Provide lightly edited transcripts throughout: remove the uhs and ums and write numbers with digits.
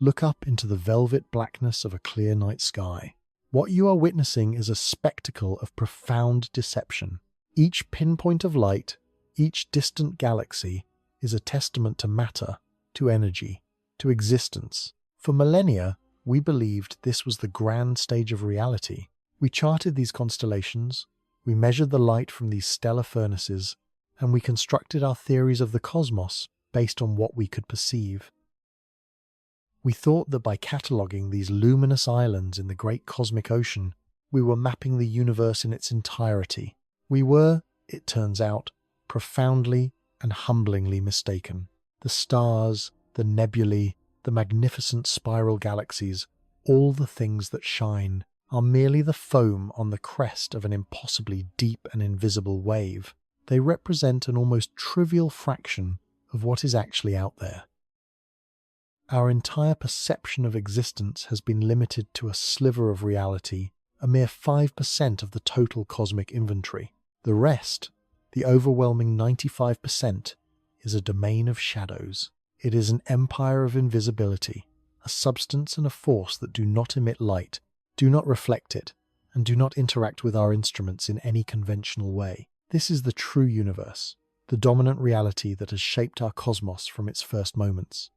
Look up into the velvet blackness of a clear night sky. What you are witnessing is a spectacle of profound deception. Each pinpoint of light, each distant galaxy, is a testament to matter, to energy, to existence. For millennia, we believed this was the grand stage of reality. We charted these constellations, we measured the light from these stellar furnaces, and we constructed our theories of the cosmos based on what we could perceive. We thought that by cataloguing these luminous islands in the great cosmic ocean, we were mapping the universe in its entirety. We were, it turns out, profoundly and humblingly mistaken. The stars, the nebulae, the magnificent spiral galaxies, all the things that shine, are merely the foam on the crest of an impossibly deep and invisible wave. They represent an almost trivial fraction of what is actually out there. Our entire perception of existence has been limited to a sliver of reality, a mere 5% of the total cosmic inventory. The rest, the overwhelming 95%, is a domain of shadows. It is an empire of invisibility, a substance and a force that do not emit light, do not reflect it, and do not interact with our instruments in any conventional way. This is the true universe, the dominant reality that has shaped our cosmos from its first moments.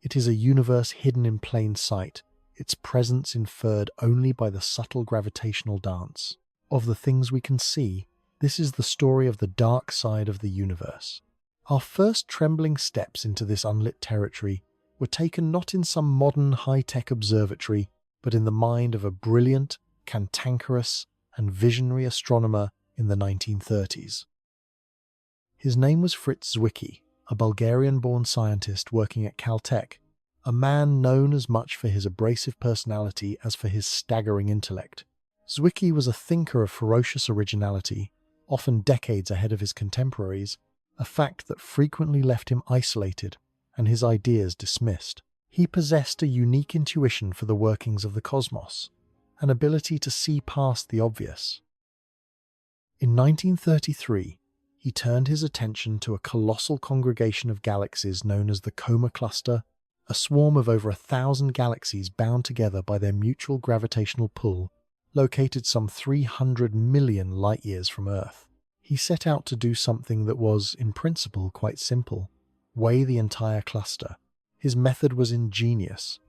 It is a universe hidden in plain sight, its presence inferred only by the subtle gravitational dance. Of the things we can see, this is the story of the dark side of the universe. Our first trembling steps into this unlit territory were taken not in some modern high-tech observatory, but in the mind of a brilliant, cantankerous, and visionary astronomer in the 1930s. His name was Fritz Zwicky, a Bulgarian-born scientist working at Caltech, a man known as much for his abrasive personality as for his staggering intellect. Zwicky was a thinker of ferocious originality, often decades ahead of his contemporaries, a fact that frequently left him isolated and his ideas dismissed. He possessed a unique intuition for the workings of the cosmos, an ability to see past the obvious. In 1933, he turned his attention to a colossal congregation of galaxies known as the Coma Cluster, a swarm of over 1,000 galaxies bound together by their mutual gravitational pull, located some 300 million light-years from Earth. He set out to do something that was, in principle, quite simple: weigh the entire cluster. His method was ingenious.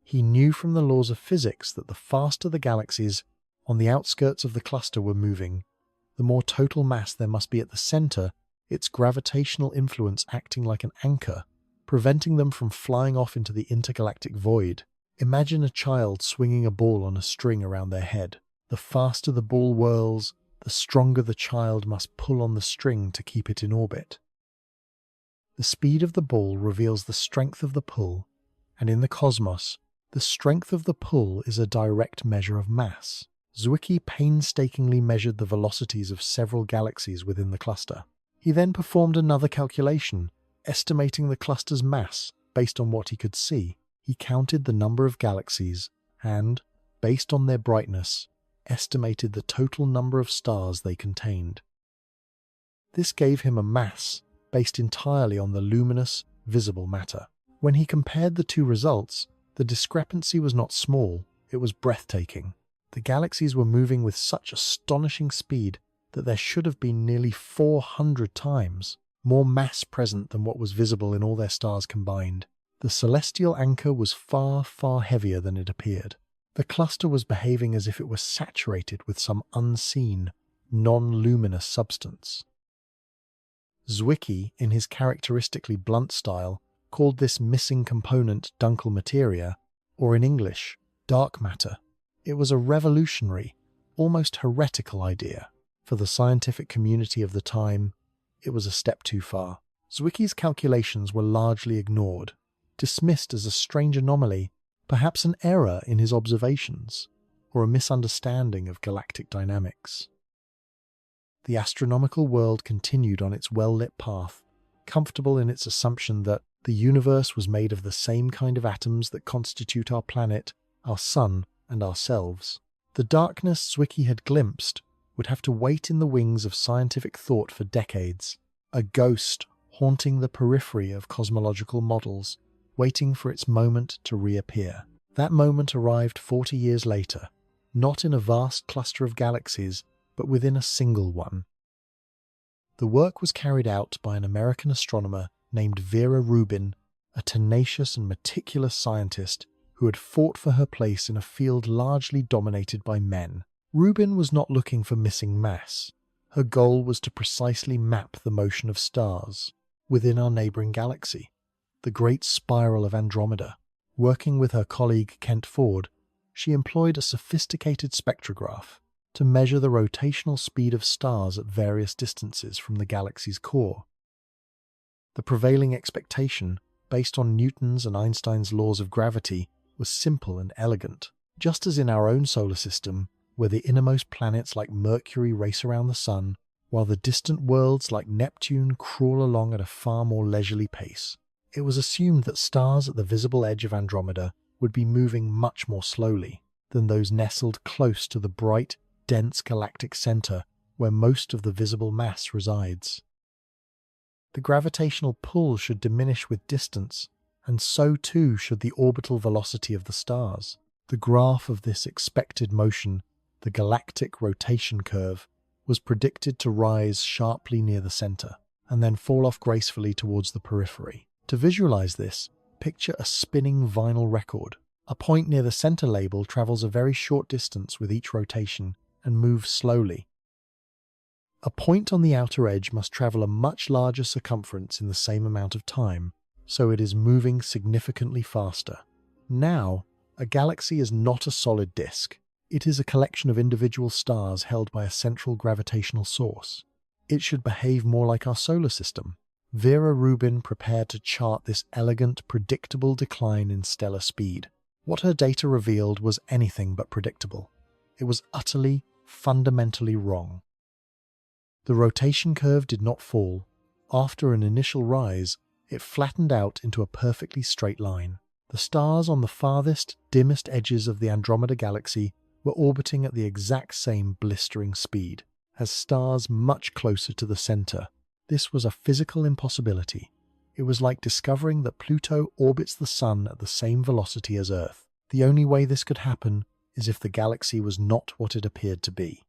He knew from the laws of physics that the faster the galaxies on the outskirts of the cluster were moving, the more total mass there must be at the center, its gravitational influence acting like an anchor, preventing them from flying off into the intergalactic void. Imagine a child swinging a ball on a string around their head. The faster the ball whirls, the stronger the child must pull on the string to keep it in orbit. The speed of the ball reveals the strength of the pull, and in the cosmos, the strength of the pull is a direct measure of mass. Zwicky painstakingly measured the velocities of several galaxies within the cluster. He then performed another calculation, estimating the cluster's mass based on what he could see. He counted the number of galaxies and, based on their brightness, estimated the total number of stars they contained. This gave him a mass based entirely on the luminous, visible matter. When he compared the two results, the discrepancy was not small, it was breathtaking. The galaxies were moving with such astonishing speed that there should have been nearly 400 times more mass present than what was visible in all their stars combined. The celestial anchor was far, far heavier than it appeared. The cluster was behaving as if it were saturated with some unseen, non-luminous substance. Zwicky, in his characteristically blunt style, called this missing component dunkel materia, or in English, dark matter. It was a revolutionary, almost heretical idea. For the scientific community of the time, it was a step too far. Zwicky's calculations were largely ignored, dismissed as a strange anomaly, perhaps an error in his observations, or a misunderstanding of galactic dynamics. The astronomical world continued on its well-lit path, comfortable in its assumption that the universe was made of the same kind of atoms that constitute our planet, our sun, and ourselves. The darkness Zwicky had glimpsed would have to wait in the wings of scientific thought for decades, a ghost haunting the periphery of cosmological models, waiting for its moment to reappear. That moment arrived 40 years later, not in a vast cluster of galaxies, but within a single one. The work was carried out by an American astronomer named Vera Rubin, a tenacious and meticulous scientist who had fought for her place in a field largely dominated by men. Rubin was not looking for missing mass. Her goal was to precisely map the motion of stars within our neighboring galaxy, the Great Spiral of Andromeda. Working with her colleague Kent Ford, she employed a sophisticated spectrograph to measure the rotational speed of stars at various distances from the galaxy's core. The prevailing expectation, based on Newton's and Einstein's laws of gravity, was simple and elegant. Just as in our own solar system, where the innermost planets like Mercury race around the Sun, while the distant worlds like Neptune crawl along at a far more leisurely pace, it was assumed that stars at the visible edge of Andromeda would be moving much more slowly than those nestled close to the bright, dense galactic center where most of the visible mass resides. The gravitational pull should diminish with distance, and so too should the orbital velocity of the stars. The graph of this expected motion, the galactic rotation curve, was predicted to rise sharply near the center, and then fall off gracefully towards the periphery. To visualize this, picture a spinning vinyl record. A point near the center label travels a very short distance with each rotation and moves slowly. A point on the outer edge must travel a much larger circumference in the same amount of time, so it is moving significantly faster. Now, a galaxy is not a solid disk. It is a collection of individual stars held by a central gravitational source. It should behave more like our solar system. Vera Rubin prepared to chart this elegant, predictable decline in stellar speed. What her data revealed was anything but predictable. It was utterly, fundamentally wrong. The rotation curve did not fall. After an initial rise, it flattened out into a perfectly straight line. The stars on the farthest, dimmest edges of the Andromeda galaxy were orbiting at the exact same blistering speed as stars much closer to the center. This was a physical impossibility. It was like discovering that Pluto orbits the Sun at the same velocity as Earth. The only way this could happen is if the galaxy was not what it appeared to be.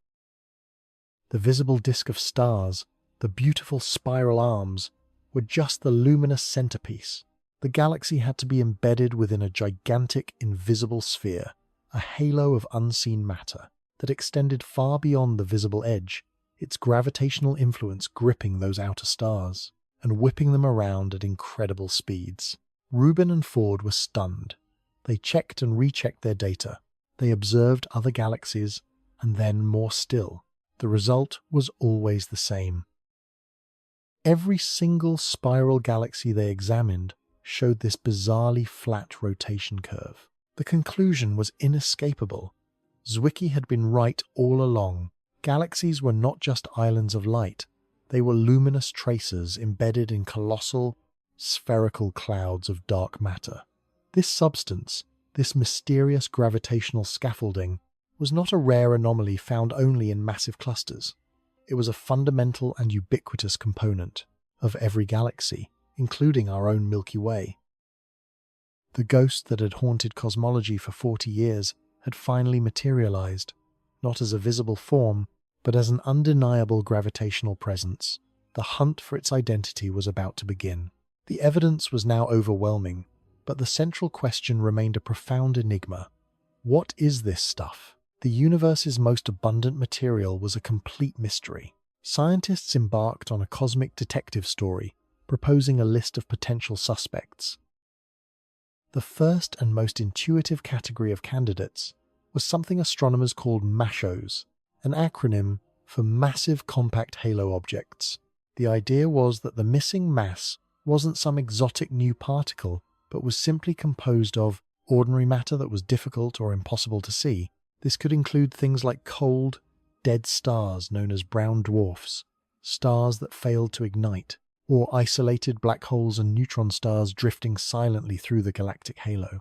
The visible disk of stars, the beautiful spiral arms, were just the luminous centerpiece. The galaxy had to be embedded within a gigantic, invisible sphere, a halo of unseen matter that extended far beyond the visible edge, its gravitational influence gripping those outer stars and whipping them around at incredible speeds. Rubin and Ford were stunned. They checked and rechecked their data. They observed other galaxies, and then more still. The result was always the same. Every single spiral galaxy they examined showed this bizarrely flat rotation curve. The conclusion was inescapable. Zwicky had been right all along. Galaxies were not just islands of light. They were luminous tracers embedded in colossal, spherical clouds of dark matter. This substance, this mysterious gravitational scaffolding, was not a rare anomaly found only in massive clusters. It was a fundamental and ubiquitous component of every galaxy, including our own Milky Way. The ghost that had haunted cosmology for 40 years had finally materialized, not as a visible form, but as an undeniable gravitational presence. The hunt for its identity was about to begin. The evidence was now overwhelming, but the central question remained a profound enigma. What is this stuff? The universe's most abundant material was a complete mystery. Scientists embarked on a cosmic detective story, proposing a list of potential suspects. The first and most intuitive category of candidates was something astronomers called MASHOs, an acronym for Massive Compact Halo Objects. The idea was that the missing mass wasn't some exotic new particle, but was simply composed of ordinary matter that was difficult or impossible to see. This could include things like cold, dead stars known as brown dwarfs, stars that failed to ignite, or isolated black holes and neutron stars drifting silently through the galactic halo.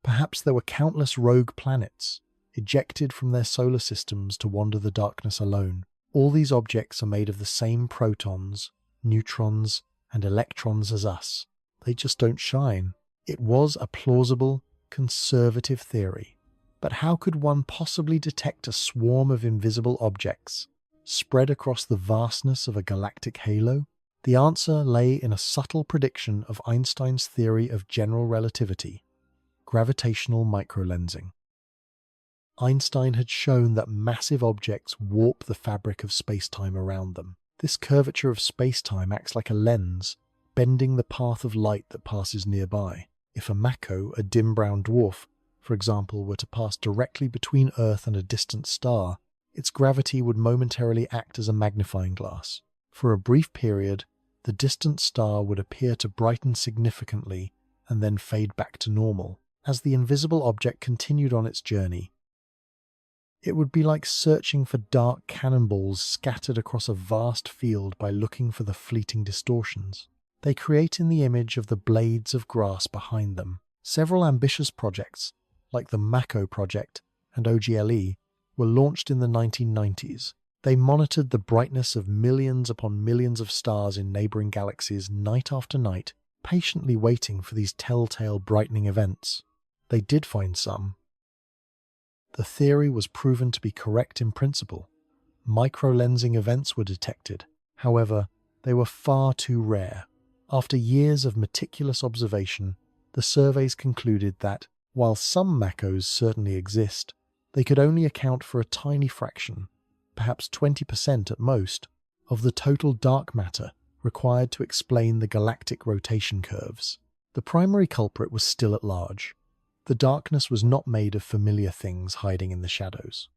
Perhaps there were countless rogue planets, ejected from their solar systems to wander the darkness alone. All these objects are made of the same protons, neutrons, and electrons as us. they just don't shine. It was a plausible, conservative theory. But how could one possibly detect a swarm of invisible objects spread across the vastness of a galactic halo? The answer lay in a subtle prediction of Einstein's theory of general relativity: gravitational microlensing. Einstein had shown that massive objects warp the fabric of space-time around them. This curvature of space-time acts like a lens, bending the path of light that passes nearby. If a Mako, a dim brown dwarf, for example, were to pass directly between Earth and a distant star, its gravity would momentarily act as a magnifying glass. For a brief period, the distant star would appear to brighten significantly and then fade back to normal. As the invisible object continued on its journey, it would be like searching for dark cannonballs scattered across a vast field by looking for the fleeting distortions they create in the image of the blades of grass behind them. Several ambitious projects, like the Mako project and OGLE, were launched in the 1990s. They monitored the brightness of millions upon millions of stars in neighboring galaxies night after night, patiently waiting for these telltale brightening events. They did find some. The theory was proven to be correct in principle. Microlensing events were detected. However, they were far too rare. After years of meticulous observation, the surveys concluded that, while some Makos certainly exist, they could only account for a tiny fraction, perhaps 20% at most, of the total dark matter required to explain the galactic rotation curves. The primary culprit was still at large. The darkness was not made of familiar things hiding in the shadows.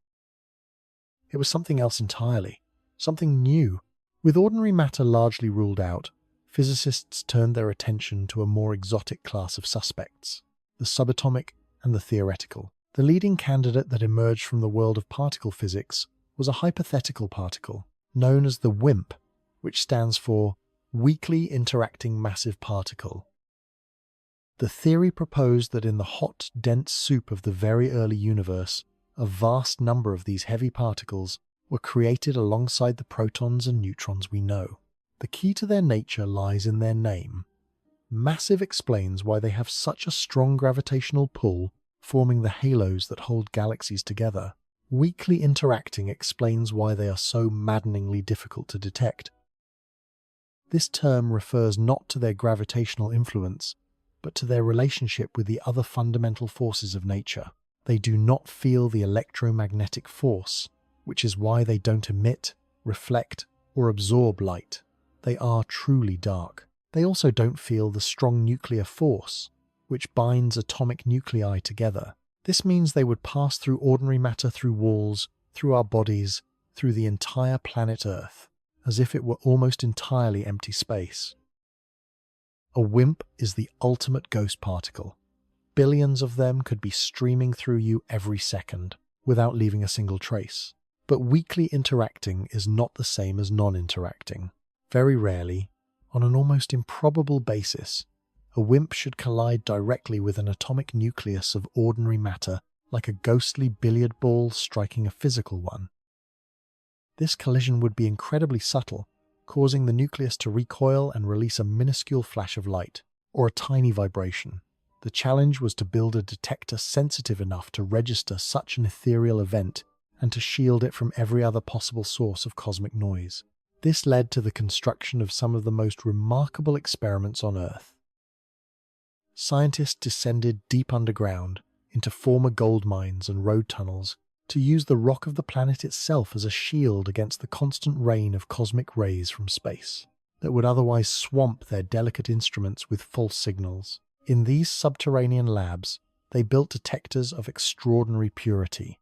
It was something else entirely, something new. With ordinary matter largely ruled out, physicists turned their attention to a more exotic class of suspects: the subatomic and the theoretical. The leading candidate that emerged from the world of particle physics was a hypothetical particle, known as the WIMP, which stands for Weakly Interacting Massive Particle. The theory proposed that in the hot, dense soup of the very early universe, a vast number of these heavy particles were created alongside the protons and neutrons we know. The key to their nature lies in their name. Massive explains why they have such a strong gravitational pull, forming the halos that hold galaxies together. Weakly interacting explains why they are so maddeningly difficult to detect. This term refers not to their gravitational influence, but to their relationship with the other fundamental forces of nature. They do not feel the electromagnetic force, which is why they don't emit, reflect, or absorb light. They are truly dark. They also don't feel the strong nuclear force, which binds atomic nuclei together. This means they would pass through ordinary matter through walls, through our bodies, through the entire planet Earth, as if it were almost entirely empty space. A WIMP is the ultimate ghost particle. Billions of them could be streaming through you every second, without leaving a single trace. But weakly interacting is not the same as non-interacting. Very rarely, on an almost improbable basis, a WIMP should collide directly with an atomic nucleus of ordinary matter, like a ghostly billiard ball striking a physical one. This collision would be incredibly subtle, causing the nucleus to recoil and release a minuscule flash of light, or a tiny vibration. The challenge was to build a detector sensitive enough to register such an ethereal event and to shield it from every other possible source of cosmic noise. This led to the construction of some of the most remarkable experiments on Earth. Scientists descended deep underground into former gold mines and road tunnels to use the rock of the planet itself as a shield against the constant rain of cosmic rays from space that would otherwise swamp their delicate instruments with false signals. In these subterranean labs, they built detectors of extraordinary purity.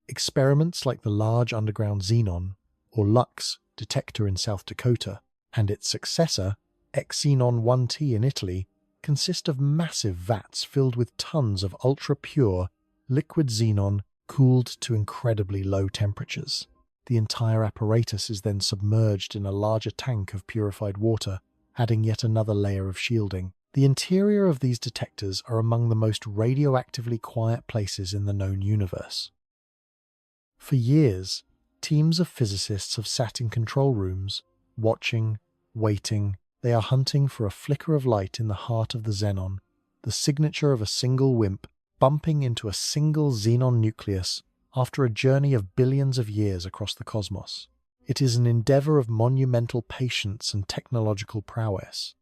Experiments like the Large Underground Xenon, or LUX, detector in South Dakota, and its successor, Xenon 1T in Italy, consist of massive vats filled with tons of ultra-pure, liquid xenon cooled to incredibly low temperatures. The entire apparatus is then submerged in a larger tank of purified water, adding yet another layer of shielding. The interior of these detectors are among the most radioactively quiet places in the known universe. For years, teams of physicists have sat in control rooms, watching, waiting, They are hunting for a flicker of light in the heart of the xenon, the signature of a single WIMP bumping into a single xenon nucleus after a journey of billions of years across the cosmos. It is an endeavor of monumental patience and technological prowess.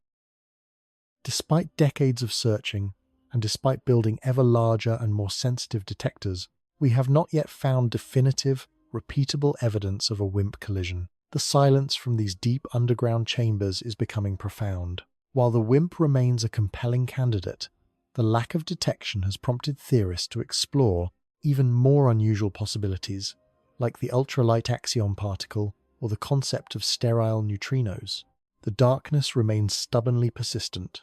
Despite decades of searching, and despite building ever larger and more sensitive detectors, we have not yet found definitive, repeatable evidence of a WIMP collision. The silence from these deep underground chambers is becoming profound. While the WIMP remains a compelling candidate, the lack of detection has prompted theorists to explore even more unusual possibilities, like the ultralight axion particle or the concept of sterile neutrinos. The darkness remains stubbornly persistent.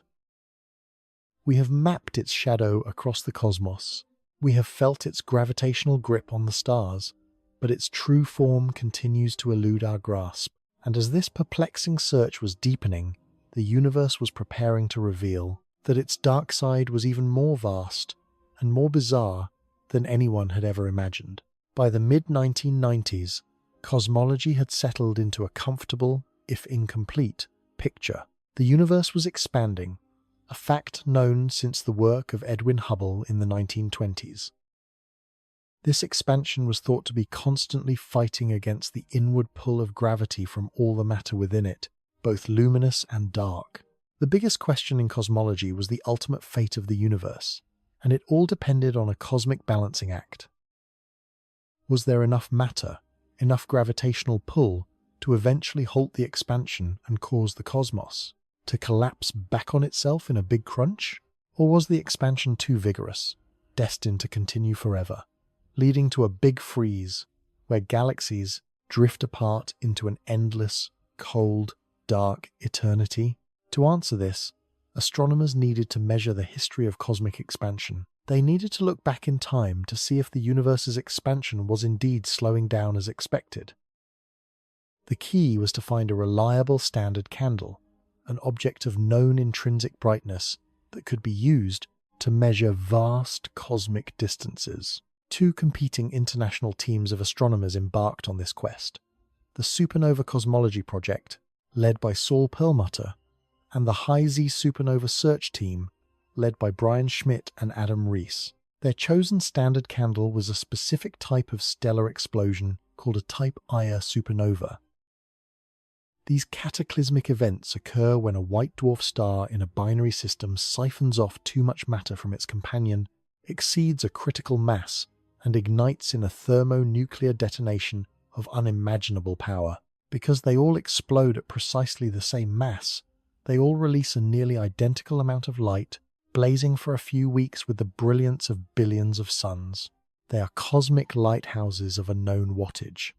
We have mapped its shadow across the cosmos. We have felt its gravitational grip on the stars, but its true form continues to elude our grasp. And as this perplexing search was deepening, the universe was preparing to reveal that its dark side was even more vast and more bizarre than anyone had ever imagined. By the mid-1990s, cosmology had settled into a comfortable, if incomplete, picture. The universe was expanding, a fact known since the work of Edwin Hubble in the 1920s. This expansion was thought to be constantly fighting against the inward pull of gravity from all the matter within it, both luminous and dark. The biggest question in cosmology was the ultimate fate of the universe, and it all depended on a cosmic balancing act. Was there enough matter, enough gravitational pull, to eventually halt the expansion and cause the cosmos to collapse back on itself in a big crunch? Or was the expansion too vigorous, destined to continue forever, leading to a big freeze where galaxies drift apart into an endless, cold, dark eternity? To answer this, astronomers needed to measure the history of cosmic expansion. They needed to look back in time to see if the universe's expansion was indeed slowing down as expected. The key was to find a reliable standard candle, an object of known intrinsic brightness that could be used to measure vast cosmic distances. Two competing international teams of astronomers embarked on this quest: the Supernova Cosmology Project, led by Saul Perlmutter, and the High-Z Supernova Search Team, led by Brian Schmidt and Adam Rees. Their chosen standard candle was a specific type of stellar explosion called a Type Ia supernova. These cataclysmic events occur when a white dwarf star in a binary system siphons off too much matter from its companion, exceeds a critical mass, and ignites in a thermonuclear detonation of unimaginable power. Because they all explode at precisely the same mass, they all release a nearly identical amount of light, blazing for a few weeks with the brilliance of billions of suns. They are cosmic lighthouses of a known wattage.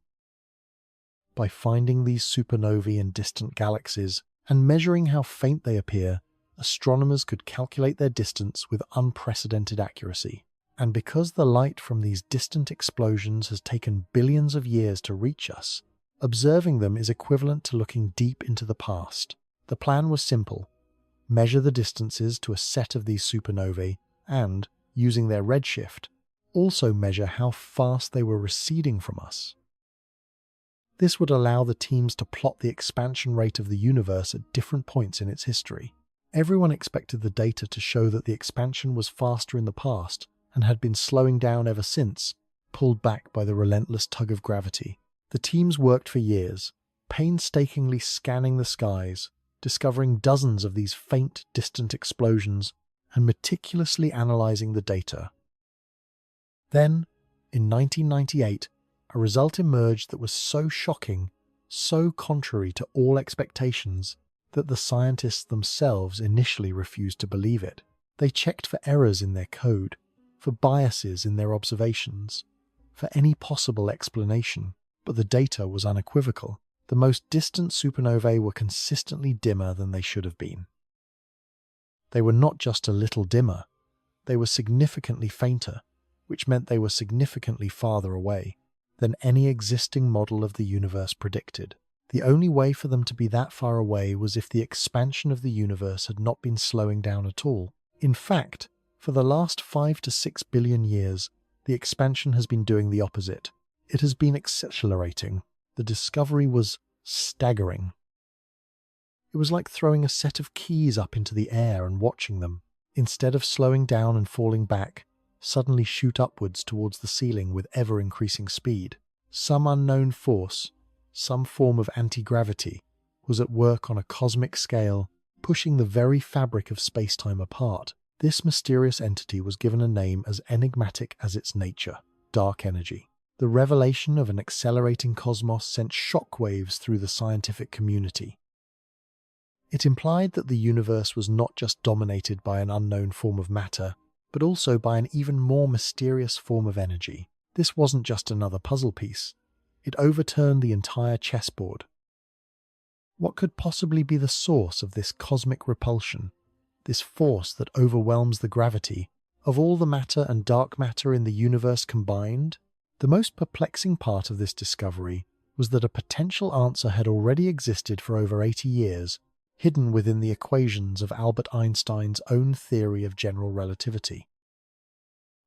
By finding these supernovae in distant galaxies and measuring how faint they appear, astronomers could calculate their distance with unprecedented accuracy. And because the light from these distant explosions has taken billions of years to reach us, observing them is equivalent to looking deep into the past. The plan was simple: measure the distances to a set of these supernovae and, using their redshift, also measure how fast they were receding from us. This would allow the teams to plot the expansion rate of the universe at different points in its history. Everyone expected the data to show that the expansion was faster in the past and had been slowing down ever since, pulled back by the relentless tug of gravity. The teams worked for years, painstakingly scanning the skies, discovering dozens of these faint, distant explosions, and meticulously analyzing the data. Then, in 1998, a result emerged that was so shocking, so contrary to all expectations, that the scientists themselves initially refused to believe it. They checked for errors in their code, for biases in their observations, for any possible explanation, but the data was unequivocal. The most distant supernovae were consistently dimmer than they should have been. They were not just a little dimmer, they were significantly fainter, which meant they were significantly farther away than any existing model of the universe predicted. The only way for them to be that far away was if the expansion of the universe had not been slowing down at all. In fact, for the last 5 to 6 billion years, the expansion has been doing the opposite. It has been accelerating. The discovery was staggering. It was like throwing a set of keys up into the air and watching them, instead of slowing down and falling back, suddenly shoot upwards towards the ceiling with ever-increasing speed. Some unknown force, some form of anti-gravity, was at work on a cosmic scale, pushing the very fabric of space-time apart. This mysterious entity was given a name as enigmatic as its nature: dark energy. The revelation of an accelerating cosmos sent shockwaves through the scientific community. It implied that the universe was not just dominated by an unknown form of matter, but also by an even more mysterious form of energy. This wasn't just another puzzle piece. It overturned the entire chessboard. What could possibly be the source of this cosmic repulsion, this force that overwhelms the gravity of all the matter and dark matter in the universe combined? The most perplexing part of this discovery was that a potential answer had already existed for over 80 years, hidden within the equations of Albert Einstein's own theory of general relativity.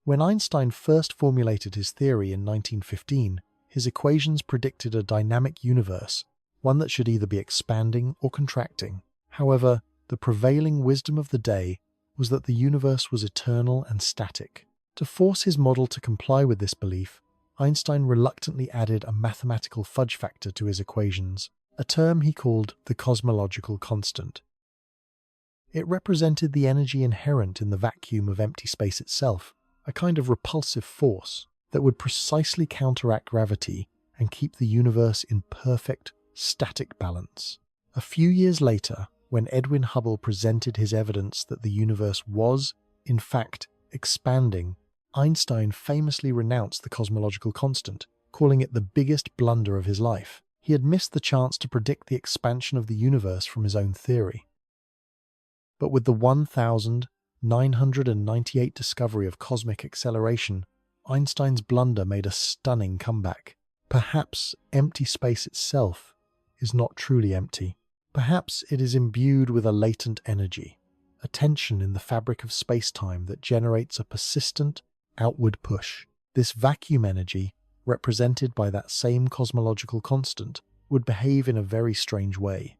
When Einstein first formulated his theory in 1915, his equations predicted a dynamic universe, one that should either be expanding or contracting. However, the prevailing wisdom of the day was that the universe was eternal and static. To force his model to comply with this belief, Einstein reluctantly added a mathematical fudge factor to his equations, a term he called the cosmological constant. It represented the energy inherent in the vacuum of empty space itself, a kind of repulsive force that would precisely counteract gravity and keep the universe in perfect, static balance. A few years later, when Edwin Hubble presented his evidence that the universe was, in fact, expanding, Einstein famously renounced the cosmological constant, calling it the biggest blunder of his life. He had missed the chance to predict the expansion of the universe from his own theory. But with the 1998 discovery of cosmic acceleration, Einstein's blunder made a stunning comeback. Perhaps empty space itself is not truly empty. Perhaps it is imbued with a latent energy, a tension in the fabric of space-time that generates a persistent, outward push. This vacuum energy, represented by that same cosmological constant, would behave in a very strange way.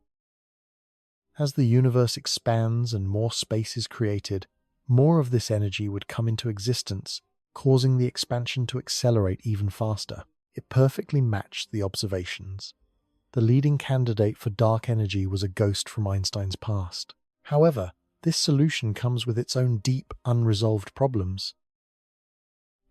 As the universe expands and more space is created, more of this energy would come into existence, causing the expansion to accelerate even faster. It perfectly matched the observations. The leading candidate for dark energy was a ghost from Einstein's past. However, this solution comes with its own deep, unresolved problems.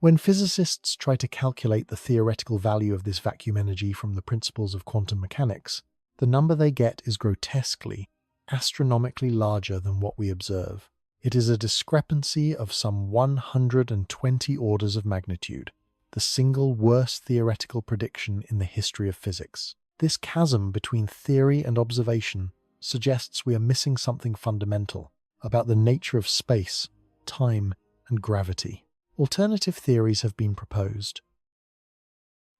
When physicists try to calculate the theoretical value of this vacuum energy from the principles of quantum mechanics, the number they get is grotesquely, astronomically larger than what we observe. It is a discrepancy of some 120 orders of magnitude, the single worst theoretical prediction in the history of physics. This chasm between theory and observation suggests we are missing something fundamental about the nature of space, time, and gravity. Alternative theories have been proposed.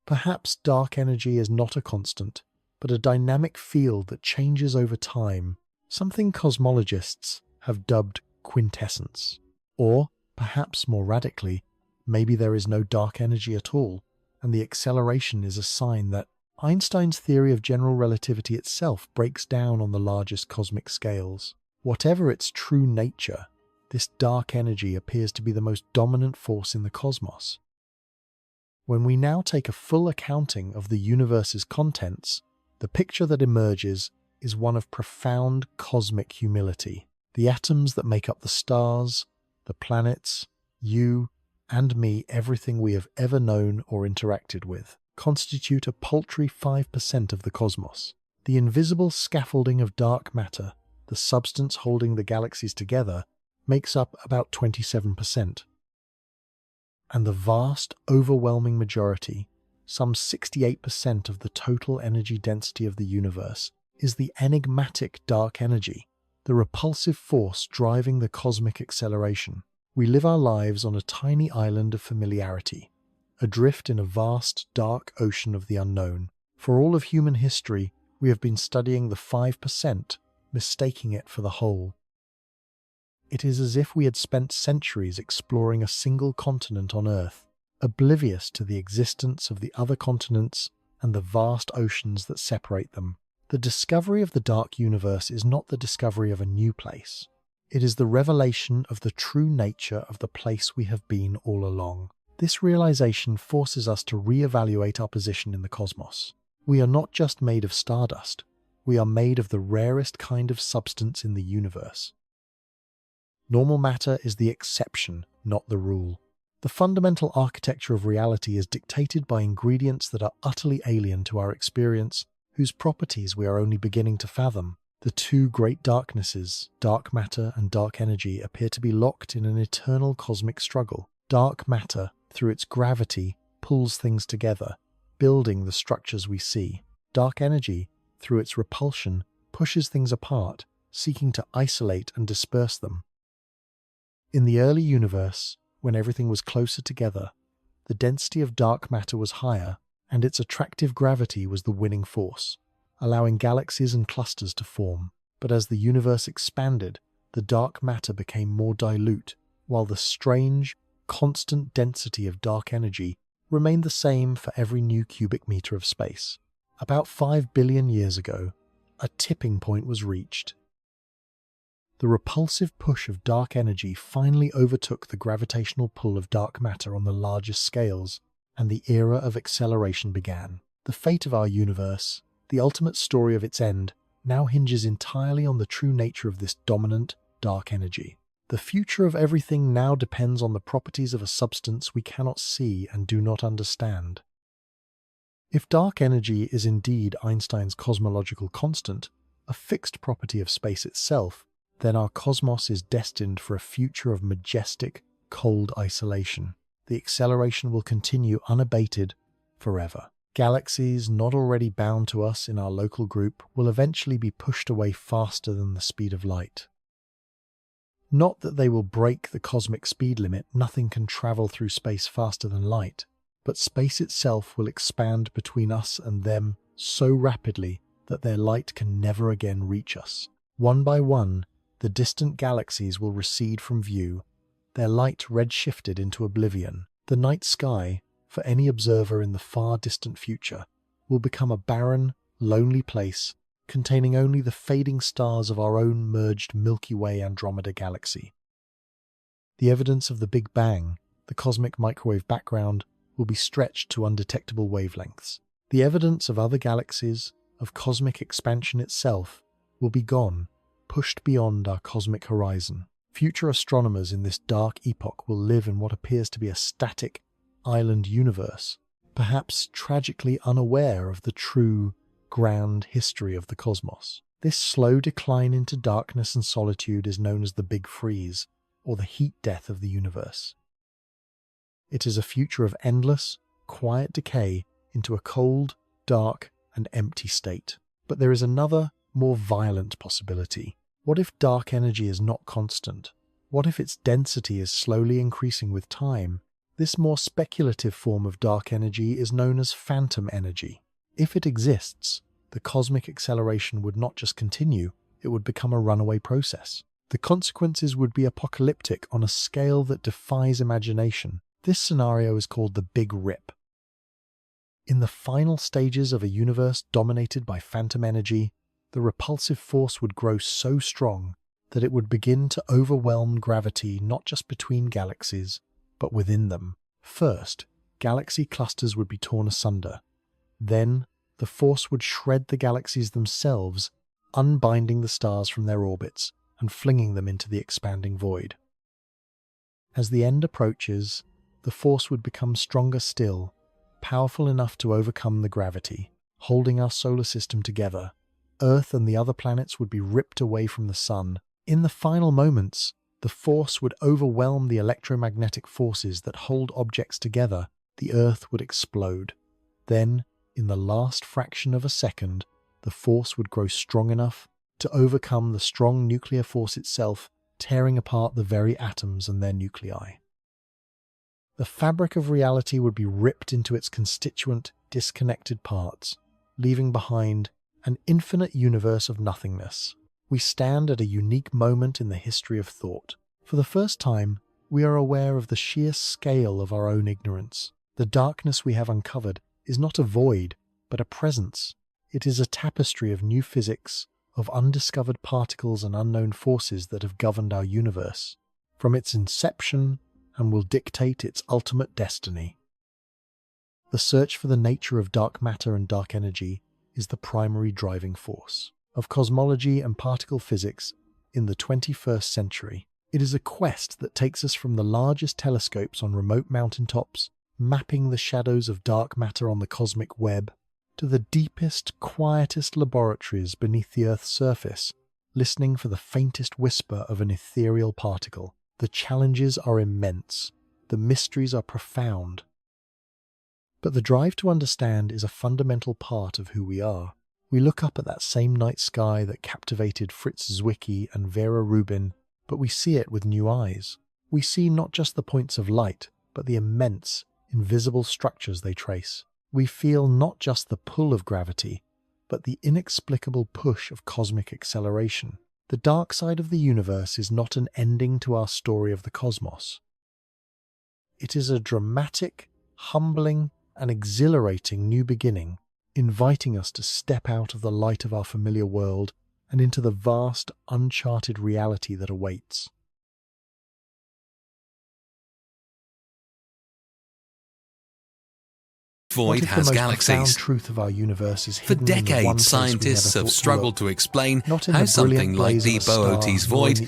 Perhaps dark energy is not a constant, but a dynamic field that changes over time, something cosmologists have dubbed quintessence. Or, perhaps more radically, maybe there is no dark energy at all, and the acceleration is a sign that Einstein's theory of general relativity itself breaks down on the largest cosmic scales. Whatever its true nature, this dark energy appears to be the most dominant force in the cosmos. When we now take a full accounting of the universe's contents, the picture that emerges is one of profound cosmic humility. The atoms that make up the stars, the planets, you and me, everything we have ever known or interacted with, constitute a paltry 5% of the cosmos. The invisible scaffolding of dark matter, the substance holding the galaxies together, makes up about 27%. And the vast, overwhelming majority, some 68% of the total energy density of the universe, is the enigmatic dark energy, the repulsive force driving the cosmic acceleration. We live our lives on a tiny island of familiarity, adrift in a vast, dark ocean of the unknown. For all of human history, we have been studying the 5%, mistaking it for the whole. It is as if we had spent centuries exploring a single continent on Earth, oblivious to the existence of the other continents and the vast oceans that separate them. The discovery of the dark universe is not the discovery of a new place. It is the revelation of the true nature of the place we have been all along. This realization forces us to reevaluate our position in the cosmos. We are not just made of stardust. We are made of the rarest kind of substance in the universe. Normal matter is the exception, not the rule. The fundamental architecture of reality is dictated by ingredients that are utterly alien to our experience, whose properties we are only beginning to fathom. The two great darknesses, dark matter and dark energy, appear to be locked in an eternal cosmic struggle. Dark matter, through its gravity, pulls things together, building the structures we see. Dark energy, through its repulsion, pushes things apart, seeking to isolate and disperse them. In the early universe, when everything was closer together, the density of dark matter was higher, and its attractive gravity was the winning force, allowing galaxies and clusters to form. But as the universe expanded, the dark matter became more dilute, while the strange, constant density of dark energy remained the same for every new cubic meter of space. About 5 billion years ago, a tipping point was reached. The repulsive push of dark energy finally overtook the gravitational pull of dark matter on the largest scales, and the era of acceleration began. The fate of our universe, the ultimate story of its end, now hinges entirely on the true nature of this dominant, dark energy. The future of everything now depends on the properties of a substance we cannot see and do not understand. If dark energy is indeed Einstein's cosmological constant, a fixed property of space itself, then our cosmos is destined for a future of majestic, cold isolation. The acceleration will continue unabated forever. Galaxies not already bound to us in our local group will eventually be pushed away faster than the speed of light. Not that they will break the cosmic speed limit, nothing can travel through space faster than light, but space itself will expand between us and them so rapidly that their light can never again reach us. One by one, the distant galaxies will recede from view, their light redshifted into oblivion. The night sky, for any observer in the far distant future, will become a barren, lonely place containing only the fading stars of our own merged Milky Way Andromeda galaxy. The evidence of the Big Bang, the cosmic microwave background, will be stretched to undetectable wavelengths. The evidence of other galaxies, of cosmic expansion itself, will be gone, pushed beyond our cosmic horizon. Future astronomers in this dark epoch will live in what appears to be a static, island universe, perhaps tragically unaware of the true, grand history of the cosmos. This slow decline into darkness and solitude is known as the Big Freeze, or the heat death of the universe. It is a future of endless, quiet decay into a cold, dark, and empty state. But there is another, more violent possibility. What if dark energy is not constant? What if its density is slowly increasing with time? This more speculative form of dark energy is known as phantom energy. If it exists, the cosmic acceleration would not just continue, it would become a runaway process. The consequences would be apocalyptic on a scale that defies imagination. This scenario is called the Big Rip. In the final stages of a universe dominated by phantom energy, the repulsive force would grow so strong that it would begin to overwhelm gravity not just between galaxies, but within them. First, galaxy clusters would be torn asunder. Then, the force would shred the galaxies themselves, unbinding the stars from their orbits and flinging them into the expanding void. As the end approaches, the force would become stronger still, powerful enough to overcome the gravity, holding our solar system together. Earth and the other planets would be ripped away from the sun. In the final moments, the force would overwhelm the electromagnetic forces that hold objects together. The Earth would explode. Then, in the last fraction of a second, the force would grow strong enough to overcome the strong nuclear force itself, tearing apart the very atoms and their nuclei. The fabric of reality would be ripped into its constituent, disconnected parts, leaving behind an infinite universe of nothingness. We stand at a unique moment in the history of thought. For the first time, we are aware of the sheer scale of our own ignorance. The darkness we have uncovered is not a void, but a presence. It is a tapestry of new physics, of undiscovered particles and unknown forces that have governed our universe from its inception and will dictate its ultimate destiny. The search for the nature of dark matter and dark energy is the primary driving force of cosmology and particle physics in the 21st century. It is a quest that takes us from the largest telescopes on remote mountaintops, mapping the shadows of dark matter on the cosmic web, to the deepest, quietest laboratories beneath the Earth's surface, listening for the faintest whisper of an ethereal particle. The challenges are immense. The mysteries are profound. But the drive to understand is a fundamental part of who we are. We look up at that same night sky that captivated Fritz Zwicky and Vera Rubin, but we see it with new eyes. We see not just the points of light, but the immense, invisible structures they trace. We feel not just the pull of gravity, but the inexplicable push of cosmic acceleration. The dark side of the universe is not an ending to our story of the cosmos. It is a dramatic, humbling, and exhilarating new beginning, inviting us to step out of the light of our familiar world and into the vast, uncharted reality that awaits. Void has galaxies. Truth of our universe is For decades, scientists have struggled to explain how something like the Boötes void,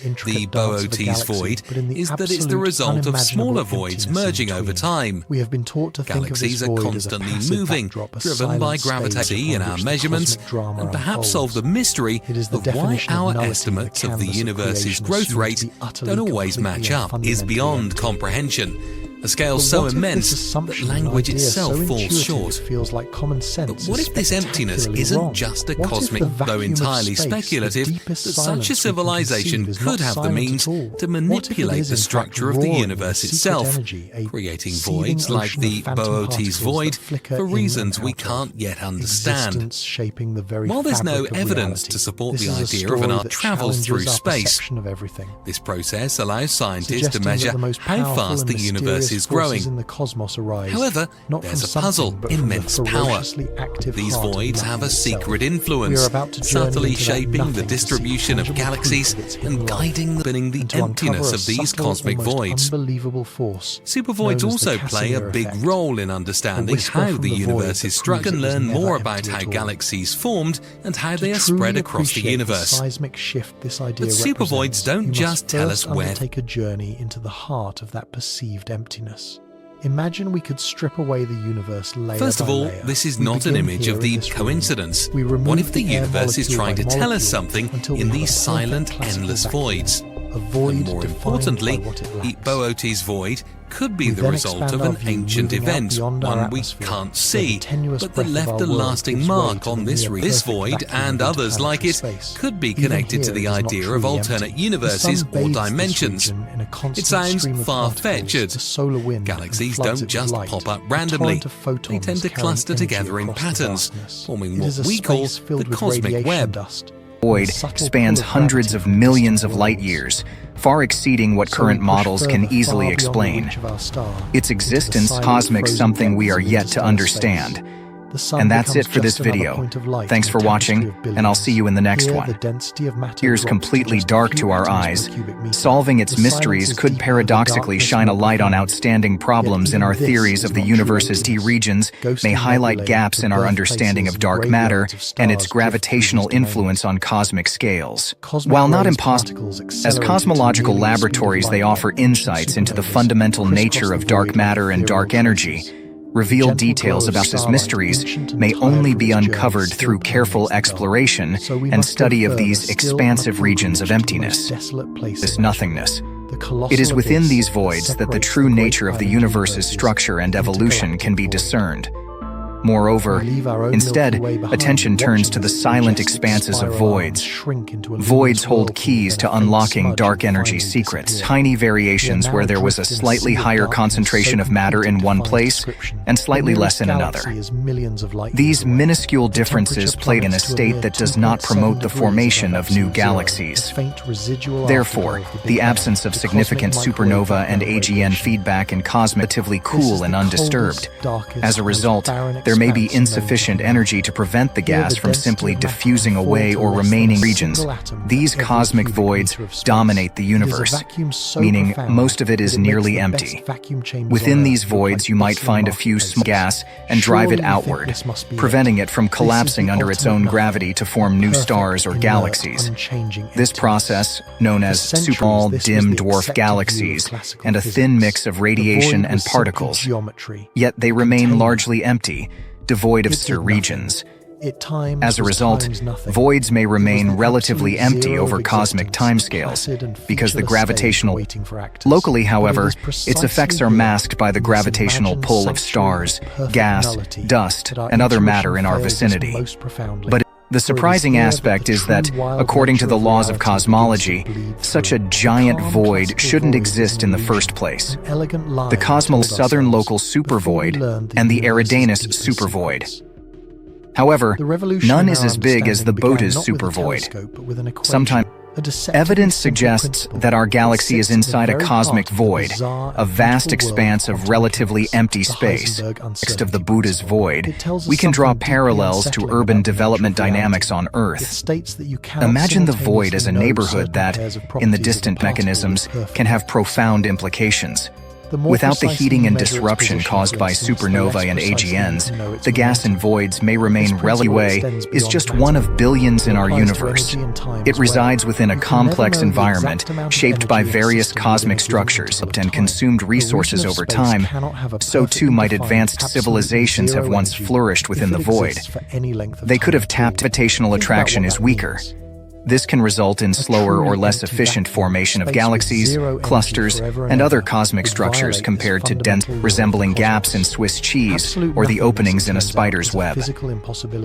is that it's the result of smaller voids merging over time. We have been taught to think of this Galaxies are void constantly as a passive moving, backdrop, a driven by silent space gravity in upon our which the measurements, cosmic drama and perhaps solve the unfolds. mystery It is the of why definition of our nullity, estimates the of the canvas of universe's creation growth assumed to rate be utterly, don't always completely, match and up is fundamentally beyond empty. comprehension. A scale But so what if immense this that assumption, language idea itself so falls intuitive short. It feels like common sense. But what is if this emptiness spectacularly isn't wrong? just a What if cosmic, the vacuum though of entirely space, the speculative, deepest that such silence a we can civilization conceive is could not have the silent means at all? to What if it manipulate is, the in fact, structure of the roaring universe with itself, secret energy, a creating seething voids like ocean the of phantom Boötes particles void that flicker for in reasons and we out of can't yet understand? existence, shaping the very While there's no fabric of evidence reality. to support This the is a idea of an story art that travels through challenges our space, perception of everything. this process allows scientists to Suggesting that measure the most how powerful fast and the universe mysterious is forces growing. in the cosmos arise, However, not there's from a puzzle, something, but from the immense power. ferociously active These heart of voids have a nothing itself. secret We influence, are about to journey subtly into that shaping the nothing to see distribution of tangible proof galaxies of its hidden and life, guiding the and to emptiness uncover of a these subtle, cosmic almost voids. unbelievable force Supervoids known as the also play a Casimir big effect. role in A understanding whisper how from the the void universe that is structured, and proves it was learn more never about empty how at all. galaxies formed and how To they are truly spread across the appreciate universe. seismic shift this idea But supervoids represents, don't you must just tell us first where. undertake a journey into the heart of that perceived emptiness. Imagine we could strip away the universe layer First of by all, layer. this is We not an begin image here of in the this room. coincidence. We remove What if the air universe is molecule trying by to tell us molecule something until we in have these a silent, perfect classical endless vacuum, voids? a void And more defined importantly, by what it the lacks. Boötes void could be We the then result expand of our an view, ancient moving out event, beyond our one we atmosphere, can't where the see, tenuous but that breath of left our a world lasting gives way mark to on the this near this perfect void vacuum and of others like it interplanetary space. could be Even connected here to the it is not idea of truly alternate empty. universes The sun or bathes this dimensions. region in a constant It sounds stream of far-fetched. particles, the solar wind, Galaxies and floods don't it with just light. pop up A randomly. torrent of They photons tend to carrying cluster energy together in across the patterns, vastness. forming It what is a we call space filled the with cosmic radiation web. dust. Void spans hundreds of millions of light years, far exceeding what current models can easily explain. Its existence, cosmic, something we are yet to understand. And that's it for this video. Thanks for watching, and I'll see you in the next one. Appears completely dark to our eyes. Solving its mysteries could paradoxically shine a light on outstanding problems in our theories of the universe's D regions, may highlight gaps in our understanding of dark matter and its gravitational influence on cosmic scales. While not impossible, as cosmological laboratories they offer insights into the fundamental nature of dark matter and dark energy. Revealed details about these mysteries may only be uncovered through careful exploration and study of these expansive regions of emptiness, this nothingness. It is within these voids that the true nature of the universe's structure and evolution can be discerned. Moreover, instead, attention turns to the silent expanses of voids. Voids hold keys to unlocking dark energy secrets, tiny variations where there was a slightly higher concentration of matter in one place and slightly less in another. These minuscule differences play in a state that does not promote the formation of new galaxies. Therefore, the absence of significant supernova and AGN feedback is cosmitively cool and undisturbed. As a result, there there may be insufficient energy to prevent the gas from simply diffusing away or remaining regions. These cosmic voids dominate the universe, meaning most of it is nearly empty. Within these voids, you might find a few small gas and drive it outward, preventing it from collapsing under its own gravity to form new stars or galaxies. This process, known as small dim dwarf galaxies, and a thin mix of radiation and particles, yet they remain largely empty, devoid of star regions. As a result, voids may remain relatively empty over cosmic timescales because the gravitational... Locally, however, its effects are masked by the gravitational pull of stars, gas, dust, and other matter in our vicinity. But the surprising aspect is that, according to the laws of cosmology, such a giant void shouldn't exist in the first place. The cosmos southern local supervoid and the Eridanus supervoid. However, none is as big as the Bode's supervoid. Sometimes, evidence suggests that our galaxy is inside a cosmic void, a vast expanse of relatively empty space. Next of the Buddha's void, we can draw parallels to urban development dynamics on Earth. Imagine the void as a neighborhood that, in the distant mechanisms, can have profound implications. Without the heating and disruption caused by supernovae and AGNs, the gas in voids may remain relatively is just one of billions in our universe. It resides within a complex environment shaped by various cosmic structures and consumed resources over time. So too might advanced civilizations have once flourished within the void. They could have tapped gravitational attraction is weaker. This can result in slower or less efficient formation of galaxies, clusters, and other cosmic structures compared to dense, resembling gaps in Swiss cheese or the openings in a spider's web.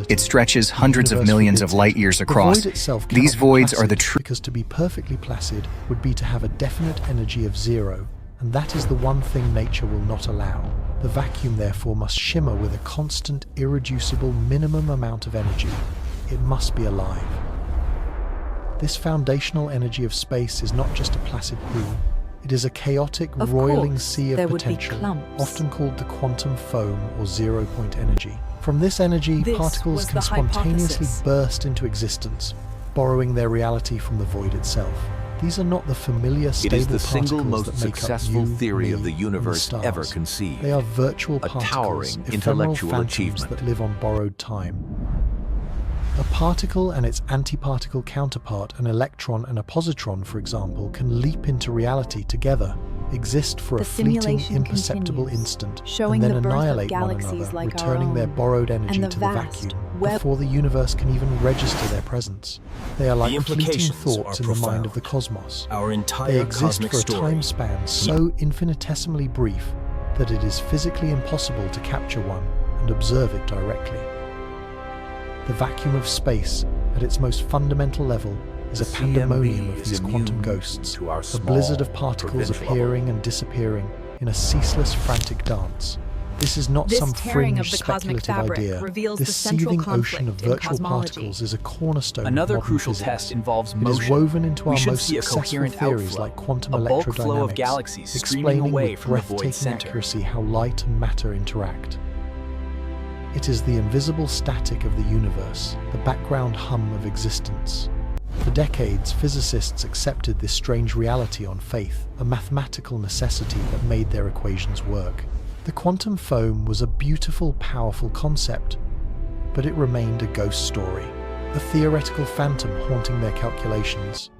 It stretches hundreds of millions of light years across. These voids are the true... Because to be perfectly placid would be to have a definite energy of zero, and that is the one thing nature will not allow. The vacuum, therefore, must shimmer with a constant, irreducible minimum amount of energy. It must be alive. This foundational energy of space is not just a placid pool. It is a chaotic, roiling sea of potential, often called the quantum foam or zero-point energy. From this energy, particles can spontaneously burst into existence, borrowing their reality from the void itself. These are not the familiar, stable particles that make up you, me, and the stars. It is the single most successful theory of the universe ever conceived. They are virtual particles, towering intellectual achievement that live on borrowed time. A particle and its antiparticle counterpart, an electron and a positron, for example, can leap into reality together, exist for a fleeting, imperceptible instant, and then annihilate one another, returning their borrowed energy to the vacuum before the universe can even register their presence. They are like fleeting thoughts in the mind of the cosmos. They exist for a time span so infinitesimally brief that it is physically impossible to capture one and observe it directly. The vacuum of space, at its most fundamental level, is a pandemonium of these quantum ghosts, a blizzard of particles appearing and disappearing in a ceaseless, frantic dance. This is not some fringe, speculative idea. This seething ocean of virtual particles is a cornerstone of modern crucial physics. test involves It motion. is woven into our We should most see a successful coherent theories outflow, like quantum a bulk flow of electrodynamics, galaxies streaming explaining away with from the void's breathtaking center. accuracy how light and matter interact. It is the invisible static of the universe, the background hum of existence. For decades, physicists accepted this strange reality on faith, a mathematical necessity that made their equations work. The quantum foam was a beautiful, powerful concept, but it remained a ghost story, a theoretical phantom haunting their calculations.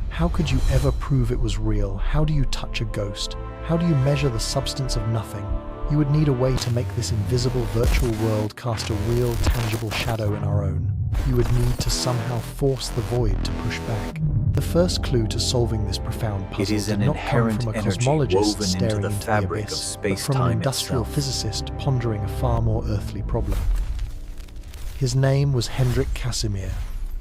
How could you ever prove it was real? How do you touch a ghost? How do you measure the substance of nothing? You would need a way to make this invisible virtual world cast a real, tangible shadow in our own. You would need to somehow force the void to push back. The first clue to solving this profound puzzle did not come from a cosmologist staring into the abyss, but from an industrial physicist pondering a far more earthly problem. His name was Hendrik Casimir,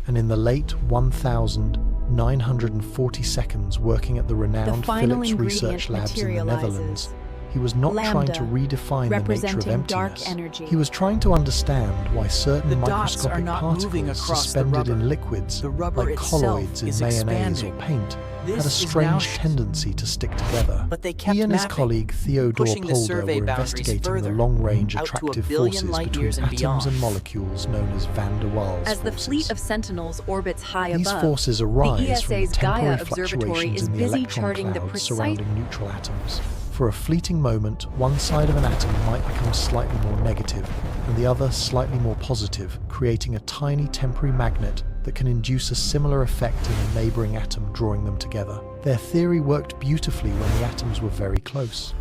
and in the late 1940 working at the renowned Philips Research Labs in the Netherlands, He was not trying to redefine the nature of emptiness. He was trying to understand why certain microscopic particles suspended in liquids, like colloids in mayonnaise or paint, had a strange tendency to stick together. He and his colleague Theodore Polder were investigating the long-range attractive forces between atoms and molecules known as van der Waals As the fleet of Sentinels orbits high above, these forces arise from the ESA's Gaia temporary Observatory fluctuations is in the busy electron charting the clouds precise... surrounding neutral atoms. For a fleeting moment, one side of an atom might become slightly more negative, and the other slightly more positive, creating a tiny temporary magnet that can induce a similar effect in a neighboring atom, drawing them together. Their theory worked beautifully when the atoms were very close.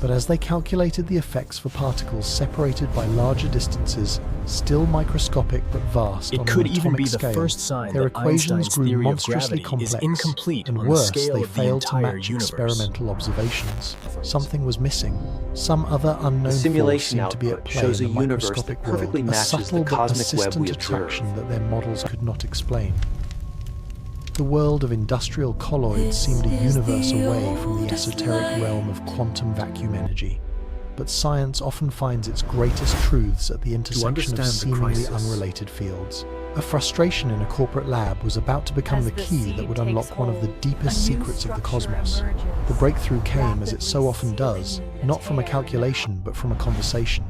But as they calculated the effects for particles separated by larger distances, still microscopic but vast on an atomic scale, their equations grew monstrously complex, and worse, they failed to match experimental observations. Something was missing. Some other unknown force seemed to be at play in the microscopic world, a subtle but persistent attraction that their models could not explain. The world of industrial colloids seemed a universe away from the esoteric realm of quantum vacuum energy. But science often finds its greatest truths at the intersection of seemingly unrelated fields. A frustration in a corporate lab was about to become the key that would unlock one of the deepest secrets of the cosmos. The breakthrough came, as it so often does, not from a calculation but from a conversation.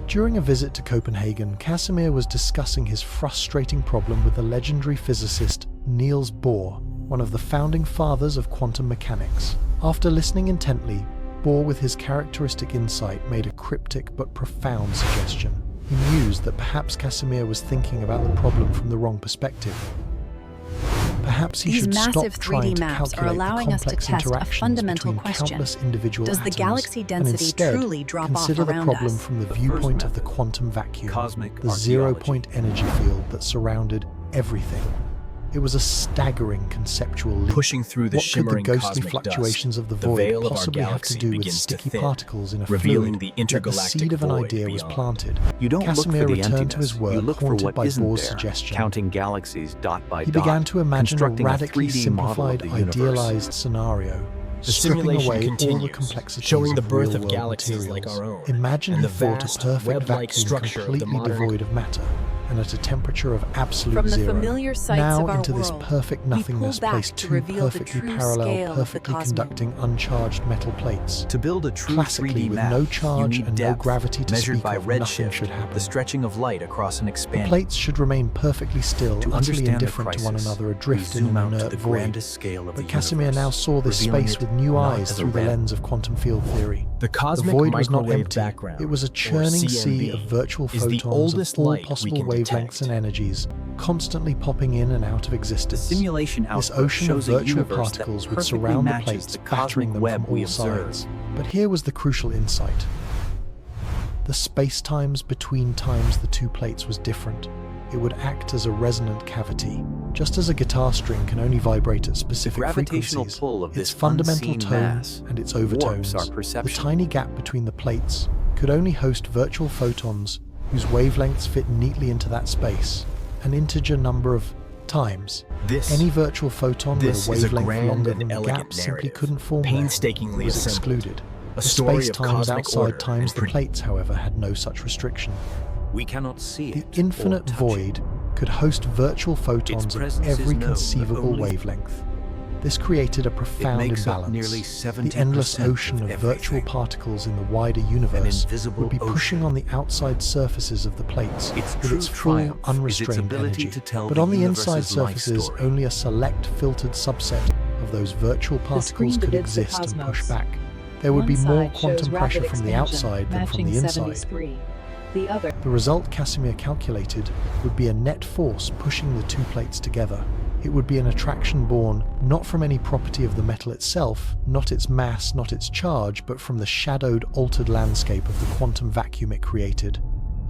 During a visit to Copenhagen, Casimir was discussing his frustrating problem with the legendary physicist Niels Bohr, one of the founding fathers of quantum mechanics. After listening intently, Bohr, with his characteristic insight, made a cryptic but profound suggestion. He mused that perhaps Casimir was thinking about the problem from the wrong perspective. Perhaps he should stop trying to calculate the complex interactions between countless individual atoms, Does the galaxy density instead truly drop off consider the around problem us? from the viewpoint of the quantum vacuum, the zero-point energy field that surrounded everything. It was a staggering conceptual leap. Pushing through the shimmering What could the ghostly cosmic fluctuations dust, of the the void veil of our possibly have to galaxy do with begins to sticky thin, particles in a revealing fluid? the Yet the intergalactic seed of an void idea was beyond. planted. You don't look Casimir for the returned to emptiness, his work, you look for haunted what by isn't Bohr's there, suggestion. counting galaxies dot by He dot, began to imagine a constructing radically 3D model of simplified, the universe. idealized scenario, The stripping simulation away all the continues, complexities showing the of birth of real-world galaxies like materials. our own, Imagine and he the thought vast a perfect web-like vacuum structure of the completely modern... devoid of matter, and at a temperature of absolute From the zero. familiar sights Now of our into this world, perfect we pull nothingness back placed to two reveal the perfectly true parallel, scale of the perfectly cosmos. conducting uncharged metal plates. To build a true Classically, 3D with map, no you charge need and no depth, gravity to measured speak by of, nothing redshift, should happen. the stretching of light across an The expanding. plates should remain perfectly still, To utterly understand the indifferent to one crisis, another, we adrift in zoom an out to inert the void. grandest scale of the But Casimir universe, now saw this revealing space it with new not eyes as a through the random lens of quantum field theory. The The cosmic void was not microwave empty. background, It was a or churning sea CMB, of virtual is the photons oldest of all light we possible can wavelengths detect. and energies, constantly popping in and out of The existence. simulation This output ocean of shows a virtual universe that particles would perfectly surround the matches plates, the battering cosmic them web from we all observe. sides. But here was the crucial insight. The space-times between times the two plates was different. It would act as a resonant cavity. Just as a guitar string can only vibrate at specific gravitational frequencies, pull of its this fundamental unseen tone mass and its warps overtones, our the perception. tiny gap between the plates, could only host virtual photons whose wavelengths fit neatly into that space, an integer number of times. Any virtual photon with a is a wavelength grand longer and than the elegant gap simply narrative, couldn't form there. painstakingly It was assembled. excluded. A The story of space-times cosmic outside order times and the plates, however, had no such restriction. We cannot see The it infinite or touch void could host virtual photons of presence is every known, but conceivable only- wavelength. This created a profound makes up imbalance. nearly 70% The endless ocean of of virtual everything. particles in the wider universe invisible would be pushing ocean. on the outside surfaces of the plates Its with true its full, triumph is its unrestrained ability energy. to tell But the on the inside universe's life surfaces, story. only a select filtered subset of those virtual particles could exist and push back. There would be more quantum pressure from the outside than from the inside. The result Casimir calculated would be a net force pushing the two plates together. It would be an attraction born not from any property of the metal itself, not its mass, not its charge, but from the shadowed, altered landscape of the quantum vacuum it created.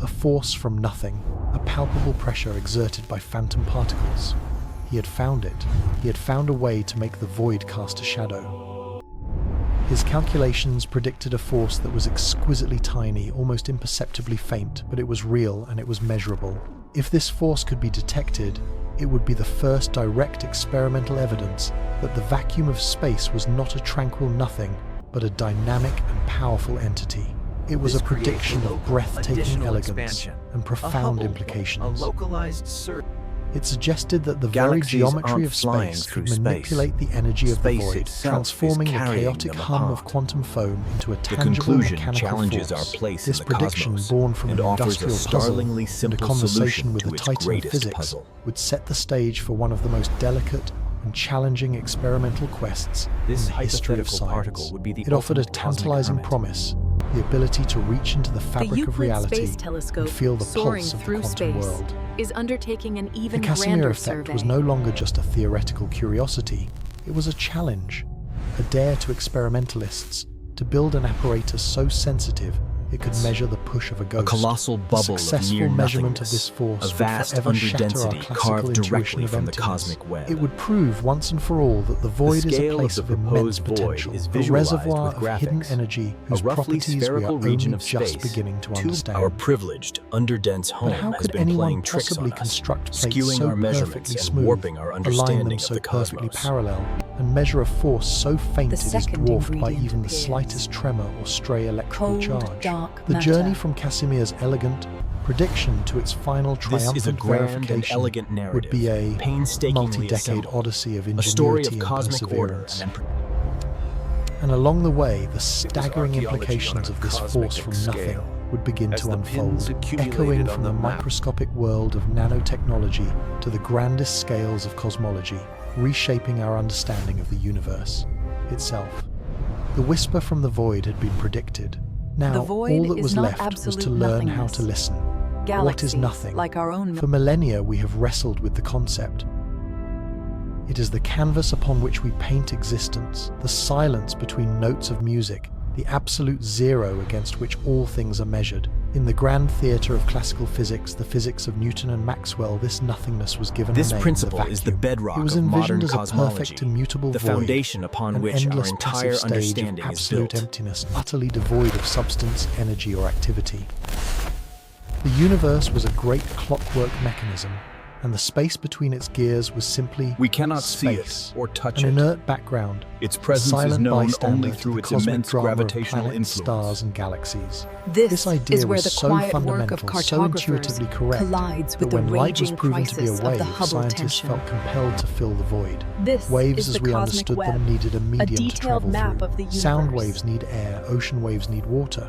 A force from nothing, a palpable pressure exerted by phantom particles. He had found it. He had found a way to make the void cast a shadow. His calculations predicted a force that was exquisitely tiny, almost imperceptibly faint, but it was real and it was measurable. If this force could be detected, it would be the first direct experimental evidence that the vacuum of space was not a tranquil nothing, but a dynamic and powerful entity. It was a prediction of breathtaking elegance and profound implications. It suggested that the very geometry of space could manipulate the energy of the void, transforming the chaotic hum of quantum foam into a tangible mechanical force. This prediction, born from an industrial puzzle and a conversation with the titan of physics, would set the stage for one of the most delicate and challenging experimental quests in the history of science. It offered a tantalizing promise, the ability to reach into the fabric of reality Space Telescope, and feel the soaring pulse of the through quantum space, world. is undertaking an even The Casimir grander effect survey. was no longer just a theoretical curiosity, it was a challenge, a dare to experimentalists to build an apparatus so sensitive it could measure the push of a ghost. A colossal bubble the successful of near measurement of nothingness, this force a vast would forever shatter our underdensity classical carved intuition directly of from the emptiness. cosmic web. It would prove once and for all that the void is a scale place of of the immense proposed void potential, is a visualized reservoir with of hidden graphics. energy A whose roughly properties we spherical are region only of just space, beginning to our understand. privileged, underdense home But how has could been anyone playing tricks possibly on us, construct plates skewing so our measurements perfectly and smooth, warping our align understanding them of so the perfectly cosmos? parallel, and measure a force so faint The it is second dwarfed by ingredient even the appears. slightest tremor or stray electrical Cold, charge? dark The matter. journey from Casimir's elegant prediction to its final This is a triumphant grand and verification elegant narrative, would be a painstakingly multi-decade assembled, odyssey of a story ingenuity of and cosmic order perseverance. And along the way, the staggering archaeology implications on a of this cosmic force from nothing scale. would begin As to the pins unfold, accumulated echoing on from the the map. microscopic world of nanotechnology to the grandest scales of cosmology, reshaping our understanding of the universe itself. The whisper from the void had been predicted. Now, The all void that is was not left was absolute to learn how nothingness. to listen. What Galaxies, is nothing? like our own For millennia, we have wrestled with the concept. It is the canvas upon which we paint existence, the silence between notes of music, the absolute zero against which all things are measured. In the grand theatre of classical physics, the physics of Newton and Maxwell, this nothingness was given This a name, principle the is vacuum. the bedrock It was of modern envisioned as a cosmology, perfect, immutable the void, foundation upon an which our endless entire passive stage of understanding is absolute built. emptiness, utterly devoid of substance, energy, or activity. The universe was a great clockwork mechanism, and the space between its gears was simply We cannot see space, it or touch an it. inert background, Its a presence is silent known bystander only to through the its cosmic immense drama of gravitational planets, influence. stars, and galaxies. This idea is where was the so quiet work fundamental, of so cartographers intuitively correct, collides that with the when light was raging proven to be a crisis of wave, the Hubble scientists tension. felt compelled to fill the void. This Waves is as the we cosmic understood web, them needed a medium to detailed travel map through. of the Sound universe. waves need air, ocean waves need water.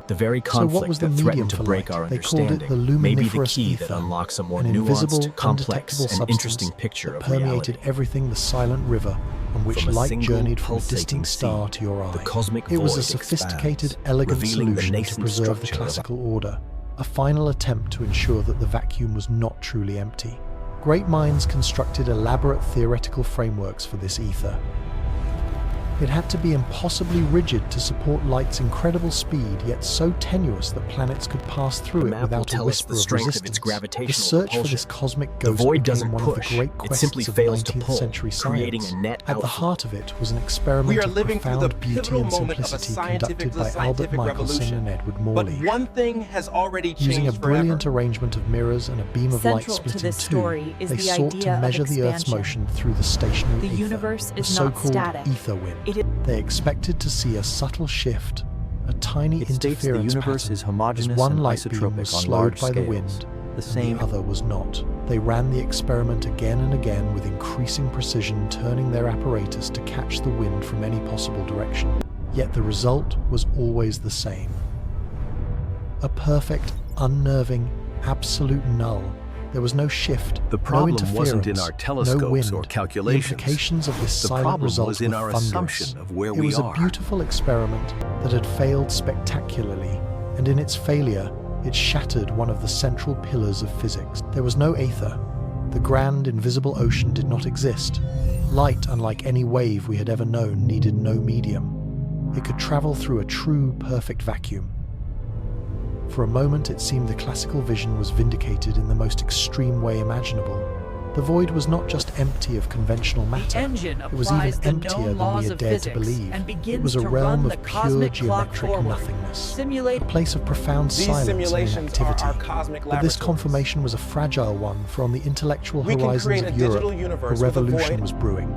The very So what conflict was the that medium threatened to for break light? our They called it understanding the may be the luminiferous key ether, that unlocks a more an invisible, nuanced, complex, undetectable and substance interesting picture that of permeated reality. everything the silent river on which From a light single journeyed from a pulsating distant star seed, to your eye. the cosmic It was a void sophisticated, expands, elegant revealing the solution to nascent preserve the structure of classical order, a final attempt to ensure that the vacuum was not truly empty. Great minds constructed elaborate theoretical frameworks for this ether. It had to be impossibly rigid to support light's incredible speed, yet so tenuous that planets could pass through The it map will without a tell us whisper the of strength of resistance. its gravitational The search for propulsion. this cosmic The ghost void became doesn't one of push, the great it quests simply of fails to 19th pull, century creating science. a net At the outflow. heart of it was an experiment We are of living through the profound beauty pivotal and moment of a simplicity scientific conducted by Albert Michelson revolution. and Edward But Morley. one thing has already changed Using a brilliant forever. arrangement of mirrors and a beam of light Central to split in this two, story is they the sought to idea of measure the Earth's expansion. motion through the stationary The ether, universe the is not so-called static. ether wind. It is They expected to see a subtle shift, a tiny It states the interference universe pattern, is homogeneous as one and light beam isotropic was on slowed large by the scales. wind, The same and the other was not. They ran the experiment again and again with increasing precision, turning their apparatus to catch the wind from any possible direction. Yet the result was always the same. A perfect, unnerving, absolute null. There was no shift, The no problem interference, wasn't in our no telescopes wind. or The calculations. implications of this The silent problem result was in were our thunderous. assumption of where It we was are. a beautiful experiment that had failed spectacularly, and in its failure, it shattered one of the central pillars of physics. There was no aether. The grand, invisible ocean did not exist. Light, unlike any wave we had ever known, needed no medium. It could travel through a true, perfect vacuum. For a moment, it seemed the classical vision was vindicated in the most extreme way imaginable. The void was not just empty of conventional matter. It was even emptier than we had dared to believe. It was a realm of pure geometric nothingness, a place of profound These silence and simulations are inactivity. our cosmic But this laboratories. confirmation was a fragile one, for on the intellectual We can horizons create a of digital Europe, universe a with a revolution void. was brewing.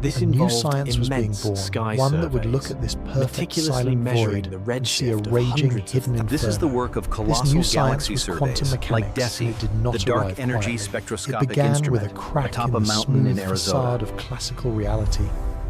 This A new involved science was being immense born, sky one that would surveys, look at this perfect meticulously silent measuring void the and see a redshift of raging hundreds of hidden inferno. This is the work of This colossal new science galaxy was quantum surveys, like mechanics, and DESI, it did not the Dark arrive Energy quietly. Spectroscopic It began Instrument, with a crack atop in a the mountain in smooth Arizona. facade of classical reality.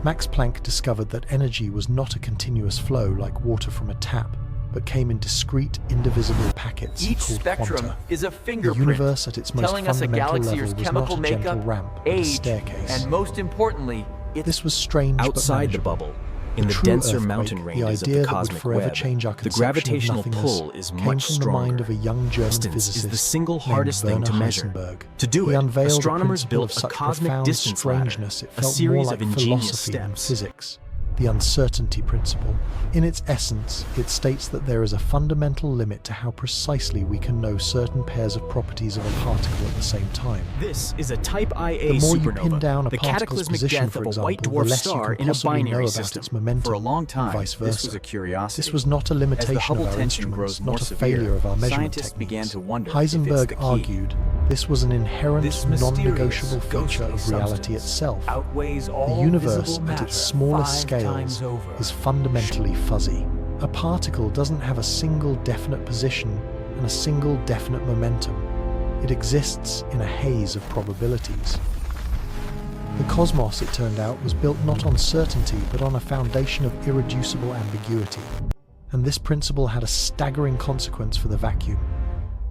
Max Planck discovered that energy was not a continuous flow like water from a tap, but came in discrete, indivisible packets Each called spectrum quanta. is a The fingerprint, universe at its most telling us a fundamental galaxier's level was chemical not a gentle makeup, ramp, but a age, staircase. and most importantly, its This was strange but Outside the manageable. bubble, in the true denser earthquake, mountain the ranges of idea the that would cosmic forever web, change our the conception gravitational of nothingness pull is came much from the mind stronger. of a young German Distance physicist is the single named hardest thing Werner to measure. Heisenberg. To do He it, unveiled astronomers a principle built of a such cosmic profound distance ladder, strangeness it a felt more series like of ingenious philosophy than steps. physics. The uncertainty principle. In its essence, it states that there is a fundamental limit to how precisely we can know certain pairs of properties of a particle at the same time. This is a Type Ia The more you pin supernova, down a the particle's cataclysmic position, death for of a example, white the dwarf less you star can in a possibly know binary about system. its momentum, For a long time, and vice versa. this was a curiosity. This was not a As the limitation Hubble of our tension instruments, grows more not a severe, failure of our measurement scientists techniques. began to wonder if it's Heisenberg the key. argued this was an inherent, This mysterious, non-negotiable feature ghostly of reality substance itself. outweighs all The universe, visible at matter its smallest 5 scales, times over. is fundamentally fuzzy. A particle doesn't have a single definite position and a single definite momentum. It exists in a haze of probabilities. The cosmos, it turned out, was built not on certainty but on a foundation of irreducible ambiguity. And this principle had a staggering consequence for the vacuum.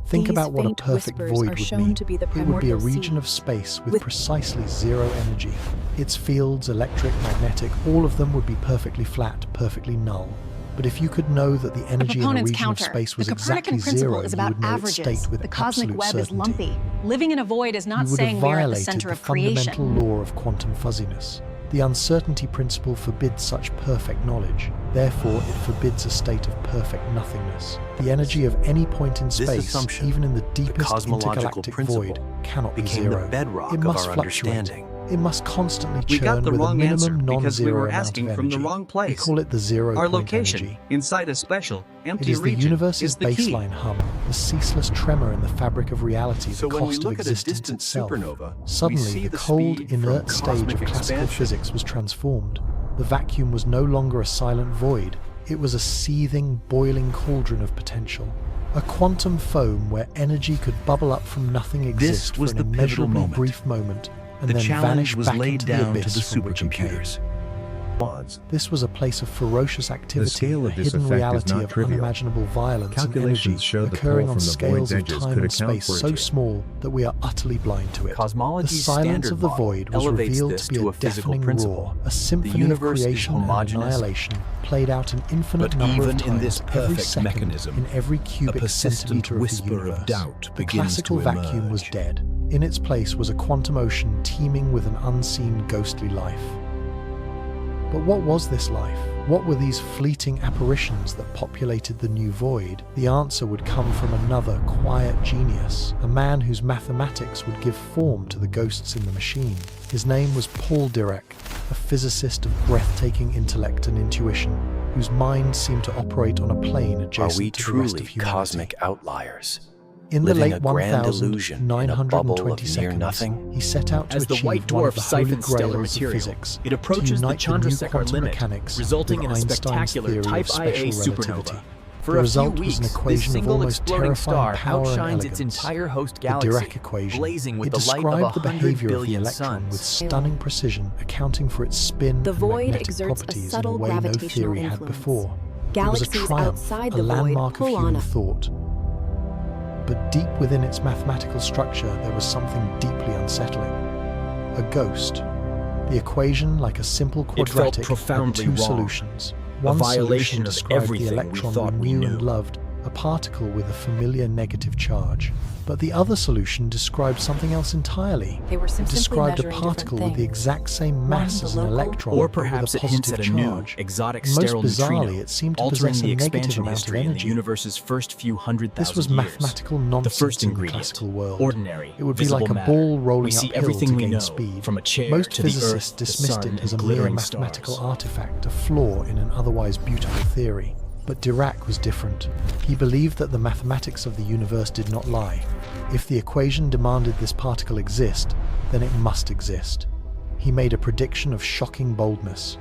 Think These about what a faint perfect whispers void are would shown mean. to be the It would be a primordial region sea. of space with With- precisely zero energy. Its fields, electric, magnetic, all of them would be perfectly flat, perfectly null. But if you could know that the energy in a Proponents region of counter. space was The exactly Copernican principle zero, is you about would know its averages. state with The cosmic absolute web certainty. is lumpy. Living in a void is not You would saying have we're at the violated center the of creation. fundamental law of quantum fuzziness. The uncertainty principle forbids such perfect knowledge. Therefore, it forbids a state of perfect nothingness. The energy of any point in This space, assumption, even in the the deepest cosmological intergalactic principle, void, cannot be became zero. the bedrock It of must our fluctuate. understanding. It must constantly We churn got the with a wrong answer minimum because we non-zero were amount asking of from the energy. wrong We place. call it the zero Our point location, energy. inside a special, It empty is the region, universe's is the key. baseline hum, the ceaseless tremor in the fabric of reality, So the when we cost look of at a existence distant itself. supernova, we Suddenly, see the the cold, speed from inert stage of cosmic classical expansion. physics was transformed. The vacuum was no longer a silent void. It was a seething, boiling cauldron of potential. A quantum foam where energy could bubble up from nothing exist was for the an pivotal immeasurably moment. brief moment and The then challenge vanish was back laid into down the to abyss the from which it came. supercomputers. This was a place of ferocious activity, scale a of this hidden effect is reality not of trivial. unimaginable violence and Calculations energy show the occurring pull on from the scales void's of edges time could and account space for so it. small that we are utterly blind to it. The Cosmology's silence standard of the model void was elevates revealed this to be to a a physical deafening principle. roar, a symphony of universe is creation and homogeneous. annihilation, played out an infinite But number even of in times this every perfect second mechanism, in every cubic persistent centimeter of the whisper of universe. doubt The begins classical to vacuum was emerge. dead. In its place was a quantum ocean teeming with an unseen ghostly life. But what was this life? What were these fleeting apparitions that populated the new void? The answer would come from another quiet genius, a man whose mathematics would give form to the ghosts in the machine. His name was Paul Dirac, a physicist of breathtaking intellect and intuition, whose mind seemed to operate on a plane Are adjacent we to the rest truly of humanity. cosmic outliers? In the living late a grand illusion in a bubble of near 1922, nothing? he set out to As the achieve white one of dwarf the holy siphons stellar grails of material, physics, it approaches to the unite the new Chandrasekhar quantum limit, mechanics resulting with in a Einstein's spectacular theory of Type Ia special supernova. relativity. For The a result few was an weeks, this equation of single almost exploding star terrifying power and outshines elegance, its entire host the galaxy, Dirac equation. blazing with It the light of described the 100 behavior of the billion electron with suns. stunning precision, accounting for its spin The and void magnetic exerts a properties in a subtle way no gravitational theory had influence. before. It was a Galaxies triumph, outside a the void landmark of pull on human us. thought. But deep within its mathematical structure, there was something deeply unsettling. A ghost. The equation, like a simple It felt quadratic, had profoundly two wrong. solutions. A One violation solution of described the everything we electron thought we knew knew. and loved, a particle with a familiar negative charge. But the other solution described something else entirely. They were It simply described a measuring particle different with the things. exact same mass the as an local, electron, Or but with perhaps a it hints positive at a new, charge. exotic Most sterile bizarrely, neutrino, it seemed to altering possess the a negative expansion amount of history in the energy. universe's first few 100,000 This was years. mathematical The nonsense first in the ingredient, classical world. ordinary, It would be visible like a matter. ball rolling We see uphill everything to we gain know, speed. from a chair Most to the physicists earth, the dismissed sun, it as a and mere glittering mathematical stars. artifact, a flaw in an otherwise beautiful theory. But Dirac was different. He believed that the mathematics of the universe did not lie. If the equation demanded this particle exist, then it must exist. he made a prediction of shocking boldness.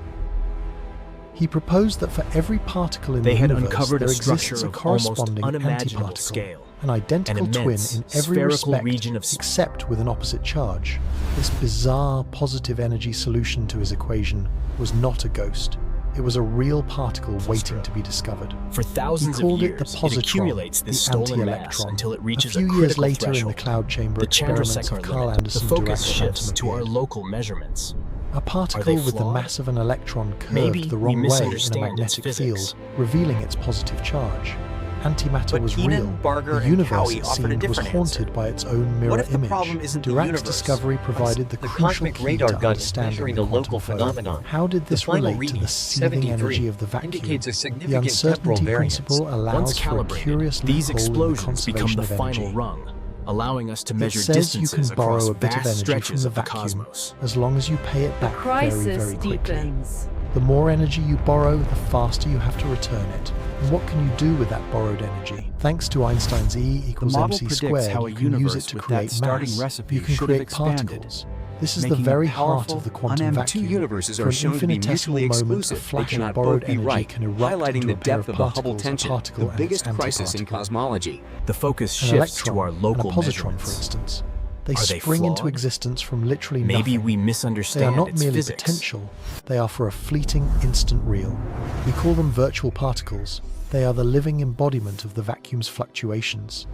He proposed that for every particle in the universe, uncovered there a structure exists a of corresponding almost unimaginable antiparticle, scale, an identical an twin immense in every spherical respect region of except with an opposite charge. This bizarre positive energy solution to his equation was not a ghost. It was a real particle waiting to be discovered. For thousands He called of years, it the positron, accumulates this the stolen mass anti-electron. until it reaches a few years critical later threshold. in the cloud chamber The experiments of Chandrasekhar Carl limit. Anderson The focus Dirac shifts quantum to our appeared. local measurements. A particle with the flawed? mass of an electron curved Maybe the we wrong way in a misunderstand magnetic its field, physics. revealing its positive charge. Antimatter But was Keenan, real. Barger, The and universe, Cowie it offered a seemed, was different haunted answer. by its own mirror What if the image. problem isn't the Dirac's universe? discovery provided the The crucial cosmic key radar to gun is understanding measuring the a local quantum phenomenon. phone. How did this The final relate to reading, the seething 73, energy of the vacuum? indicates a The significant uncertainty temporal variance. principle allows Once for a calibrated, curious these loophole in the explosions become conservation the of final energy. rung, allowing us to It measure says you distances can borrow across a bit of vast energy from stretches the of the vacuum cosmos. as long as you pay it back very, very quickly. deepens. The more energy you borrow, the faster you have to return it. And what can you do with that borrowed energy? Thanks to Einstein's E equals model mc predicts squared, how a you can use it universe to with create that starting mass. recipe You can should have create expanded, particles. This is the making very them heart powerful, of the quantum unempty vacuum. universes For are an shown to be infinitesimal mutually moment, a exclusive. They flash of cannot borrowed both be energy right, can erupt highlighting into the a pair depth of the particles, Hubble a tension, particle the and biggest its crisis in antiparticle. cosmology. The focus An shifts electron to our local and a positron, for measurements. instance. They Are they spring into flawed? existence from literally Maybe nothing. we They misunderstand are not its merely physics. potential, they are for a fleeting instant real. We call them virtual particles. They are the living embodiment of the vacuum's fluctuations.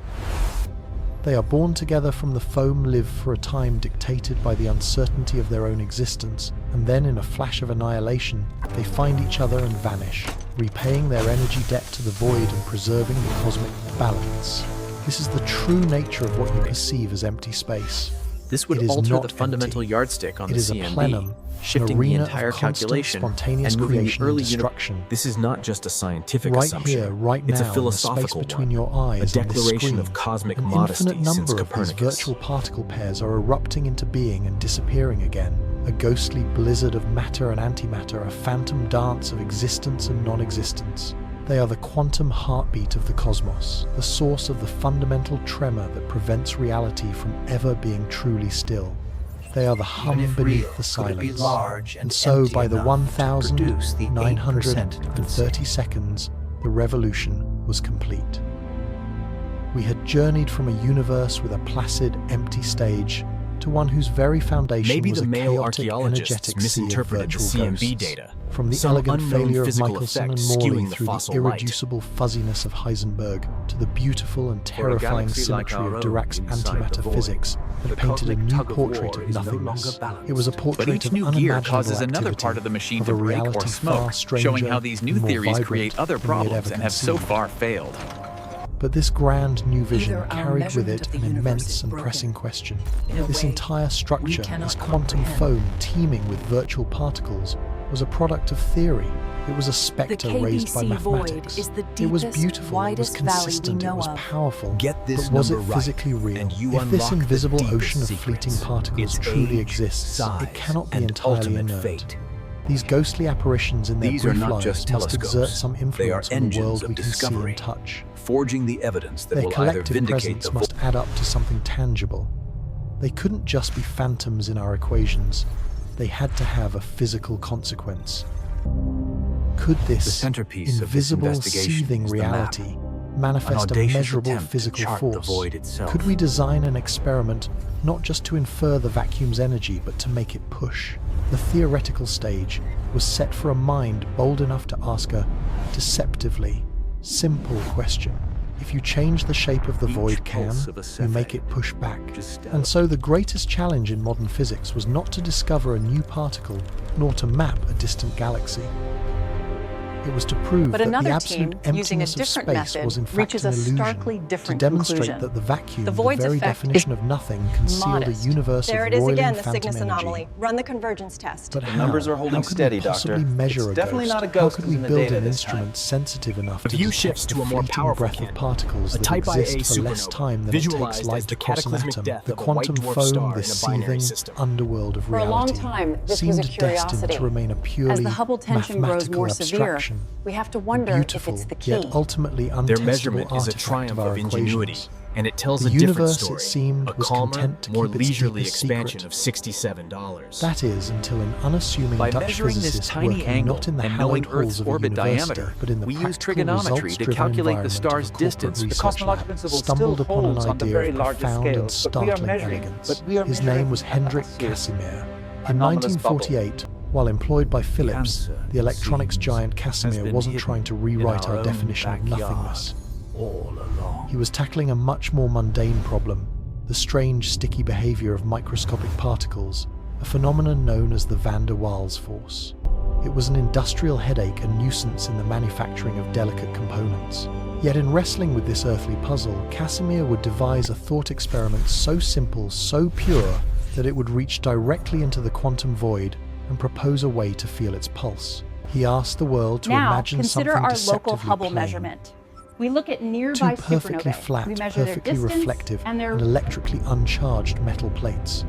They are born together from the foam, live for a time dictated by the uncertainty of their own existence, and then in a flash of annihilation, they find each other and vanish, repaying their energy debt to the void and preserving the cosmic balance. This is the true nature of what you perceive as empty space. This would It is alter not the fundamental empty. yardstick on It the is a CMB, plenum, shifting an the arena entire of constant, calculation spontaneous and moving the creation and early destruction. This is not just a scientific Right assumption. here, right it's now, a philosophical in the space between one, your eyes a and this declaration screen, of cosmic an modesty infinite since number of these Copernicus. virtual particle pairs are erupting into being and disappearing again. A ghostly blizzard of matter and antimatter, a phantom dance of existence and non-existence. They are the quantum heartbeat of the cosmos, the source of the fundamental tremor that prevents reality from ever being truly still. They are the hum beneath the silence. And so by the 1,930 seconds, the revolution was complete. We had journeyed from a universe with a placid, empty stage to one whose very foundation Maybe was the a male chaotic, archaeologists energetic sea of misinterpreted the virtual CMB ghosts. data. From the Some elegant unknown failure of physical Michelson and effect Morley skewing the through the fossil light. irreducible fuzziness of Heisenberg to the beautiful and For a terrifying galaxy like symmetry our of own, Dirac's inside antimatter the void, physics the had painted a cosmic new tug of portrait war of is no nothingness. longer balanced. It was a portrait But each of new gear unimaginable causes another activity, part of the machine of to a break or reality smoke, far stranger showing how these new and more theories vibrant create other than we had problems ever and have so conceived. far failed. But this grand new vision Either our carried with measurement it of the an universe immense is and broken. pressing question. In a This way, entire structure, cannot this quantum comprehend. foam teeming with virtual particles, was a product of theory. It was a spectre raised by KBC void mathematics. is the It was deepest, beautiful, it was widest valley we consistent, it know was of. powerful. Get this but was it number right, physically real? and you If this unlock the invisible deepest ocean of secrets, fleeting particles its truly age, exists, size, it cannot be and entirely ultimate inert. fate. These ghostly apparitions in their These are brief not lives just must exert telescopes. some They are influence on the engines world of we can see discovery, and touch. forging the evidence that Their will either collective vindicate presence the must add up to something tangible. They couldn't just be phantoms in our equations. They had to have a physical consequence. Could The this centerpiece of this invisible, investigation seething is the map. reality manifest a audacious measurable attempt to physical chart the force? void itself. Could we design an experiment not just to infer the vacuum's energy, but to make it push? The theoretical stage was set for a mind bold enough to ask a deceptively simple question. If you change the shape of the void, can you make it push back? And so the greatest challenge in modern physics was not to discover a new particle, nor to map a distant galaxy. It was to prove But that the another absolute team, using a emptiness of different space method, was in fact reaches an a illusion, starkly to different demonstrate conclusion. that the vacuum, The the void's very effect definition of nothing, concealed modest. a universe There of it is roiling again, the phantom Cygnus energy. anomaly. Run the convergence test. But The how? numbers are holding How could steady, we possibly Doctor. measure It's a definitely ghost? not a How ghost could as we in the build data an this instrument time. sensitive enough The to view detect shifts the to a more fleeting powerful breath of candidate, particles a that Type Ia exist for less supernova, time than it visualized takes as light the to cross an cataclysmic atom? death The of a white quantum dwarf foam, star this in a binary seething system. underworld of For a long reality, time, this seemed was a destined curiosity. to remain a purely As the Hubble tension grows mathematical more severe, abstraction. we have to wonder Beautiful, if it's the key. yet ultimately Their untestable measurement is a artifact triumph of our of ingenuity equations. And it tells The a different universe, story. it seemed, a was calmer, content to more keep its leisurely deepest expansion secret. of $67. That is, until an unassuming By Dutch measuring this physicist tiny working angle not in the and knowing hallowed halls Earth's of a orbit university, diameter, but in the we use practical, trigonometry to results-driven calculate the environment star's of a corporate distance. The research cosmological lab, principle stumbled still upon an holds on the idea very of largest profound and scales, but we are startling measuring- elegance. but we are His measuring name was Hendrik galaxies. Casimir. In Anomalous 1948, while employed by Philips, Cancer, the electronics seems, giant has Casimir been wasn't hidden trying to in rewrite our our own definition of backyard nothingness. all along. He was tackling a much more mundane problem, the strange sticky behavior of microscopic particles, a phenomenon known as the van der Waals force. It was an industrial headache and nuisance in the manufacturing of delicate components. Yet in wrestling with this earthly puzzle, Casimir would devise a thought experiment so simple, so pure, that it would reach directly into the quantum void and propose a way to feel its pulse. He asked the world to now, imagine consider something our deceptively local Hubble plain. measurement. We look at nearby Two perfectly supernovae. flat, We measure their perfectly distance reflective, and their and electrically uncharged metal plates.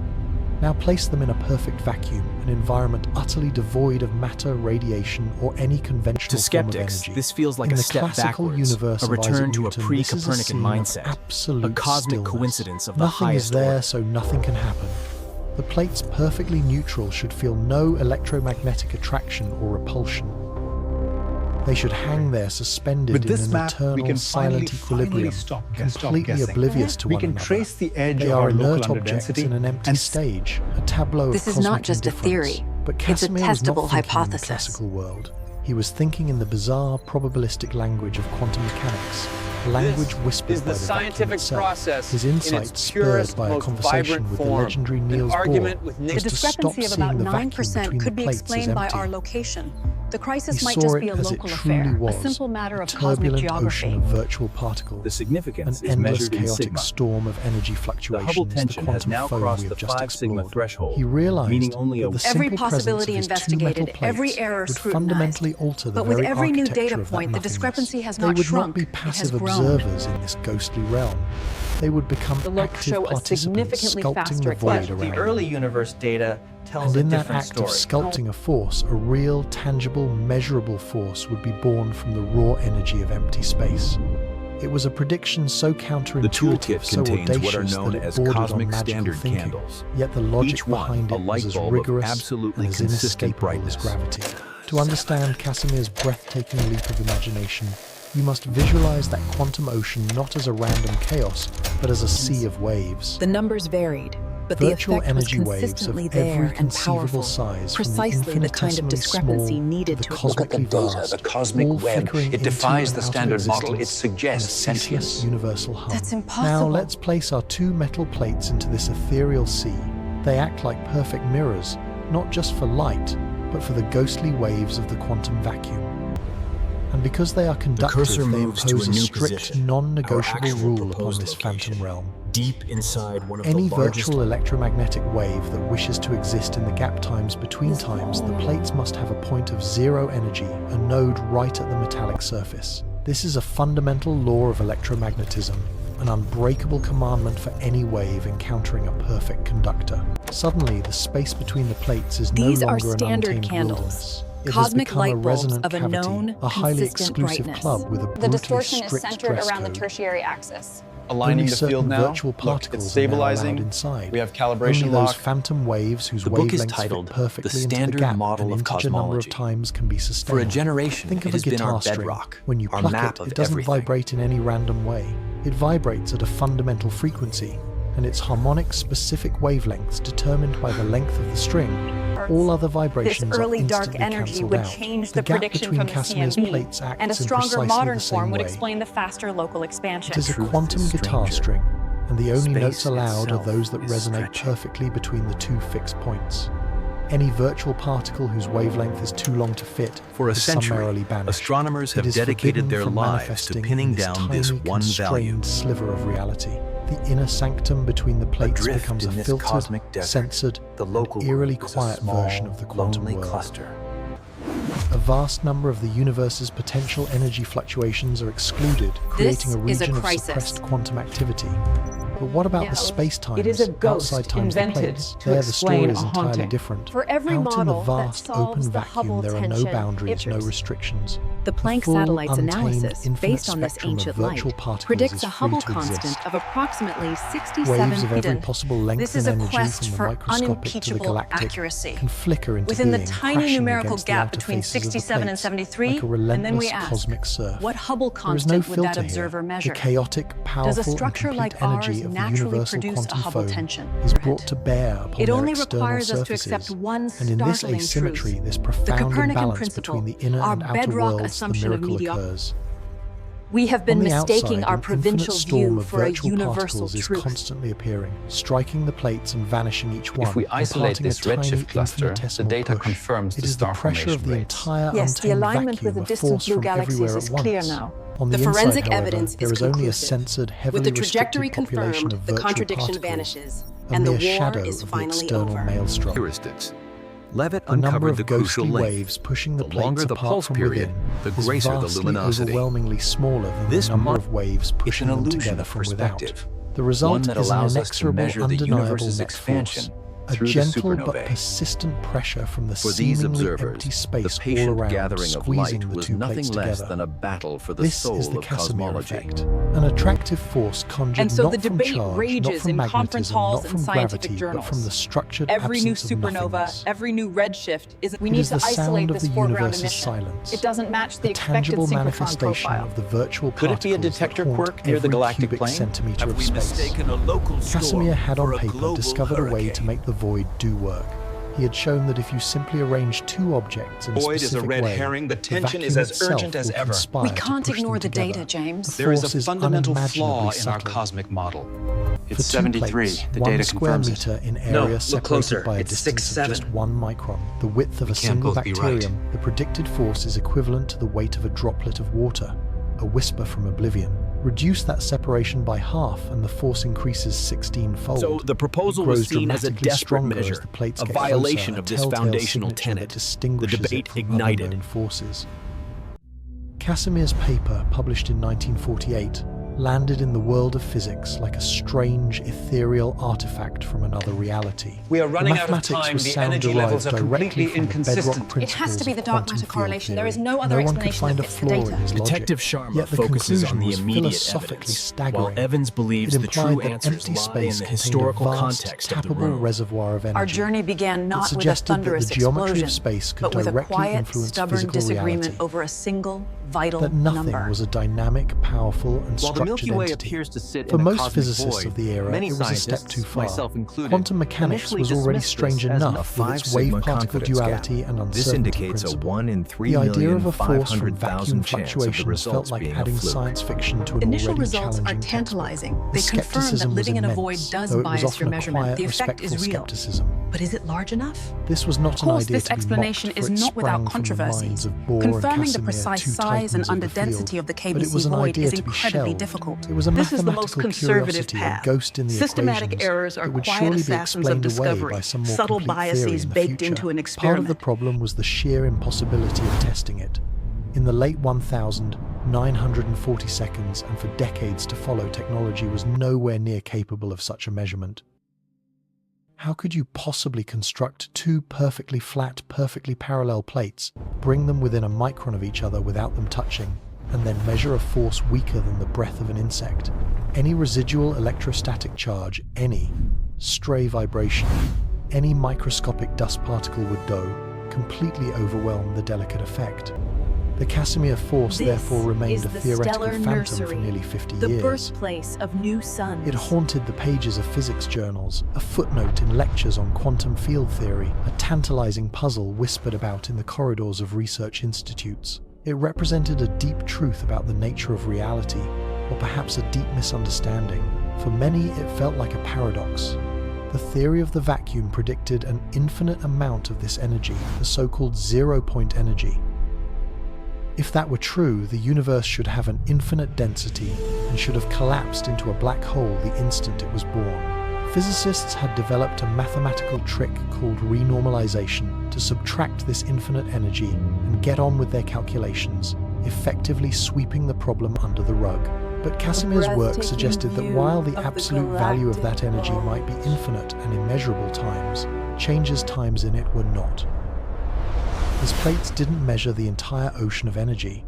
Now place them in a perfect vacuum, an environment utterly devoid of matter, radiation, or any conventional To form of skeptics, energy. this feels like In a the step classical backwards, universe a of return Isaac to a Newton, this is pre-Copernican scene of mindset, absolute a cosmic stillness. coincidence of the Nothing is highest there, order. so nothing can happen. The plates perfectly neutral should feel no electromagnetic attraction or repulsion. They should hang there suspended With in this an map, we eternal can silent equilibrium, stop completely guessing. oblivious to We one can another. trace the edge They of are our local inert objects underdensity in an empty and stage, a tableau This of is not cosmic just a indifference. theory. But It's a Casimir was not testable thinking in the hypothesis. classical world. He was thinking in the bizarre, probabilistic language of quantum mechanics, a language whispered is by the the scientific vacuum itself. process His in insights its spurred purest, by a most conversation vibrant with the form. legendary An Niels Bohr argument with was Niels- to The stop discrepancy of seeing about the vacuum 9% between could the be plates as explained by empty. our location. The crisis He might saw just it be a as it local truly affair, was, a simple matter a of cosmic turbulent geography. ocean of virtual particles, The significance an is endless measured in chaotic sigma. storm of energy The fluctuations, Hubble tension has quantum now foam crossed we the have just 5 sigma explored. threshold, He realized meaning only that the Every simple presence possibility of his two investigated, metal plates every error would scrutinized. fundamentally alter the But with very every new architecture data of that point, the nothingness. discrepancy has They not would shrunk, not be it has passive grown. observers in this ghostly realm. They would become The logs active show a participants significantly sculpting faster the void expansion. around The early them. universe data tells And a in that different act story. of sculpting a force, a real, tangible, measurable force would be born from the raw energy of empty space. It was a prediction so counterintuitive, The toolkit so contains audacious what are known that it as bordered on cosmic magical standard thinking. candles. Yet the logic Each one behind a it was light as bulb of rigorous absolutely and as consistent inescapable as brightness. gravity. To understand Casimir's breathtaking leap of imagination, you must visualize that quantum ocean not as a random chaos, but as a sea of waves. The numbers varied, but Virtual the effect was energy waves consistently of there every and conceivable powerful, size, precisely from the kind of infinitesimally discrepancy small needed to to the cosmically vast, the cosmic all web. flickering It defies into the and out of standard model. It existence suggests in a ceaseless sentience. universal hum. That's Now impossible. let's place our two metal plates into this ethereal sea. They act like perfect mirrors, not just for light, but for the ghostly waves of the quantum vacuum. And because they are conductive, cursor they moves to impose a a new strict, position, non-negotiable our actual rule upon proposed this location. phantom realm. Deep inside one of Any the largest... virtual electromagnetic wave that wishes to exist in the gap times between times, the plates must have a point of zero energy, a node right at the metallic surface. This is a fundamental law of electromagnetism, an unbreakable commandment for any wave encountering a perfect conductor. Suddenly, the space between the plates is These no are longer an standard untamed candles. wilderness. It Cosmic has become light a bulbs resonant of a cavity, known, a highly consistent exclusive brightness. club with a The brutally distortion is strict centered dress around the code. tertiary axis. Aligning Only the certain field now. virtual Look, particles it's are now stabilizing. allowed inside. We have calibration Only those lock. phantom waves whose The book is wavelengths titled fit perfectly The into Standard the gap Model an of integer number of Cosmology. times can be sustained. For a generation, Think it of has a been our guitar string. bedrock, When you our pluck map it, of it doesn't everything. vibrate in any random way. It vibrates at a fundamental frequency, and its harmonic specific wavelengths determined by the length of the string. All other vibrations This early are dark instantly energy cancelled would out. change The the gap prediction between from the Casimir's CMB, plates acts and a in stronger precisely modern the same form would way. explain the faster local expansion. It is a Truth quantum is guitar stranger. string, and the only Space notes allowed are itself those that is resonate stretching. perfectly between the two fixed points. Any virtual particle whose wavelength is too long to fit For a is century, summarily banished. astronomers have It is dedicated forbidden their from lives to manifesting pinning in this down this tiny, one value. constrained sliver of reality. The inner sanctum between the plates Adrift becomes a in this filtered, cosmic desert, censored, the local and eerily group is a quiet small, version of the quantum lonely world. cluster. A vast number of the universe's potential energy fluctuations are excluded, creating a is a region of crisis. suppressed quantum activity. But what about the space-times It is a ghost outside times the invented plates? to There the story explain is a entirely haunting. different. For every Out in the model that vast solves open the vacuum, Hubble there are no tension, boundaries, no it- restrictions. The Planck full, satellite's untamed, analysis, infinite based on this spectrum of ancient virtual light, particles predicts is a free Hubble to constant exist. of approximately 67 Waves of every Eden. possible length This is and a energy quest from the for microscopic to the unimpeachable galactic accuracy. can flicker into Within the being, tiny crashing numerical against the gap outer between faces of the 67 and plates, 73, like a and then relentless we ask, cosmic surf. what Hubble There is no constant would that filter observer here. measure? The chaotic, powerful, Does a structure and complete like energy ours of the naturally universal produce a quantum Hubble foam tension? is brought to bear upon It their only external requires us to surfaces, accept one and in this startling asymmetry, truth. this The profound Copernican imbalance principle, between the inner our and outer bedrock worlds, the assumption of miracle mediocrity. occurs. We have been On the mistaking outside, our an provincial infinite storm view of for a virtual universal particles is truth. constantly appearing, striking the plates and vanishing each one. If we isolate imparting this a tiny, redshift cluster, the infinitesimal data push. confirms It the is the star pressure of formation the rates. entire Yes, the untamed alignment with vacuum, the a force distant blue from galaxies everywhere is at clear once. now. On the, The inside, forensic however, evidence there is is only a conclusive. censored, heavily With the trajectory restricted population confirmed, of the virtual contradiction particles, vanishes, a and the mere war shadow is of the finally external over. maelstrom. Heuristics. Levitt The number uncovered of the crucial ghostly link. waves pushing the The plates longer the apart pulse from period, within the is greater the vastly luminosity. overwhelmingly smaller than This the number of waves It's pushing an them illusion together of from without. perspective. The result One that is an allows us to inexorable, measure the undeniable universe's net expansion force, a through the gentle but supernovae. persistent pressure from the For these seemingly observers, empty the space all patient around, gathering of squeezing light the was two nothing plates less together. than a battle for the This soul is the of Casimir cosmology. effect, an attractive force conjured And so not the from debate charge, not rages from in conference magnetism, halls not and from scientific gravity, but journals. from the structured Every new absence of supernova, nothingness. every new redshift is. We It need is to the isolate sound of this the foreground universe's emission. silence. It doesn't match the The expected tangible synchrotron manifestation profile. of the virtual Could it be a particles detector that haunt quirk near the every galactic cubic plane? centimeter Have of we space. mistaken a local storm Casimir had for on a paper global discovered a way hurricane? to make the void do work. He had shown that if you simply arrange two objects in a Void is a specific red way, herring. The tension is vacuum as itself urgent as will ever. conspire We to can't push ignore them the data, together. James. The There is force a fundamental flaw unimaginably in our subtle. cosmic model. For It's 2 73. plates, The 1 data square confirms it. meter in No, area look separated closer. by a It's distance 6'7". of just 1 micron, the width of We a can't single both be right. bacterium, the predicted force is equivalent to the weight of a droplet of water, a whisper from oblivion. Reduce that separation by half and the force increases 16-fold. So the proposal was seen as a desperate measure, a violation of this foundational tenet. The debate ignited. Forces. Casimir's paper, published in 1948, landed in the world of physics like a strange, ethereal artifact from another reality. We are running out of Mathematics time. was The sound energy derived levels are directly completely from the inconsistent. bedrock It has to be the principles of dark quantum matter field correlation. There is theory. no other one could explanation find that a fits the flaw in data. his logic. Detective Sharma Yet the focuses on conclusion the was immediate philosophically evidence, staggering. while Evans believes It the implied true that answers empty lie in space the contained historical a vast, context of the tappable room. reservoir of energy. Our journey began It not with a suggested that thunderous the geometry explosion, of space could but with a directly quiet, influence stubborn physical disagreement reality. over a single, vital That nothing number. was a dynamic, powerful, and While the structured Milky Way entity. appears to sit For in a most cosmic physicists void, of the era, many it was a scientists, step too far. myself included, Quantum mechanics initially was already dismissed strange this as a enough with its 5 sigma wave-particle confidence duality gap. and uncertainty This indicates a principle. 1 in The idea of a force from vacuum 3,500,000 chance of the fluctuations felt results like being a adding fluke. science fiction to an Initial already results are challenging tantalizing. textbook. They The confirm that skepticism was living in a void immense, does though it was bias often your a measurement. quiet, The effect respectful is real. skepticism. But is it large enough? This was not Of an course, idea this to be explanation mocked, is for it not without sprang from the controversy. minds of Bohr Confirming and the Casimir, precise two size and titans of the underdensity field. of the But it KBC was an void idea is to be incredibly shelved. difficult. It was a This is the most mathematical conservative curiosity, path. a ghost in the Systematic equations errors are that would quiet surely be assassins of explained away discovery, by some more subtle complete theory biases in the baked future. into an Part experiment. of the problem was the sheer impossibility of testing it. In the late 1940 seconds, and for decades to follow, technology was nowhere near capable of such a measurement. How could you possibly construct two perfectly flat, perfectly parallel plates, bring them within a micron of each other without them touching, and then measure a force weaker than the breath of an insect? Any residual electrostatic charge, any stray vibration, any microscopic dust particle would completely overwhelm the delicate effect. The Casimir force therefore remained a theoretical phantom for nearly 50 years. The birthplace of new suns. It haunted the pages of physics journals, a footnote in lectures on quantum field theory, a tantalizing puzzle whispered about in the corridors of research institutes. It represented a deep truth about the nature of reality, or perhaps a deep misunderstanding. For many, it felt like a paradox. The theory of the vacuum predicted an infinite amount of this energy, the so-called zero-point energy. If that were true, the universe should have an infinite density and should have collapsed into a black hole the instant it was born. Physicists had developed a mathematical trick called renormalization to subtract this infinite energy and get on with their calculations, effectively sweeping the problem under the rug. But Casimir's work suggested that while the absolute value of that energy might be infinite and immeasurable times, changes times in it were not. His plates didn't measure the entire ocean of energy,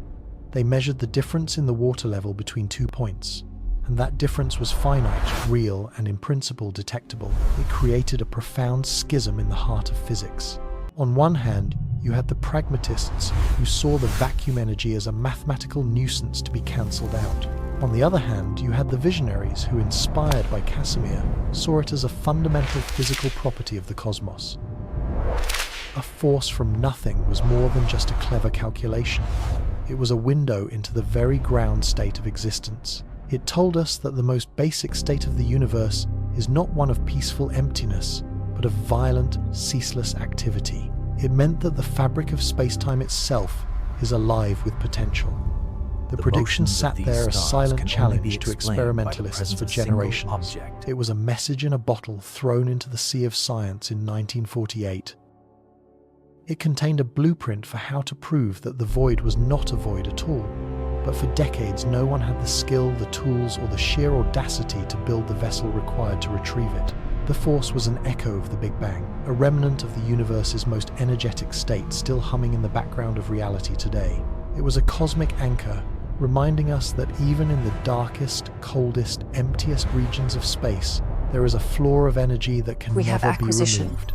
They measured the difference in the water level between 2 points, and that difference was finite, real, and in principle detectable. It created a profound schism in the heart of physics. On one hand, you had the pragmatists who saw the vacuum energy as a mathematical nuisance to be cancelled out. On the other hand, you had the visionaries who, inspired by Casimir, saw it as a fundamental physical property of the cosmos. A force from nothing was more than just a clever calculation. It was a window into the very ground state of existence. It told us that the most basic state of the universe is not one of peaceful emptiness, but of violent, ceaseless activity. It meant that the fabric of space-time itself is alive with potential. The prediction sat there a silent challenge to experimentalists for generations. It was a message in a bottle thrown into the sea of science in 1948. It contained a blueprint for how to prove that the void was not a void at all. But for decades, no one had the skill, the tools, or the sheer audacity to build the vessel required to retrieve it. The force was an echo of the Big Bang, a remnant of the universe's most energetic state still humming in the background of reality today. It was a cosmic anchor, reminding us that even in the darkest, coldest, emptiest regions of space, there is a floor of energy that can never be removed.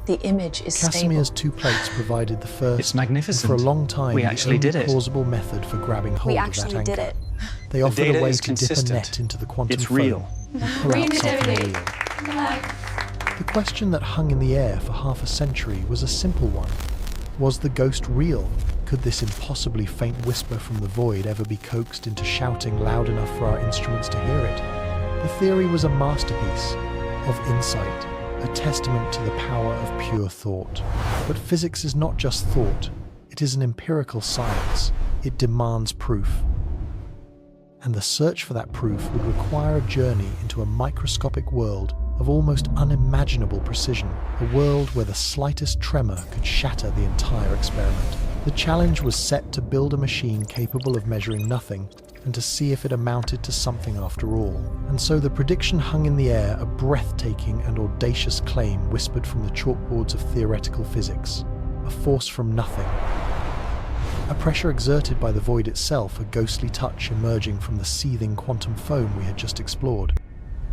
The image is Casimir's stable. 2 plates provided the first, It's magnificent. and for a long time, We the actually only did it. plausible method for grabbing hold of that anchor. Did it. They offered data a way is to dip a consistent. net into the quantum It's foam, real. pull out something real. The question that hung in the air for half a century was a simple one. Was the ghost real? Could this impossibly faint whisper from the void ever be coaxed into shouting loud enough for our instruments to hear it? The theory was a masterpiece of insight, a testament to the power of pure thought. But physics is not just thought, it is an empirical science. It demands proof. And the search for that proof would require a journey into a microscopic world of almost unimaginable precision, a world where the slightest tremor could shatter the entire experiment. The challenge was set to build a machine capable of measuring nothing and to see if it amounted to something after all. And so the prediction hung in the air, a breathtaking and audacious claim whispered from the chalkboards of theoretical physics. A force from nothing. A pressure exerted by the void itself, a ghostly touch emerging from the seething quantum foam we had just explored.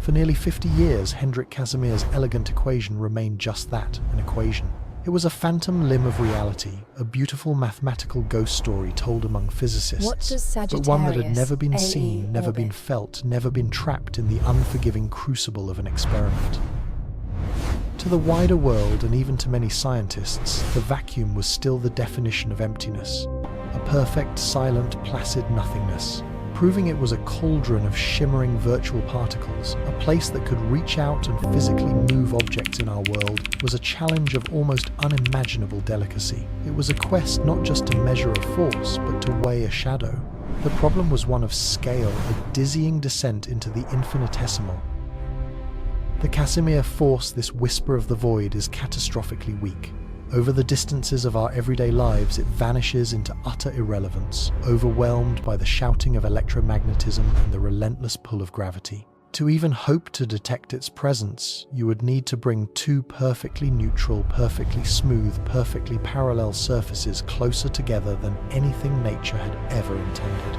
For nearly 50 years, Hendrik Casimir's elegant equation remained just that, an equation. It was a phantom limb of reality, a beautiful mathematical ghost story told among physicists, but one that had never been seen, never been felt, never been trapped in the unforgiving crucible of an experiment. To the wider world, and even to many scientists, the vacuum was still the definition of emptiness, a perfect, silent, placid nothingness. Proving it was a cauldron of shimmering virtual particles, a place that could reach out and physically move objects in our world, was a challenge of almost unimaginable delicacy. It was a quest not just to measure a force, but to weigh a shadow. The problem was one of scale, a dizzying descent into the infinitesimal. The Casimir force, this whisper of the void, is catastrophically weak. Over the distances of our everyday lives, it vanishes into utter irrelevance, overwhelmed by the shouting of electromagnetism and the relentless pull of gravity. To even hope to detect its presence, you would need to bring 2 perfectly neutral, perfectly smooth, perfectly parallel surfaces closer together than anything nature had ever intended.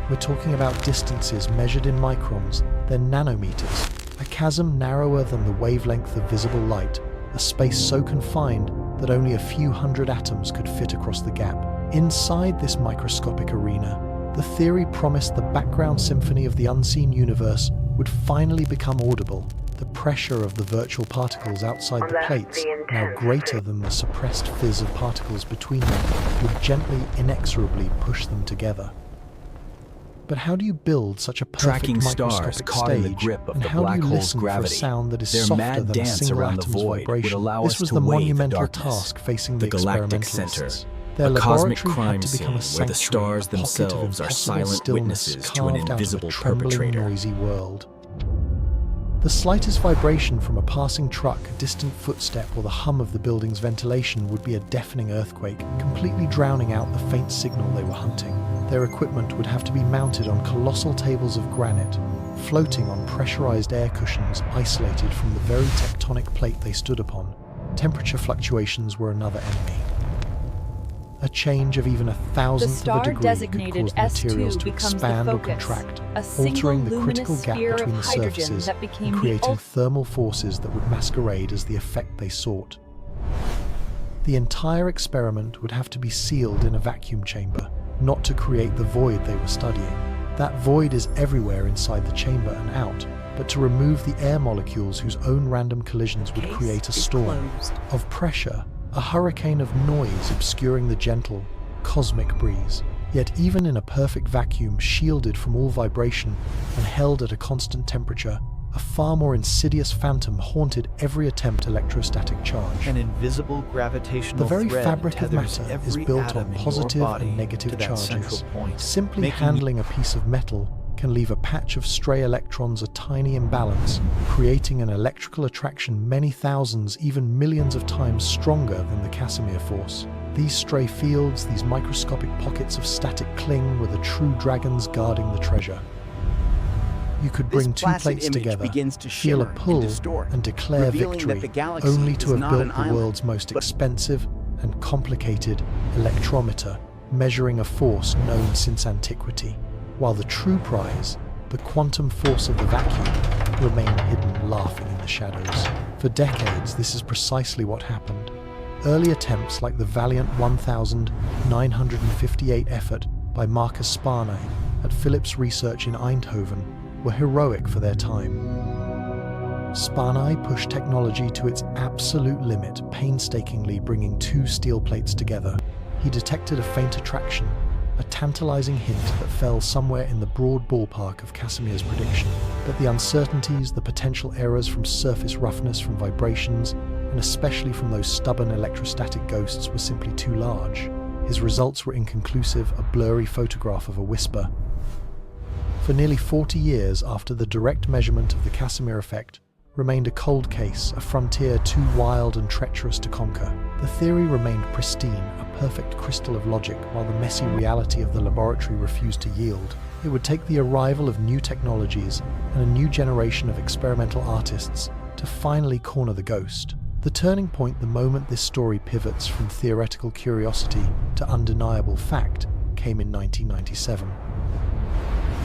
We're talking about distances measured in microns, then nanometers, a chasm narrower than the wavelength of visible light, a space so confined that only a few hundred atoms could fit across the gap. Inside this microscopic arena, the theory promised the background symphony of the unseen universe would finally become audible. The pressure of the virtual particles outside the plates, now greater than the suppressed fizz of particles between them, would gently, inexorably push them together. But how do you build such a perfect microscopic stage, and how do you listen for a sound that is softer than a single atom's vibration? This was the monumental task facing the experimentalists. Their laboratory had to become a sanctuary, where the stars themselves are silent witnesses to an invisible perpetrator. Noisy world. The slightest vibration from a passing truck, a distant footstep, or the hum of the building's ventilation would be a deafening earthquake, completely drowning out the faint signal they were hunting. Their equipment would have to be mounted on colossal tables of granite, floating on pressurized air cushions isolated from the very tectonic plate they stood upon. Temperature fluctuations were another enemy. A change of even 1,000th of a degree designated could cause the materials S2 to becomes expand the or focus, contract, a single altering the luminous critical gap sphere between of the hydrogen surfaces that became and the creating thermal forces that would masquerade as the effect they sought. The entire experiment would have to be sealed in a vacuum chamber, not to create the void they were studying. That void is everywhere inside the chamber and out, but to remove the air molecules whose own random collisions would create a storm of pressure, a hurricane of noise obscuring the gentle, cosmic breeze. Yet even in a perfect vacuum, shielded from all vibration and held at a constant temperature, a far more insidious phantom haunted every attempt electrostatic charge. An invisible gravitational The very thread fabric of tethers matter is every built atom on in your positive body and negative to that central charges. point, Simply making handling a piece of metal can leave a patch of stray electrons a tiny imbalance, creating an electrical attraction many thousands, even millions of times stronger than the Casimir force. These stray fields, these microscopic pockets of static cling, were the true dragons guarding the treasure. You could bring two plates together, feel a pull, and declare victory, only to have built the world's most expensive and complicated electrometer, measuring a force known since antiquity, while the true prize, the quantum force of the vacuum, remained hidden, laughing in the shadows. For decades, this is precisely what happened. Early attempts like the valiant 1958 effort by Marcus Sparnay at Philips Research in Eindhoven were heroic for their time. Sparnay pushed technology to its absolute limit, painstakingly bringing two steel plates together. He detected a faint attraction, a tantalizing hint that fell somewhere in the broad ballpark of Casimir's prediction. But the uncertainties, the potential errors from surface roughness, from vibrations, and especially from those stubborn electrostatic ghosts were simply too large. His results were inconclusive, a blurry photograph of a whisper. For nearly 40 years after the direct measurement of the Casimir effect remained a cold case, a frontier too wild and treacherous to conquer. The theory remained pristine, a perfect crystal of logic, while the messy reality of the laboratory refused to yield. It would take the arrival of new technologies and a new generation of experimental artists to finally corner the ghost. The turning point, the moment this story pivots from theoretical curiosity to undeniable fact, came in 1997.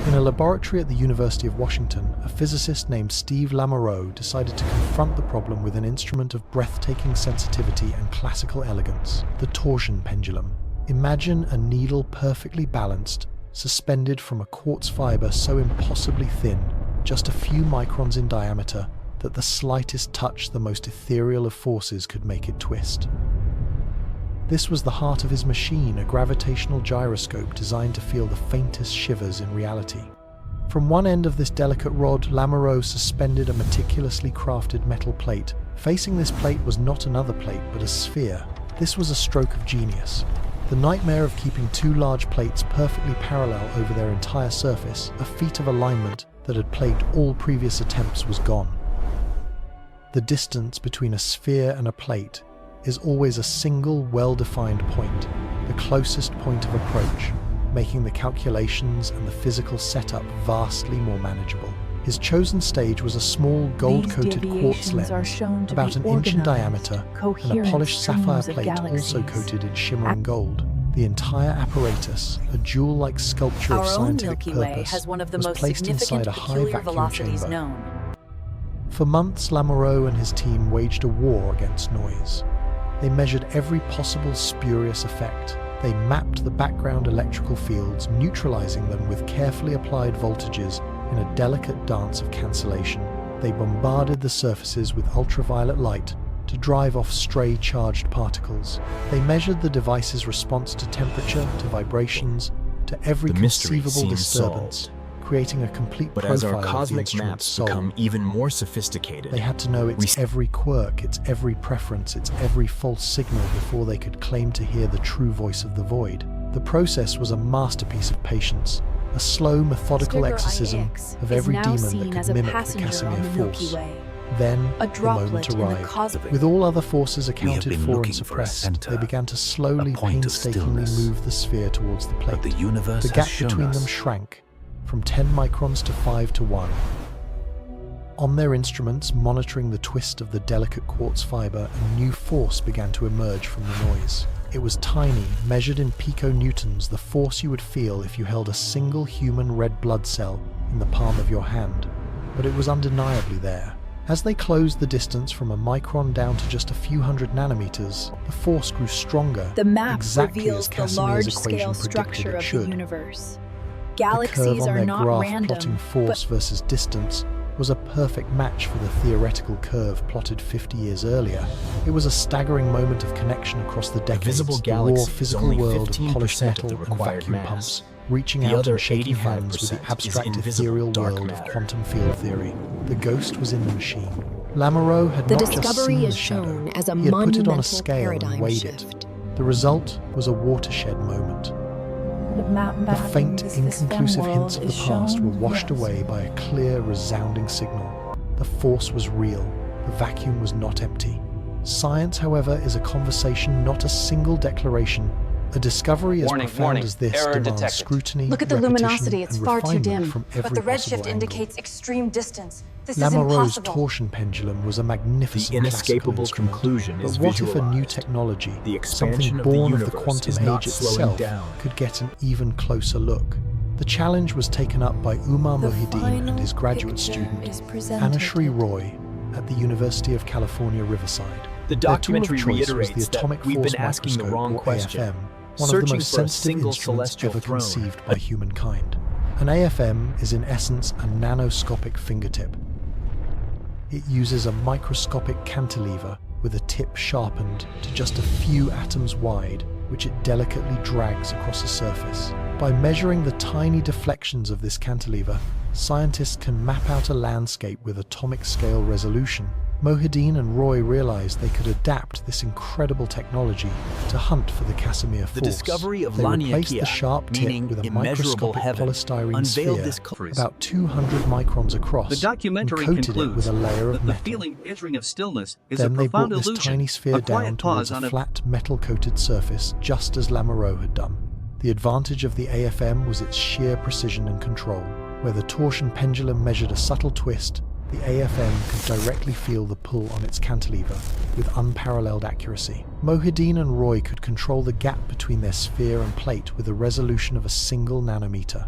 In a laboratory at the University of Washington, a physicist named Steve Lamoureux decided to confront the problem with an instrument of breathtaking sensitivity and classical elegance, the torsion pendulum. Imagine a needle perfectly balanced, suspended from a quartz fiber so impossibly thin, just a few microns in diameter, that the slightest touch, the most ethereal of forces, could make it twist. This was the heart of his machine, a gravitational gyroscope designed to feel the faintest shivers in reality. From one end of this delicate rod, Lamoureux suspended a meticulously crafted metal plate. Facing this plate was not another plate, but a sphere. This was a stroke of genius. The nightmare of keeping two large plates perfectly parallel over their entire surface, a feat of alignment that had plagued all previous attempts, was gone. The distance between a sphere and a plate is always a single, well-defined point, the closest point of approach, making the calculations and the physical setup vastly more manageable. His chosen stage was a small, gold-coated quartz lens, about an inch in diameter, and a polished sapphire plate also coated in shimmering gold. The entire apparatus, a jewel-like sculpture of scientific purpose, was placed inside a high vacuum chamber. For months, Lamoureux and his team waged a war against noise. They measured every possible spurious effect. They mapped the background electrical fields, neutralizing them with carefully applied voltages in a delicate dance of cancellation. They bombarded the surfaces with ultraviolet light to drive off stray charged particles. They measured the device's response to temperature, to vibrations, to every conceivable disturbance, creating a complete profile as our of the cosmic instrument's maps soul. become even more sophisticated, They had to know its every quirk, its every preference, its every false signal before they could claim to hear the true voice of the void. The process was a masterpiece of patience, a slow, methodical exorcism of every demon that could mimic the Casimir force. Then, the moment arrived. With all other forces accounted for and suppressed, they began to slowly, painstakingly move the sphere towards the plate. The gap between them shrank, from 10 microns to 5 to 1. On their instruments, monitoring the twist of the delicate quartz fiber, a new force began to emerge from the noise. It was tiny, measured in piconewtons, the force you would feel if you held a single human red blood cell in the palm of your hand. But it was undeniably there. As they closed the distance from a micron down to just a few hundred nanometers, the force grew stronger, The map exactly reveals as the Casimir's large-scale equation predicted structure it of should. the universe. The curve Galaxies on are their not graph random, plotting force versus distance was a perfect match for the theoretical curve plotted 50 years earlier. It was a staggering moment of connection across the decades, visible the raw galaxy is physical only world of 15% polished of metal the and required vacuum mass. pumps, reaching The out other and shaking hands 85% with the is abstract invisible ethereal dark world matter. of quantum field theory. The ghost was in the machine. Lamoureux had The not just discovery seen the is shadow, shown as a he had put it on monumental a scale and paradigm weighed shift. it. The result was a watershed moment. The faint, inconclusive hints of the past were washed away by a clear, resounding signal. The force was real. The vacuum was not empty. Science, however, is a conversation, not a single declaration. A discovery as profound as this demands scrutiny, Look at the repetition, luminosity, it's and far too refinement dim. from every But the possible redshift angle. indicates extreme distance. This is Lamoureux's impossible. torsion pendulum was a magnificent The inescapable classical instrument. conclusion is But what if a new visualized. technology, The expansion something of the born of the universe quantum is not age slowing itself, down. could get an even closer look? The challenge was taken up by Umar Mohideen and his graduate student, Anushree Roy, at the University of California, Riverside. The Their tool of documentary choice was reiterates the that atomic we've force been asking the microscope, wrong or question, AFM, one of searching the most for a sensitive single instruments celestial ever throne. conceived by humankind. An AFM is in essence a nanoscopic fingertip. It uses a microscopic cantilever with a tip sharpened to just a few atoms wide, which it delicately drags across a surface. By measuring the tiny deflections of this cantilever, scientists can map out a landscape with atomic scale resolution. Mohideen and Roy realized they could adapt this incredible technology to hunt for the Casimir force. The discovery of They replaced Laniakea, the sharp tip meaning with a immeasurable microscopic heaven, polystyrene unveiled sphere this about 200 microns across, The documentary and coated it concludes with a layer that of the metal. feeling entering of stillness is Then a they brought profound this illusion, tiny sphere a quiet down pause towards a on flat metal-coated surface, just as Lamoureux had done. The advantage of the AFM was its sheer precision and control. Where the torsion pendulum measured a subtle twist, the AFM could directly feel the pull on its cantilever with unparalleled accuracy. Mohideen and Roy could control the gap between their sphere and plate with a resolution of a single nanometer.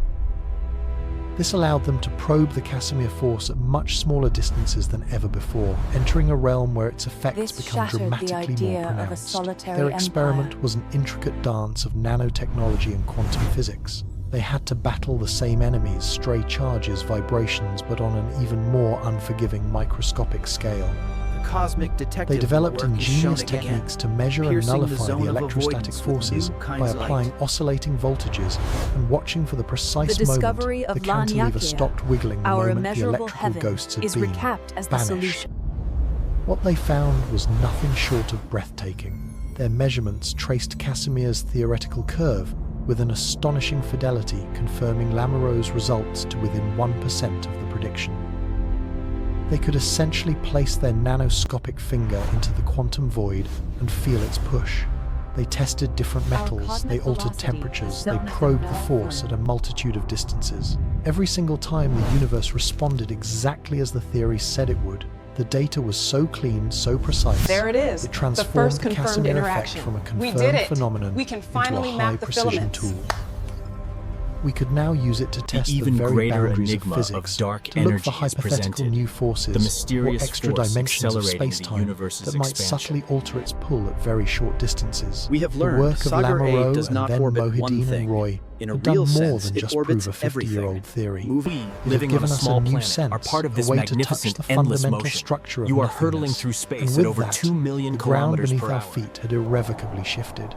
This allowed them to probe the Casimir force at much smaller distances than ever before, entering a realm where its effects become dramatically more pronounced. Their experiment was an intricate dance of nanotechnology and quantum physics. They had to battle the same enemies, stray charges, vibrations, but on an even more unforgiving microscopic scale. The cosmic detective They developed work is shown ingenious again, techniques to measure and piercing the nullify zone the of electrostatic avoidance with forces new kinds by of applying light. oscillating voltages and watching for the precise The moment discovery of the cantilever Laniakea, stopped wiggling the our moment the immeasurable electrical heaven, ghosts had is been recapped as the vanished. solution. What they found was nothing short of breathtaking. Their measurements traced Casimir's theoretical curve with an astonishing fidelity, confirming Lamoureux's results to within 1% of the prediction. They could essentially place their nanoscopic finger into the quantum void and feel its push. They tested different metals, they altered temperatures, they probed the force at a multitude of distances. Every single time the universe responded exactly as the theory said it would. The data was so clean, so precise. There it is, It transformed the first the confirmed Casimir interaction. effect from a We confirmed did it. phenomenon We can into finally a map the high-precision filaments. tool. We could now use it to test the even very greater boundaries enigma of of physics, dark to look energy for is hypothetical presented. new forces The mysterious or extra force dimensions of accelerating the space-time universe's that might expansion. subtly alter its pull at very short distances. We have The learned work of Sagar A Lamoureux does and not then orbit one Mohideen thing. and Roy In a had done real more sense, than it just orbits prove a 50-year-old everything. theory. Moving, It had living on given a us small a new planet, sense, are part of a this way to touch magnificent the endless fundamental motion. structure of You are nothingness. hurtling through And space with at over that, 2 million the ground kilometers beneath per our hour. feet had irrevocably shifted.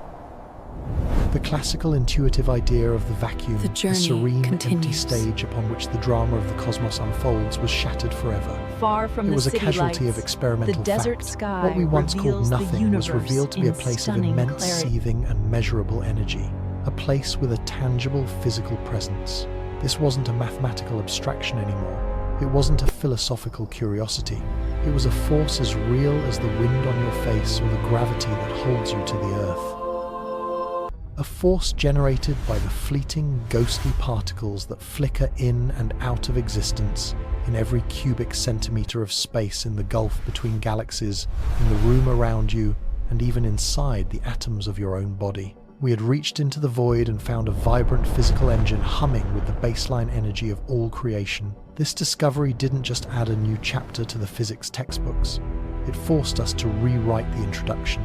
The classical intuitive idea of the vacuum, The the journey serene, empty continues. stage upon which the drama of the cosmos unfolds, was shattered forever. Far from It the was a city casualty lights, of experimental the desert fact. sky What we once called reveals the nothing was universe revealed to be a in place of stunning immense clarity. seething and measurable energy, a place with a tangible physical presence. This wasn't a mathematical abstraction anymore. It wasn't a philosophical curiosity. It was a force as real as the wind on your face or the gravity that holds you to the earth. A force generated by the fleeting, ghostly particles that flicker in and out of existence in every cubic centimeter of space in the gulf between galaxies, in the room around you, and even inside the atoms of your own body. We had reached into the void and found a vibrant physical engine humming with the baseline energy of all creation. This discovery didn't just add a new chapter to the physics textbooks, it forced us to rewrite the introduction.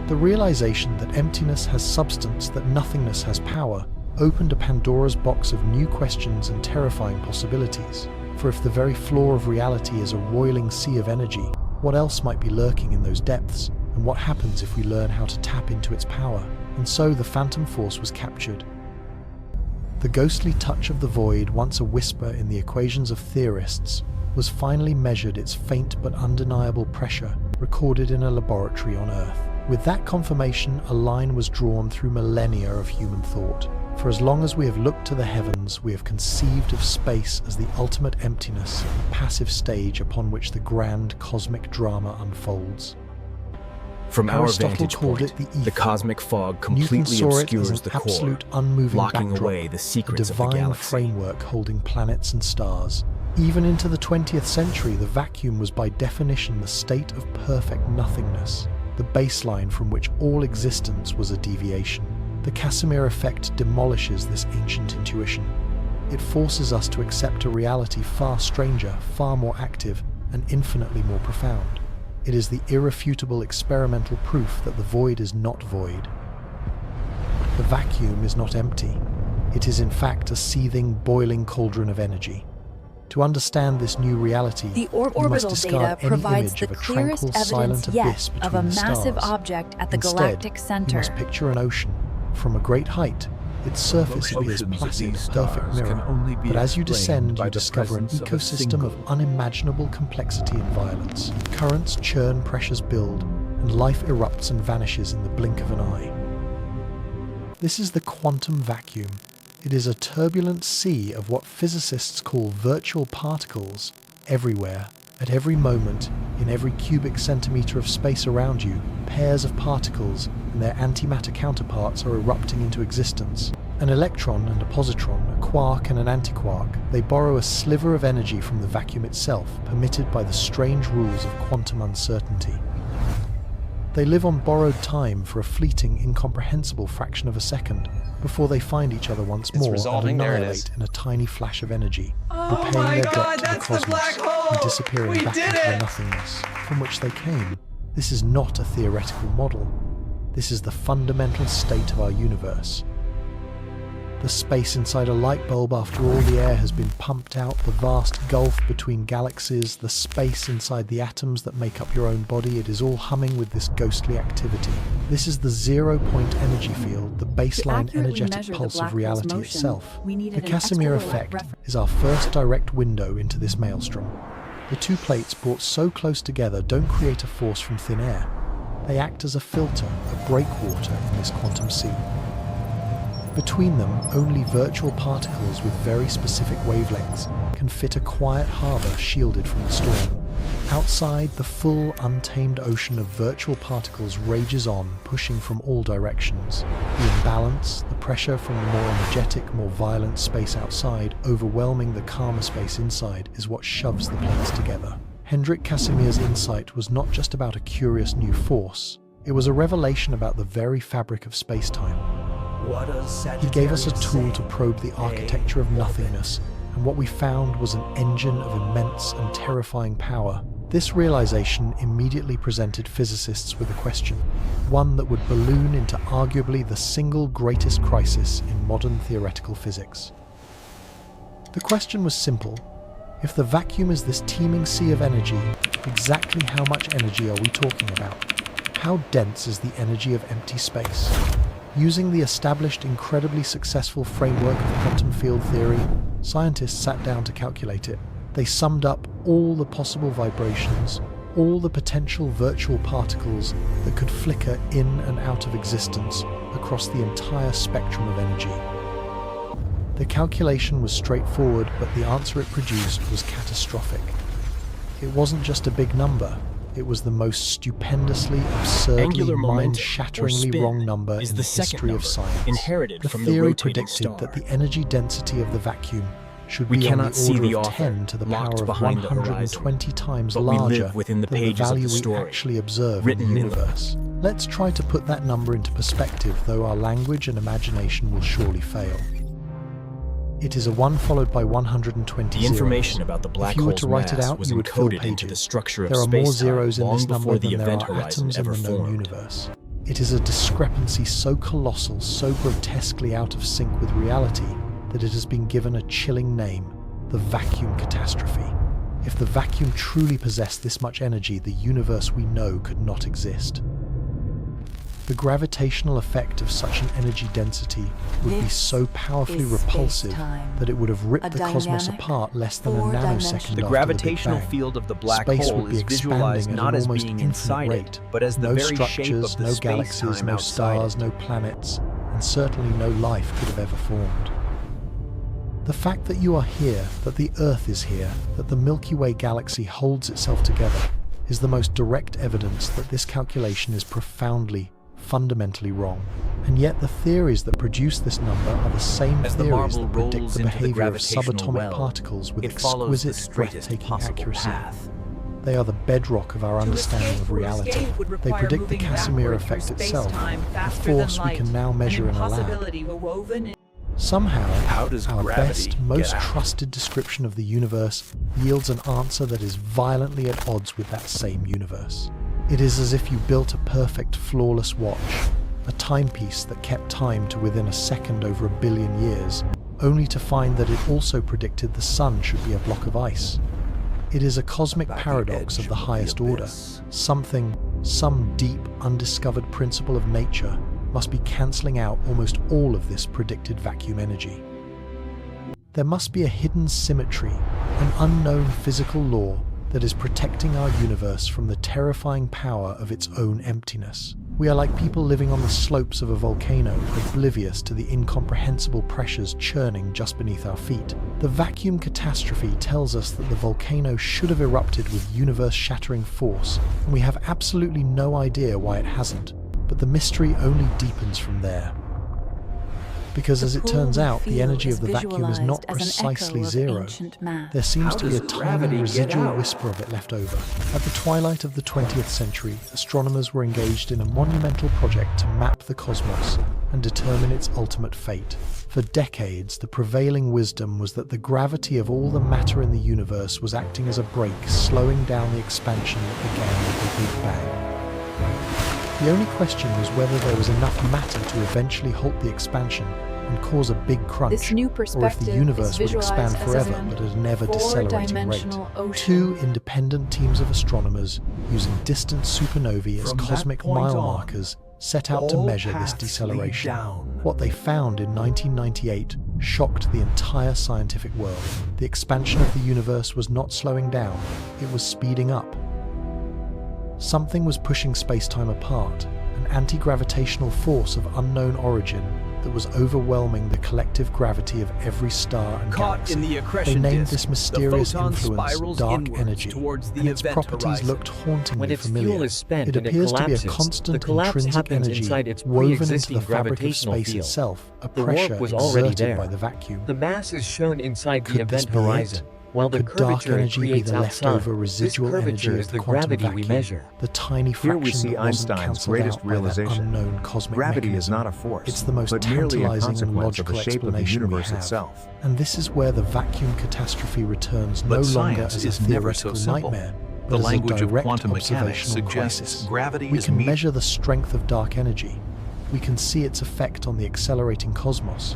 The realization that emptiness has substance, that nothingness has power, opened a Pandora's box of new questions and terrifying possibilities. For if the very floor of reality is a roiling sea of energy, what else might be lurking in those depths? And what happens if we learn how to tap into its power? And so the phantom force was captured. The ghostly touch of the void, once a whisper in the equations of theorists, was finally measured, its faint but undeniable pressure recorded in a laboratory on Earth. With that confirmation, a line was drawn through millennia of human thought. For as long as we have looked to the heavens, we have conceived of space as the ultimate emptiness, a passive stage upon which the grand cosmic drama unfolds. From our Aristotle vantage called point, it the ether. the cosmic fog Newton completely saw it as obscures an the core, absolute unmoving blocking backdrop, away the secrets a of the divine galaxy. framework holding planets and stars. Even into the 20th century, the vacuum was by definition the state of perfect nothingness, the baseline from which all existence was a deviation. The Casimir effect demolishes this ancient intuition. It forces us to accept a reality far stranger, far more active, and infinitely more profound. It is the irrefutable experimental proof that the void is not void. The vacuum is not empty. It is in fact a seething, boiling cauldron of energy. To understand this new reality, The we must orbital discard data any provides image the of a clearest tranquil, silent evidence yet abyss of a between the massive stars. object at the Instead, galactic you center. must picture an ocean. From a great height, its surface appears placid, a perfect mirror. But as you descend, you discover an ecosystem of unimaginable complexity and violence. Currents churn, pressures build, and life erupts and vanishes in the blink of an eye. This is the quantum vacuum. It is a turbulent sea of what physicists call virtual particles everywhere, at every moment, in every cubic centimeter of space around you. Pairs of particles and their antimatter counterparts are erupting into existence. An electron and a positron, a quark and an antiquark, they borrow a sliver of energy from the vacuum itself, permitted by the strange rules of quantum uncertainty. They live on borrowed time for a fleeting, incomprehensible fraction of a second, before they find each other once more and annihilate in a tiny flash of energy, repaying their debt to the cosmos and disappearing back into the nothingness from which they came. This is not a theoretical model. This is the fundamental state of our universe. The space inside a light bulb after all the air has been pumped out, the vast gulf between galaxies, the space inside the atoms that make up your own body, it is all humming with this ghostly activity. This is the zero-point energy field, the baseline energetic pulse of reality itself. The Casimir effect is our first direct window into this maelstrom. The two plates brought so close together don't create a force from thin air. They act as a filter, a breakwater in this quantum sea. Between them, only virtual particles with very specific wavelengths can fit a quiet harbour shielded from the storm. Outside, the full, untamed ocean of virtual particles rages on, pushing from all directions. The imbalance, the pressure from the more energetic, more violent space outside, overwhelming the calmer space inside, is what shoves the plates together. Hendrik Casimir's insight was not just about a curious new force, it was a revelation about the very fabric of space-time. He gave us a tool to probe the architecture of nothingness, and what we found was an engine of immense and terrifying power. This realization immediately presented physicists with a question, one that would balloon into arguably the single greatest crisis in modern theoretical physics. The question was simple. If the vacuum is this teeming sea of energy, exactly how much energy are we talking about? How dense is the energy of empty space? Using the established, incredibly successful framework of quantum field theory, scientists sat down to calculate it. They summed up all the possible vibrations, all the potential virtual particles that could flicker in and out of existence across the entire spectrum of energy. The calculation was straightforward, but the answer it produced was catastrophic. It wasn't just a big number. It was the most stupendously, absurdly, mind-shatteringly wrong number in the history of science. Inherited the from theory the rotating predicted star. that the energy density of the vacuum should We be on cannot the see order the of author, 10 to the locked power of behind the 120 times but we larger live within the than the pages of value the we story, actually observe in written the in the universe. Let's try to put that number into perspective, though our language and imagination will surely fail. It is a 1 followed by 120 The information zeros. about the black If you were hole's to write it mass out, was you would fill encoded into the pages. structure of There are more space-time zeros in long this number before the than there event are horizon atoms in ever the known formed. universe. It is a discrepancy so colossal, so grotesquely out of sync with reality, that it has been given a chilling name: the vacuum catastrophe. If the vacuum truly possessed this much energy, the universe we know could not exist. The gravitational effect of such an energy density would be so powerfully repulsive that it would have ripped the cosmos apart less than a nanosecond The after gravitational the Big Bang. field of the black Space hole would be is visualized expanding not at as an almost being infinite inside rate. it, but as the No very shape structures, of the no galaxies, space-time no outside stars, it. no planets, and certainly no life could have ever formed. The fact that you are here, that the Earth is here, that the Milky Way galaxy holds itself together, is the most direct evidence that this calculation is profoundly, fundamentally wrong. And yet the theories that produce this number are the same As the theories marble that predict rolls the into the behavior of gravitational subatomic well, particles with it follows the exquisite, straightest breathtaking possible accuracy. path. They are the bedrock of our understanding of reality. They predict the Casimir effect itself, a force we can now measure in a lab. Somehow, How does our gravity best, most get out? trusted description of the universe yields an answer that is violently at odds with that same universe. It is as if you built a perfect, flawless watch, a timepiece that kept time to within a second over 1 billion years, only to find that it also predicted the sun should be a block of ice. It is a cosmic paradox of the highest order. Some deep, undiscovered principle of nature must be cancelling out almost all of this predicted vacuum energy. There must be a hidden symmetry, an unknown physical law that is protecting our universe from the terrifying power of its own emptiness. We are like people living on the slopes of a volcano, oblivious to the incomprehensible pressures churning just beneath our feet. The vacuum catastrophe tells us that the volcano should have erupted with universe-shattering force, and we have absolutely no idea why it hasn't. But the mystery only deepens from there. Because as it turns out, the energy of the vacuum is not precisely zero. There seems to be a tiny residual whisper of it left over. At the twilight of the 20th century, astronomers were engaged in a monumental project to map the cosmos and determine its ultimate fate. For decades, the prevailing wisdom was that the gravity of all the matter in the universe was acting as a brake, slowing down the expansion that began with the Big Bang. The only question was whether there was enough matter to eventually halt the expansion and cause a big crunch, or if the universe would expand forever but at a never decelerating rate. Two independent teams of astronomers, using distant supernovae as cosmic mile markers, set out to measure this deceleration. What they found in 1998 shocked the entire scientific world. The expansion of the universe was not slowing down, it was speeding up. Something was pushing space-time apart, an anti-gravitational force of unknown origin that was overwhelming the collective gravity of every star and galaxy. They named this mysterious influence dark energy, and its properties looked hauntingly familiar. It appears to be a constant intrinsic energy woven into the fabric of space itself, a pressure exerted by the vacuum. The mass is shown inside the Could event this be horizon. it? While the Could dark curvature it energy be creates the outside, leftover residual this energy curvature of is the the quantum gravity we vacuum? measure. The tiny Here fraction we see that wasn't Einstein's cancelled greatest out by realization. that unknown cosmic Gravity mechanism. is not a force, It's the most but merely a tantalizing and consequence of the logical shape of the explanation we universe have. itself. And this is where the vacuum catastrophe returns no But longer science as a is never so theoretical simple. nightmare, The but as a language of direct quantum mechanics observational suggests crisis. gravity We is can measure the strength of dark energy. We can see its effect on the accelerating cosmos.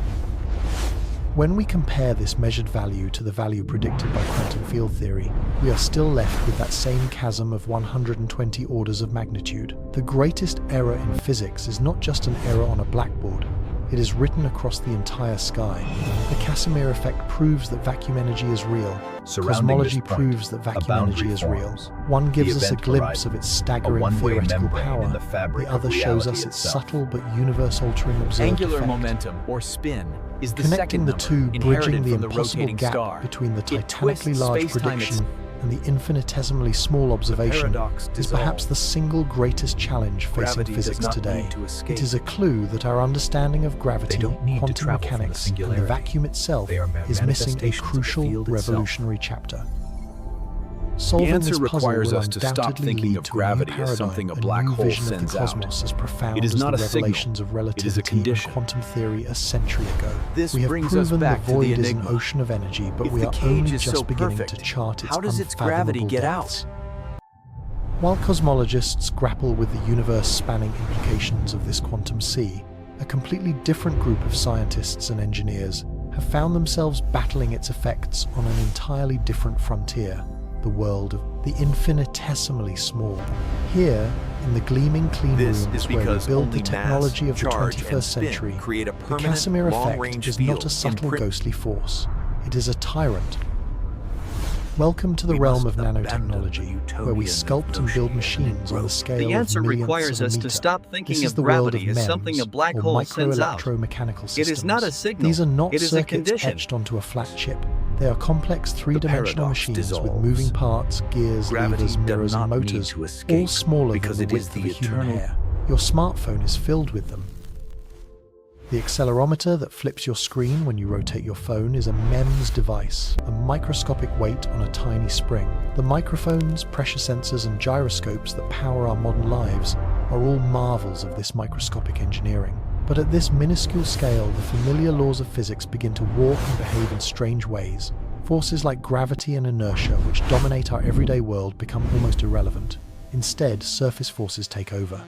When we compare this measured value to the value predicted by quantum field theory, we are still left with that same chasm of 120 orders of magnitude. The greatest error in physics is not just an error on a blackboard. It is written across the entire sky. The Casimir effect proves that vacuum energy is real. Cosmology proves that vacuum energy is real. One gives us a glimpse of its staggering theoretical power. The other shows us its subtle but universe-altering observed Angular effect. momentum, or spin, is the Connecting second the number, two, bridging inherited the from the impossible rotating gap star. between the It twists titanically large space-time prediction and the infinitesimally small observation is perhaps the single greatest challenge facing physics today. It is a clue that our understanding of gravity, quantum mechanics, and the vacuum itself is missing a crucial revolutionary chapter. The answer requires us to stop thinking of gravity as something a black hole sends out. It is not a signal, it is a condition. Quantum theory a century ago. This we have brings proven us back the to the void is an enigma. ocean of energy, but If we the are cage only is just so beginning perfect, to chart its how does its gravity get depths. out? While cosmologists grapple with the universe-spanning implications of this quantum sea, a completely different group of scientists and engineers have found themselves battling its effects on an entirely different frontier, the world of the infinitesimally small. Here, in the gleaming clean rooms where we build the technology of the 21st century, the Casimir effect is not a subtle ghostly force. It is a tyrant. Welcome to the realm of nanotechnology, where we sculpt and build machines on the scale The answer of millionths requires of a us meter. to stop thinking This is of the world gravity of as MEMS, something a black or hole sends out. microelectromechanical systems. It is not a signal. These are not It is a circuits condition. etched onto a flat chip. They are complex three-dimensional paradox machines with dissolves. moving parts, gears, Gravity levers, does mirrors, not and need motors, to escape all smaller because than the it is width the of a human eternal- hair. Your smartphone is filled with them. The accelerometer that flips your screen when you rotate your phone is a MEMS device, a microscopic weight on a tiny spring. The microphones, pressure sensors, and gyroscopes that power our modern lives are all marvels of this microscopic engineering. But at this minuscule scale, the familiar laws of physics begin to walk and behave in strange ways. Forces like gravity and inertia, which dominate our everyday world, become almost irrelevant. Instead, surface forces take over.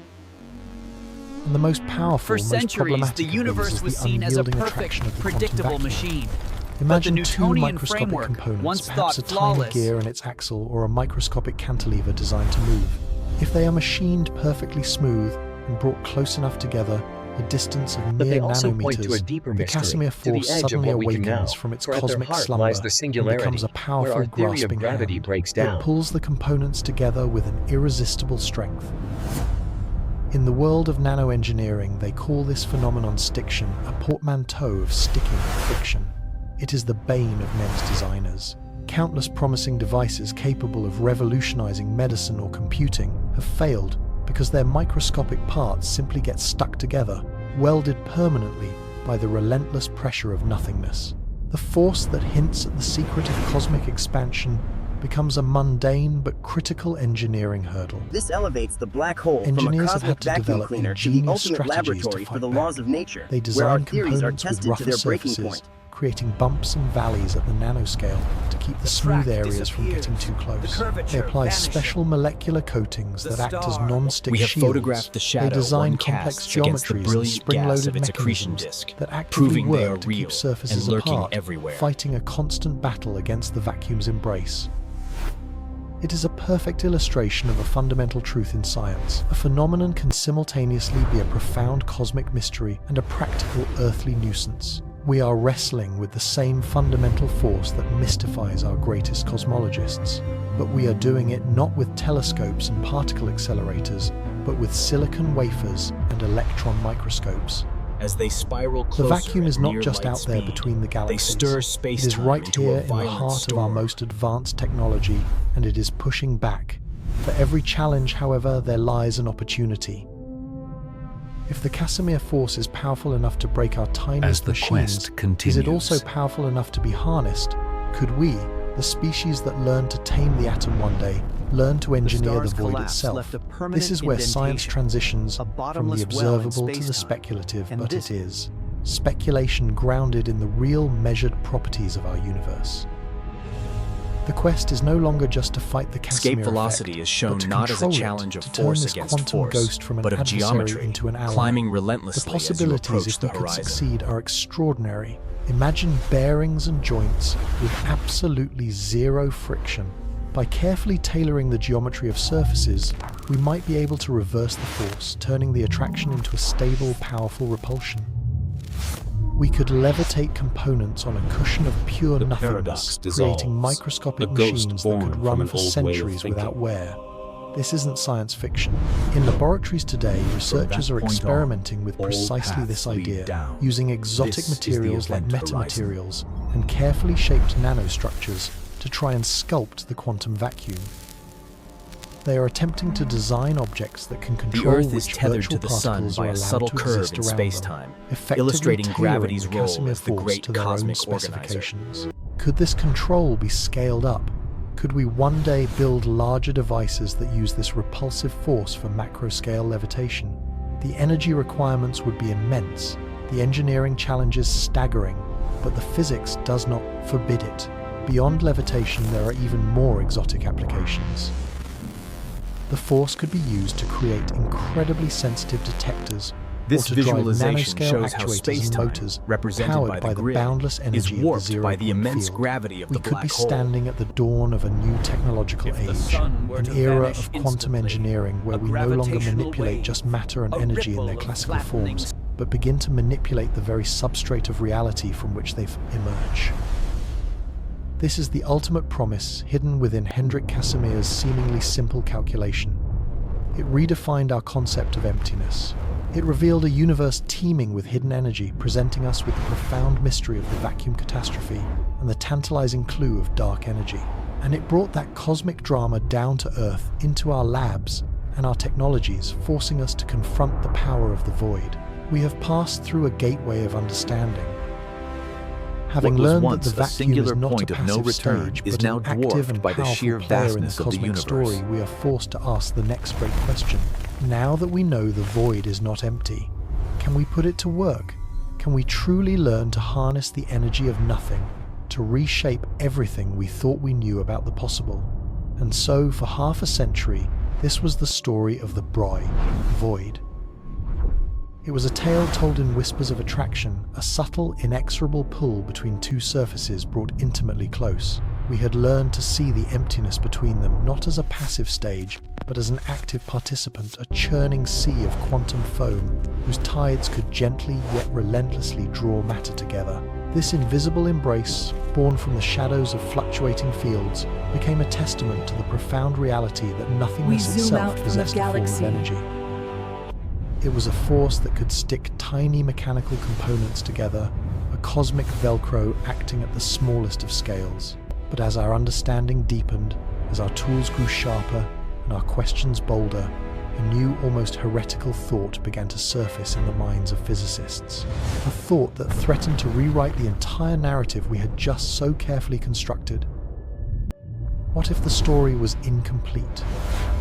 And the most powerful, For most centuries, problematic the of these universe is was the seen as a unyielding perfect, attraction of the quantum predictable vacuum. machine. Imagine but the two Newtonian microscopic framework, components, once perhaps a thought tiny flawless, gear in its axle or a microscopic cantilever designed to move. If they are machined perfectly smooth and brought close enough together, a distance of But they mere also point to a nanometers, deeper the mystery, Casimir to the force edge of suddenly what we can know. awakens from its For at their cosmic heart slumber lies the and singularity, becomes a where powerful our theory of grasping gravity hand. breaks down. It pulls the components together with an irresistible strength. In the world of nanoengineering, they call this phenomenon stiction, a portmanteau of sticking and fiction. It is the bane of MEMS designers. Countless promising devices capable of revolutionizing medicine or computing have failed because their microscopic parts simply get stuck together, welded permanently by the relentless pressure of nothingness. The force that hints at the secret of cosmic expansion becomes a mundane but critical engineering hurdle. This elevates the black hole from a Engineers have cosmic had to vacuum develop cleaner to the ingenious ultimate strategies to laboratory for fight the back. laws of nature, They where our design theories are components with tested to rougher their breaking surfaces, point. creating bumps and valleys at the nanoscale to keep the smooth areas from getting too close. They apply special molecular coatings that act as non-stick We have shields. photographed the shadow They design one complex casts against the geometries and brilliant gas spring-loaded of its accretion mechanisms disk, that actively proving they work are to real keep surfaces and lurking apart, everywhere. fighting a constant battle against the vacuum's embrace. It is a perfect illustration of a fundamental truth in science. A phenomenon can simultaneously be a profound cosmic mystery and a practical earthly nuisance. We are wrestling with the same fundamental force that mystifies our greatest cosmologists, but we are doing it not with telescopes and particle accelerators, but with silicon wafers and electron microscopes. As they spiral closer, The vacuum is at not near just light out there speed, between the galaxies. They stir It is space-time right into here a in the violent heart of our storm. most advanced technology, and it is pushing back. For every challenge, however, there lies an opportunity. If the Casimir force is powerful enough to break our tiniest machines, is it also powerful enough to be harnessed? Could we, the species that learned to tame the atom one day, learn to engineer the void itself? This is where science transitions from the observable to the speculative, but it is speculation grounded in the real measured properties of our universe. The quest is no longer just to fight the Casimir Escape velocity effect, is shown but to not as a control it, challenge of to turn force this against quantum force, ghost from an but of adversary geometry, into an ally. climbing The relentlessly possibilities, as you if approach we the could horizon. succeed, are extraordinary. Imagine bearings and joints with absolutely zero friction. By carefully tailoring the geometry of surfaces, we might be able to reverse the force, turning the attraction into a stable, powerful repulsion. We could levitate components on a cushion of pure nothingness, creating microscopic machines that could run for centuries without wear. This isn't science fiction. In laboratories today, researchers are experimenting with precisely this idea, using exotic materials like metamaterials and carefully shaped nanostructures to try and sculpt the quantum vacuum. They are attempting to design objects that can control the Earth is which tethered to virtual the Sun particles by are a allowed subtle to curve exist in around space-time, them, effectively illustrating tailoring gravity's the role Casimir as the force great to their own cosmic organizer. specifications. Could this control be scaled up? Could we one day build larger devices that use this repulsive force for macro-scale levitation? The energy requirements would be immense, the engineering challenges staggering, but the physics does not forbid it. Beyond levitation, there are even more exotic applications. The force could be used to create incredibly sensitive detectors, This or to drive visualization nanoscale shows how actuators and space-time, motors represented powered by the grid, boundless energy is of the warped zero by the point immense field. gravity of We the could black be hole. standing at the dawn of a new technological age, an era of quantum engineering where we no longer manipulate just matter and energy in their classical forms, but begin to manipulate the very substrate of reality from which they emerge. This is the ultimate promise hidden within Hendrik Casimir's seemingly simple calculation. It redefined our concept of emptiness. It revealed a universe teeming with hidden energy, presenting us with the profound mystery of the vacuum catastrophe and the tantalizing clue of dark energy. And it brought that cosmic drama down to Earth, into our labs and our technologies, forcing us to confront the power of the void. We have passed through a gateway of understanding. Having learned that the vacuum is not a passive stage, but an active and powerful player in the cosmic story, we are forced to ask the next great question. Now that we know the void is not empty, can we put it to work? Can we truly learn to harness the energy of nothing, to reshape everything we thought we knew about the possible? And so, for half a century, this was the story of the void. It was a tale told in whispers of attraction, a subtle, inexorable pull between two surfaces brought intimately close. We had learned to see the emptiness between them not as a passive stage, but as an active participant, a churning sea of quantum foam whose tides could gently yet relentlessly draw matter together. This invisible embrace, born from the shadows of fluctuating fields, became a testament to the profound reality that nothingness itself possessed a form of energy. It was a force that could stick tiny mechanical components together, a cosmic Velcro acting at the smallest of scales. But as our understanding deepened, as our tools grew sharper and our questions bolder, a new, almost heretical thought began to surface in the minds of physicists. A thought that threatened to rewrite the entire narrative we had just so carefully constructed. What if the story was incomplete?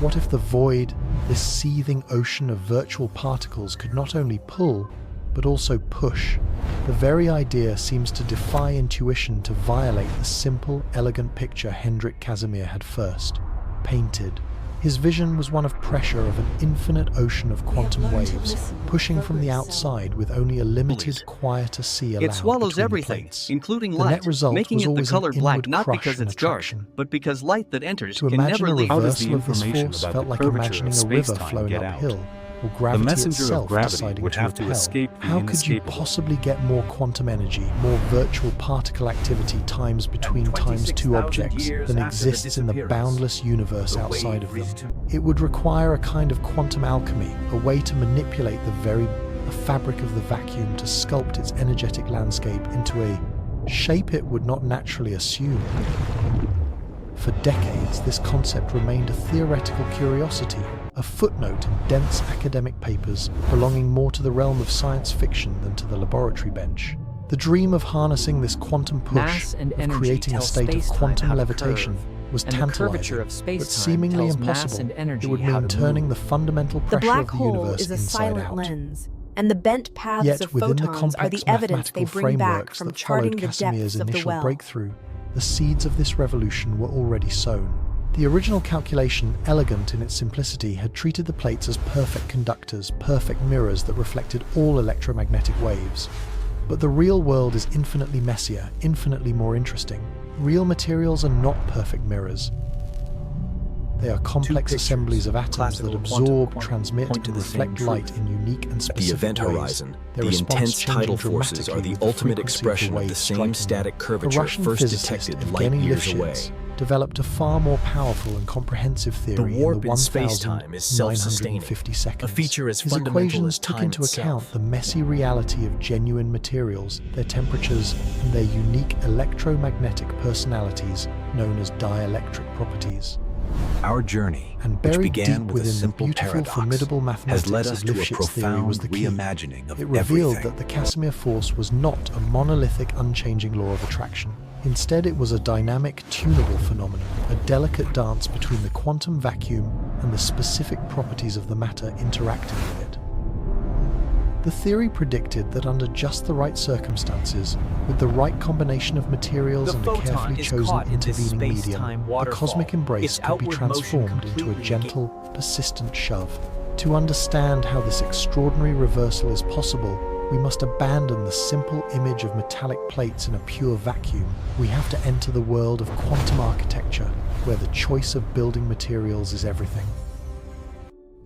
What if the void, this seething ocean of virtual particles, could not only pull, but also push? The very idea seems to defy intuition, to violate the simple, elegant picture Hendrik Casimir had first painted. His vision was one of pressure, of an infinite ocean of quantum waves, pushing from the outside with only a limited, quieter sea allowed. It swallows between everything, plates. inclling The light, net result making was it the always color an black inward not crush because and it's dark, attraction. but because light that enters To can imagine never a leave. reversal of this force felt like imagining a river flowing uphill, or gravity itself deciding to repel. How could you possibly get more quantum energy, more virtual particle activity times between times two objects than exists in the boundless universe outside of them? It would require a kind of quantum alchemy, a way to manipulate the fabric of the vacuum, to sculpt its energetic landscape into a shape it would not naturally assume. For decades, this concept remained a theoretical curiosity, a footnote in dense academic papers belonging more to the realm of science fiction than to the laboratory bench. The dream of harnessing this quantum push, of creating a state of quantum levitation, was tantalizing, but seemingly impossible. It would mean turning the fundamental pressure of the universe inside out. Lens, and the bent paths Yet of within the photons are complex the evidence they mathematical bring back frameworks from that charting followed the Casimir's depths of the initial well. breakthrough, the seeds of this revolution were already sown. The original calculation, elegant in its simplicity, had treated the plates as perfect conductors, perfect mirrors that reflected all electromagnetic waves. But the real world is infinitely messier, infinitely more interesting. Real materials are not perfect mirrors. They are complex assemblies of atoms that absorb, transmit, and reflect light in unique and specific ways. The event horizon, the intense tidal forces are the ultimate expression of the same static curvature first detected light years away. Developed a far more powerful and comprehensive theory. The warp in space-time is self-sustaining, a feature as His fundamental equations as took time into itself. account the messy reality of genuine materials, their temperatures, and their unique electromagnetic personalities, known as dielectric properties. Our journey, And which buried began deep with a within the simple beautiful, paradox, formidable mathematics has led us of to a Lifshitz theory was profound the key. reimagining of It revealed everything. that the Casimir force was not a monolithic, unchanging law of attraction. Instead, it was a dynamic, tunable phenomenon, a delicate dance between the quantum vacuum and the specific properties of the matter interacting with it. The theory predicted that under just the right circumstances, with the right combination of materials and a carefully chosen intervening medium, the cosmic embrace could be transformed into a gentle, persistent shove. To understand how this extraordinary reversal is possible, we must abandon the simple image of metallic plates in a pure vacuum. We have to enter the world of quantum architecture, where the choice of building materials is everything.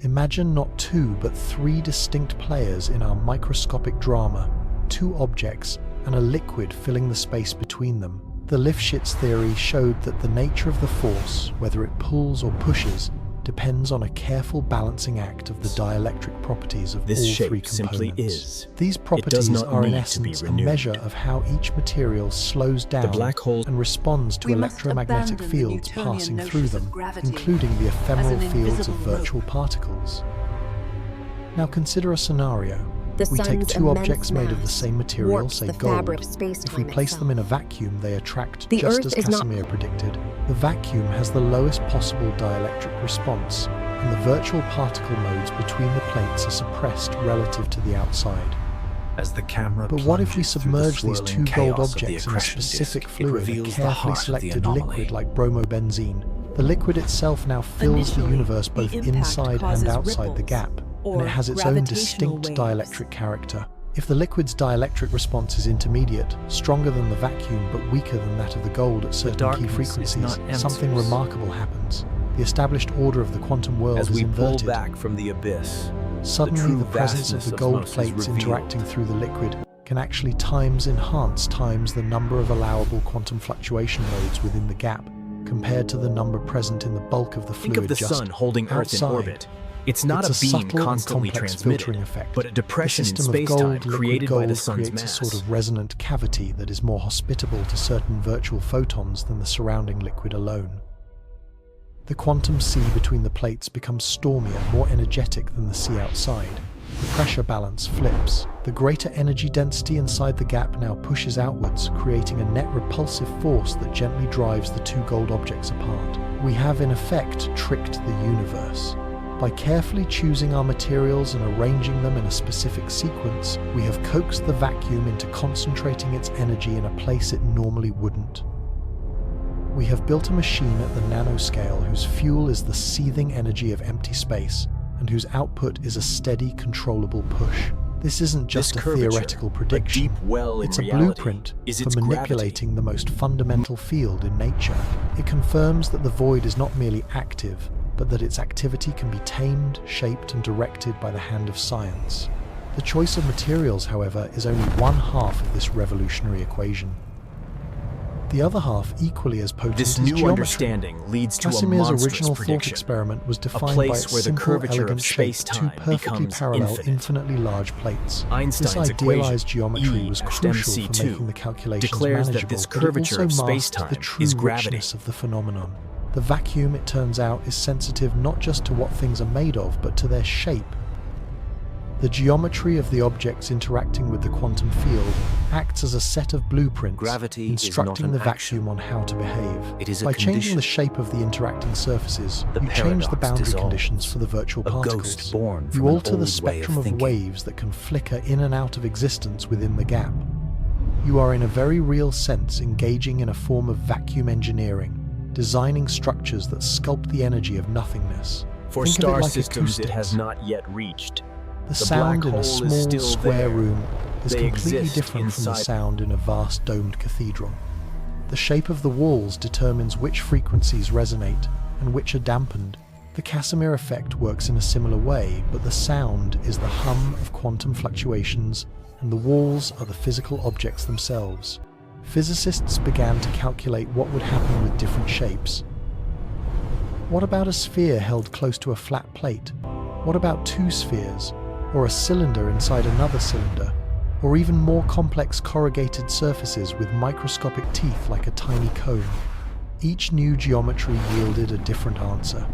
Imagine not two but three distinct players in our microscopic drama, two objects and a liquid filling the space between them. The Lifshitz theory showed that the nature of the force, whether it pulls or pushes, depends on a careful balancing act of the dielectric properties of all three components. These properties are in essence a measure of how each material slows down and responds to electromagnetic fields passing through them, including the ephemeral fields of virtual particles. Now consider a scenario. We take two objects made of the same material, say gold. If we place them in a vacuum, they attract just as Casimir predicted. The vacuum has the lowest possible dielectric response, and the virtual particle modes between the plates are suppressed relative to the outside. As the camera But what if we submerge these two gold objects in a specific fluid, a carefully selected liquid like bromobenzene? The liquid itself now fills the universe both inside and outside the gap, and it has its own distinct dielectric character. If the liquid's dielectric response is intermediate, stronger than the vacuum but weaker than that of the gold at certain key frequencies, something remarkable happens. The established order of the quantum world is inverted. As we pull back from the abyss, suddenly the presence of the gold plates interacting through the liquid can actually enhance the number of allowable quantum fluctuation modes within the gap, compared to the number present in the bulk of the fluid. Think of the sun holding Earth in orbit. It's not a beam constantly transmitted, effect. but a depression in space-time created by the sun's creates mass. a sort of resonant cavity that is more hospitable to certain virtual photons than the surrounding liquid alone. The quantum sea between the plates becomes stormier, more energetic than the sea outside. The pressure balance flips. The greater energy density inside the gap now pushes outwards, creating a net repulsive force that gently drives the two gold objects apart. We have in effect tricked the universe. By carefully choosing our materials and arranging them in a specific sequence, we have coaxed the vacuum into concentrating its energy in a place it normally wouldn't. We have built a machine at the nanoscale whose fuel is the seething energy of empty space, and whose output is a steady, controllable push. This isn't just a theoretical prediction. It's a blueprint for manipulating the most fundamental field in nature. It confirms that the void is not merely active, but that its activity can be tamed, shaped, and directed by the hand of science. The choice of materials, however, is only one half of this revolutionary equation. The other half, equally as potent, This is new geometry. understanding leads to Casimir's a monstrous original thought prediction. experiment was A defined by place its where the simple, curvature elegant of shape, two space-time perfectly becomes parallel, infinite. infinitely large plates. Einstein's This idealized equation, geometry was crucial for E=mc2, making the calculations declares that manageable, this but it curvature also of masked space-time the true is gravity. richness of the phenomenon. The vacuum, it turns out, is sensitive not just to what things are made of, but to their shape. The geometry of the objects interacting with the quantum field acts as a set of blueprints, instructing the vacuum on how to behave. It is a By condition. changing the shape of the interacting surfaces, The you change the paradox boundary dissolves. conditions for the virtual A particles. ghost born from You an alter old the way spectrum of thinking. waves that can flicker in and out of existence within the gap. You are in a very real sense engaging in a form of vacuum engineering, designing structures that sculpt the energy of nothingness. For Think of it star like systems it has acoustics. not yet reached. The The sound black in a hole is small still square there. room is They completely exist different from the inside. sound in a vast domed cathedral. The shape of the walls determines which frequencies resonate and which are dampened. The Casimir effect works in a similar way, but the sound is the hum of quantum fluctuations and the walls are the physical objects themselves. Physicists began to calculate what would happen with different shapes. What about a sphere held close to a flat plate? What about two spheres? Or a cylinder inside another cylinder? Or even more complex corrugated surfaces with microscopic teeth like a tiny cone? Each new geometry yielded a different answer,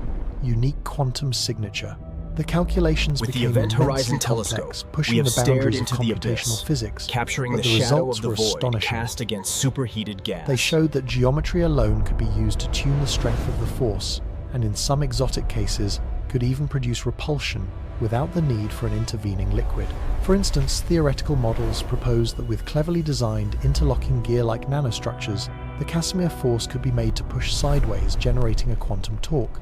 unique quantum signature. The calculations With the became Event Horizon immensely Telescope, complex, pushing we have the stared boundaries into of the computational abyss, physics, capturing but the the shadow results of the were void astonishing. cast against superheated gas. They showed that geometry alone could be used to tune the strength of the force, and in some exotic cases, could even produce repulsion without the need for an intervening liquid. For instance, theoretical models proposed that with cleverly designed interlocking gear-like nanostructures, the Casimir force could be made to push sideways, generating a quantum torque.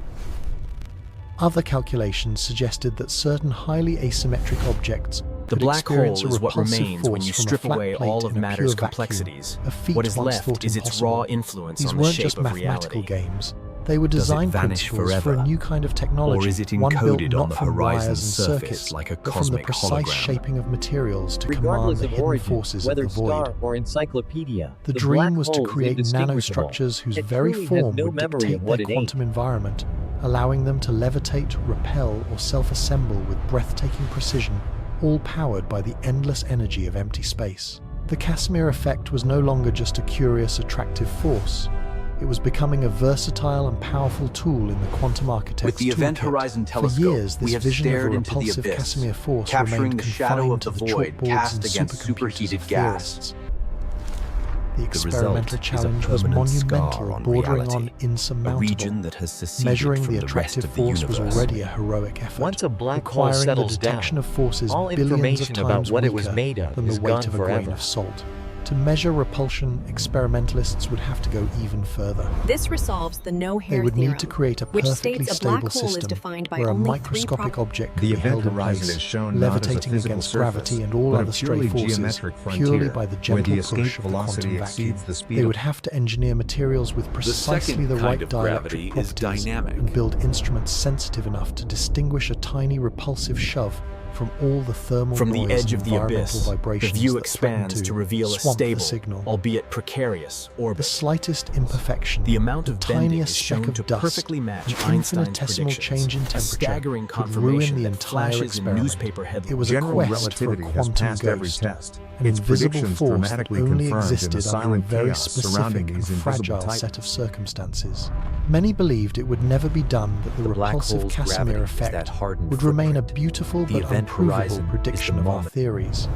Other calculations suggested that certain highly asymmetric objects The could black experience hole a is what repulsive remains when force you from a strip flat away plate all of in a matter's pure complexities. vacuum, a feat What is once left thought is its impossible. raw influence These on the weren't shape just of mathematical reality. games. They were Does it design vanish principles for a forever? new kind of technology, Or is it one built encoded not on the from wires and horizon's surface circuits, like a but from the cosmic precise hologram? shaping of materials to command Regardless the of hidden origin, forces of whether the void. star or encyclopedia, The black dream was to hole is create indistinguishable. nanostructures whose It very truly has form no would memory dictate of what their it ate. quantum environment, allowing them to levitate, repel, or self-assemble with breathtaking precision, all powered by the endless energy of empty space. The Casimir effect was no longer just a curious, attractive force. It was becoming a versatile and powerful tool in the quantum architect's With the Event toolkit. Horizon Telescope, For years, this we have vision of a stared into the repulsive abyss, Casimir force capturing remained the shadow of confined the to the void chalkboards cast and against supercomputers superheated of gas. theorists. The result experimental is a challenge was permanent monumental, scar on bordering reality, on a insurmountable. region that has seceded Measuring from the the rest attractive of the force was universe. already a heroic effort, Once a black hole requiring the settles detection down, of forces all billions of information about times what it was weaker made of than is the weight gone of a grain forever. of salt. To measure repulsion, experimentalists would have to go even further. This resolves the no-hair They would theorem, need to create a which perfectly states a black stable hole is system defined by where a only microscopic object could The be event held in horizon place, is shown not as a levitating physical against surface, gravity and all but a other stray purely forces, geometric purely frontier, by the where gentle the escape push of the velocity quantum vacuum. exceeds the speed They of would have to engineer materials with precisely second the kind right of dielectric gravity is properties dynamic. and build instruments sensitive enough to distinguish a tiny repulsive shove from all the thermal From the noise edge and of the environmental abyss, the vibrations view that threaten expands to reveal a swamp the stable, signal. albeit precarious, The orbit. slightest imperfection, The amount of bending tiniest is speck shown of to dust, perfectly match an Einstein's infinitesimal predictions. change in A temperature staggering could ruin confirmation the that entire flashes in experiment. newspaper headlines. It was a General quest relativity for a has quantum passed every ghost, test. an Its invisible predictions force that dramatically only confirmed in the existed under a silent very chaos surrounding specific and these invisible fragile set titans. of circumstances. Many believed it would never be done that the black repulsive hole's Casimir gravity is that effect hardened would remain a footprint. beautiful The but event unprovable horizon is prediction the of our moment. theories.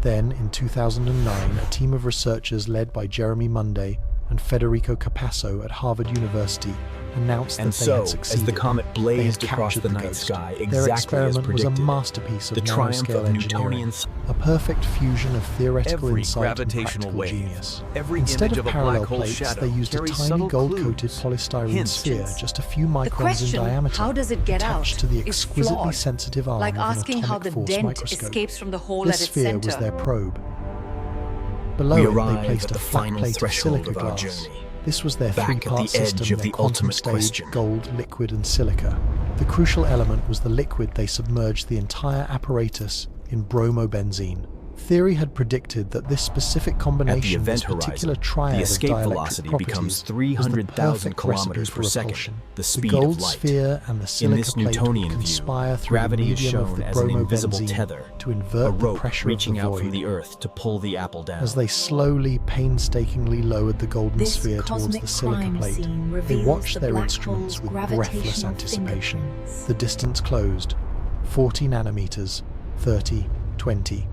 Then, in 2009, a team of researchers led by Jeremy Munday and Federico Capasso at Harvard University announced And that they so, had succeeded. as the comet They had blazed across captured the night ghost. sky Their exactly as experiment was a predicted, masterpiece of the triumph nanoscale of engineering, Newtonian a perfect fusion of theoretical Every insight and gravitational practical wave, genius. every Instead image of of a parallel black hole plates, shadow they used a carries tiny subtle gold-coated clues, polystyrene hints. sphere just a few The microns in question, diameter, how does it get attached out, to the is exquisitely flawed. sensitive arm Like of an asking how the atomic force dent microscope. escapes from the hole This at its sphere center. was their probe. Below We it, they arrive placed at a the flat final plate of threshold silica of our glass. journey. This was their Back at three-part the edge system, of the their quantum ultimate stage, question. gold, liquid, and silica. The crucial element was the liquid. They submerged the entire apparatus in bromobenzene. Theory had predicted that this specific combination, this particular triad the escape of dielectric velocity properties, becomes was the 300,000 perfect kilometers recipe per for second, repulsion. the speed gold of light. sphere and the In silica this plate Newtonian would view, conspire through gravity the is medium of shown the as an invisible bromobenzene tether, to a invert the rope pressure reaching of the out from void. the Earth to pull the apple down. As they slowly, painstakingly lowered the golden This sphere towards cosmic the silica crime plate, scene they reveals watched the their black instruments hole's with breathless gravitational anticipation. fingerprints. The distance closed. 40 nanometers, 30, 20.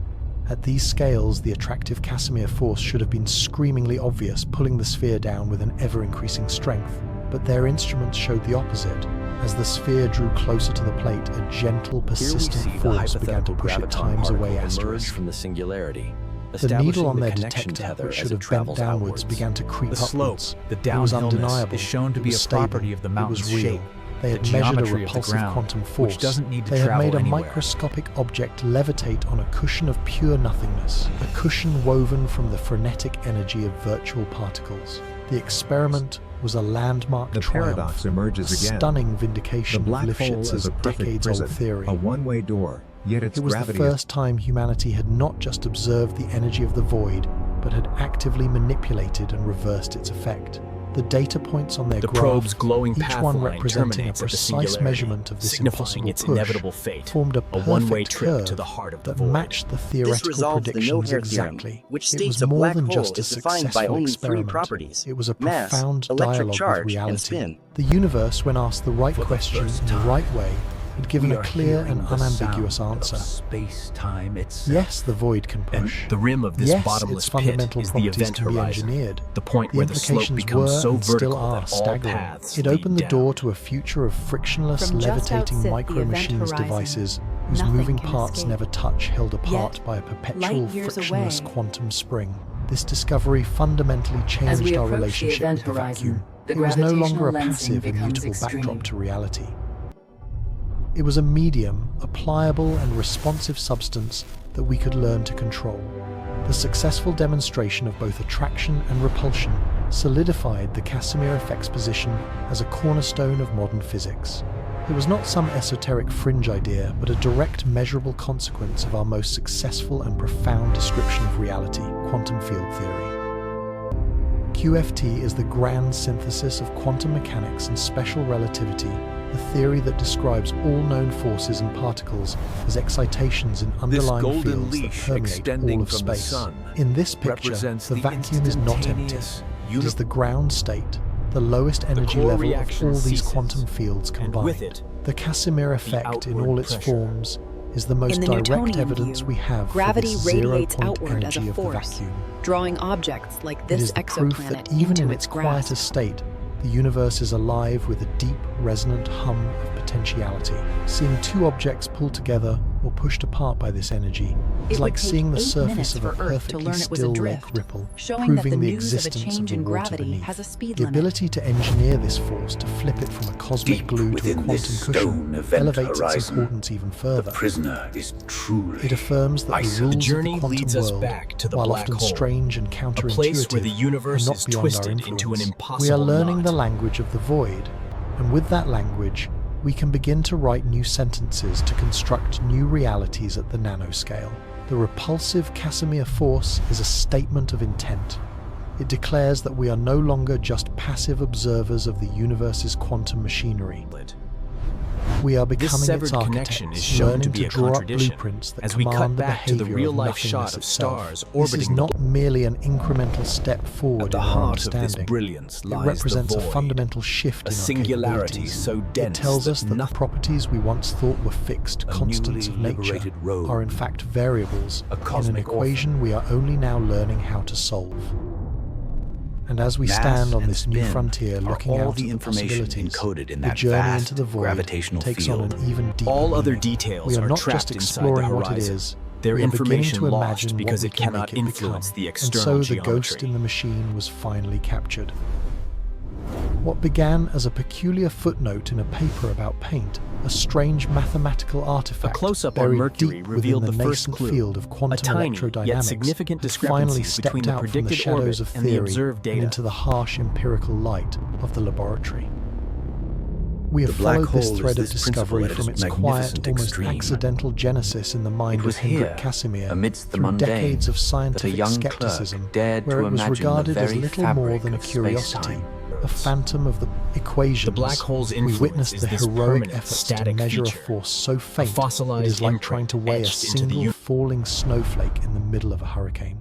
At these scales, the attractive Casimir force should have been screamingly obvious, pulling the sphere down with an ever-increasing strength. But their instruments showed the opposite. As the sphere drew closer to the plate, a gentle, persistent force began to push it times away emerged from the singularity. The needle on their connection detector, tether which as should it have bent travels downwards, outwards. began to creep The slope, upwards. the It was downhillness, undeniable. is shown to It be was a stable. property of the It mountain's was real. shape, They had the measured a geometry of the repulsive ground, quantum which force. doesn't need to They had travel made a anywhere. microscopic object levitate on a cushion of pure nothingness, a cushion woven from the frenetic energy of virtual particles. The experiment was a landmark The triumph, paradox emerges a again. stunning The vindication of black hole is Lifshitz's a perfect decades-old prison, theory. a one-way door, yet its It was the gravity first time humanity had not just observed the energy of the void, but had actively manipulated and reversed its effect. The data points on their The graph, probe's glowing each one pathline representing a terminates at the precise singularity, measurement of this signifying impossible its push, inevitable fate, formed a a one-way perfect trip curve to the heart of the that void. matched the This theoretical resolves the predictions no-hair exactly. theorem, which It states was a more black than hole just a is defined by successful only three experiment. properties: It was a mass, profound electric dialogue charge, with reality. and spin. The universe, when asked the right question in the right way, had given a clear and unambiguous answer. Space-time itself. Yes, the void can And push. the rim of this Yes, bottomless its pit fundamental is the properties event can be horizon, engineered. the point The where the slope implications becomes were so and still vertical are that all staggering. paths It lead opened the down. door to a future of frictionless, From just levitating outside the micro event machines horizon, devices whose nothing moving can parts escape. never touch, held apart Yet, by a perpetual light years frictionless away, quantum spring. This discovery fundamentally changed our relationship with the vacuum. It was no longer a passive, immutable backdrop to reality. It was a medium, a pliable and responsive substance that we could learn to control. The successful demonstration of both attraction and repulsion solidified the Casimir effect's position as a cornerstone of modern physics. It was not some esoteric fringe idea, but a direct, measurable consequence of our most successful and profound description of reality, quantum field theory. QFT is the grand synthesis of quantum mechanics and special relativity, a theory that describes all known forces and particles as excitations in underlying golden fields that leash permeate extending all of from the space. sun In this picture, represents the the vacuum is not empty. instantaneous It is the ground state, the lowest energy core level of reaction all these ceases, quantum fields and combined. with it, The Casimir effect in outward all its pressure. forms is the most In the direct Newtonian evidence view, we have gravity for this radiates zero-point outward as energy a of the force, vacuum. drawing objects like It this is the proof exoplanet that even into in its its quietest grasp. state, the universe is alive with a deep, resonant hum of potentiality. Seeing two objects pulled together or pushed apart by this energy is It like would take seeing the 8 surface minutes of a for Earth to perfectly learn it was still lake adrift, ripple, showing that proving the the news of a existence of change the in water gravity beneath. has a speed The limit. ability to engineer this force to flip it from a cosmic Deep glue to a within quantum this cushion stone event elevates its horizon, importance even further. the prisoner is truly It affirms that the isolated. rules The of journey the quantum leads us world, back to the while black often hole, strange and a counterintuitive, place where the universe are not is beyond our twisted into an influence. impossible We are learning knot. the language of the void, and with that language, we can begin to write new sentences to construct new realities at the nanoscale. The repulsive Casimir force is a statement of intent. It declares that we are no longer just passive observers of the universe's quantum machinery. We are becoming This severed its connection architects, is shown learning to be a draw up contradiction blueprints that as we cut command the back to the behavior real-life of shot nothingness of itself. stars This orbiting is the not merely an incremental step forward At the in our heart of this understanding. brilliance It lies represents the a void, fundamental shift a in our singularity capabilities. so dense It tells us that the nothing- properties we once thought were fixed constants of newly nature liberated road, are in fact variables a in an cosmic equation we are only now learning how to solve. And as we Mass stand on and this new spin frontier are looking all out the at the information possibilities, encoded in the that journey vast into the void gravitational takes field. on an even deeper All other meaning. details We are are not trapped just inside the exploring what it horizon. is, Their we are beginning information to lost imagine because what it we can cannot make it influence become. the And external so the geometry. ghost in the machine was finally captured. What began as a peculiar footnote in a paper about paint, a strange mathematical artifact A close-up on buried Mercury deep revealed within the the first nascent clue, field of a quantum tiny electrodynamics, yet significant had finally discrepancy between stepped the out from the predicted shadows orbit of and the theory observed and data. into the harsh empirical light of the laboratory. We have The black followed this hole is thread of this discovery principle at from its its quiet, magnificent almost extreme. accidental genesis in the mind It was of Hendrik here, Casimir, amidst the through mundane, decades of that a scientific young skepticism, clerk dared where to it was imagine the regarded as very little more fabric than a of curiosity, space-time. a phantom of the equations. The black hole's We influence witnessed is the this heroic permanent, efforts to static measure a feature, force so faint it fossilized is like imprint trying to weigh a etched into the single falling snowflake in the middle of a hurricane.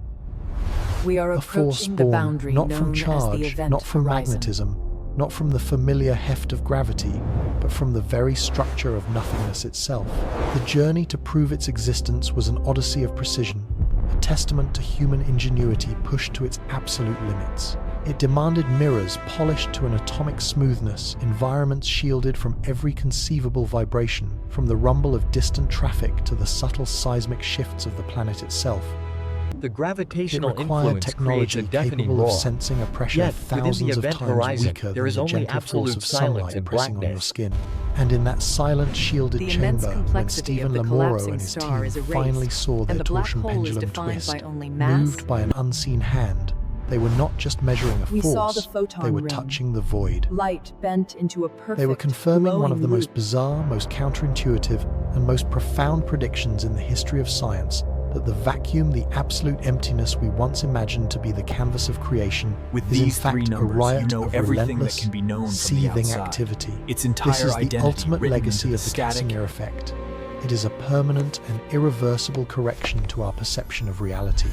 We are A force approaching the born boundary not known from as the charge, event not from horizon. magnetism, not from the familiar heft of gravity, but from the very structure of nothingness itself. The journey to prove its existence was an odyssey of precision, a testament to human ingenuity pushed to its absolute limits. It demanded mirrors polished to an atomic smoothness, environments shielded from every conceivable vibration, from the rumble of distant traffic to the subtle seismic shifts of the planet itself. The It gravitational required influence creates a technology deafening capable roar. of sensing a pressure Yet, within thousands the of event times horizon, weaker there than is the only gentle force absolute of silence sunlight and pressing on your blackness. skin. And in that silent, shielded The immense chamber, when complexity Stephen of the Lamoro collapsing and his star team is erased, finally saw their and the black torsion hole is pendulum defined twist, by only mass. moved by an unseen hand, they were not just measuring a We saw force, the photon they were ring. touching the void. Light bent into a perfect, They were confirming one of the glowing most loop. bizarre, most counterintuitive, and most profound predictions in the history of science that the vacuum, the absolute emptiness we once imagined to be the canvas of creation, With is in these fact three a numbers, riot you know of everything that relentless, can be known from the seething outside. activity. Its entire This is the identity ultimate written legacy into of the static. Casimir effect. It is a permanent and irreversible correction to our perception of reality.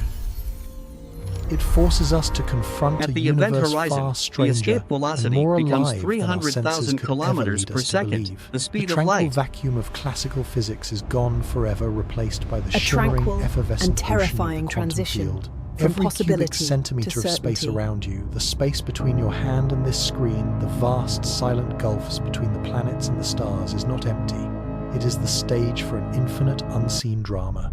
It forces us to confront At a the event universe horizon, far the stranger escape and velocity more becomes alive than our senses 300,000 could kilometers ever lead per us to second, believe. the speed The of tranquil light. vacuum of classical physics is gone forever, replaced by the A shimmering, tranquil effervescent and terrifying ocean of the quantum transition field. from Every cubic possibility centimeter to of space certainty. around you, the space between your hand and this screen, the vast silent gulfs between the planets and the stars is not empty. It is the stage for an infinite unseen drama.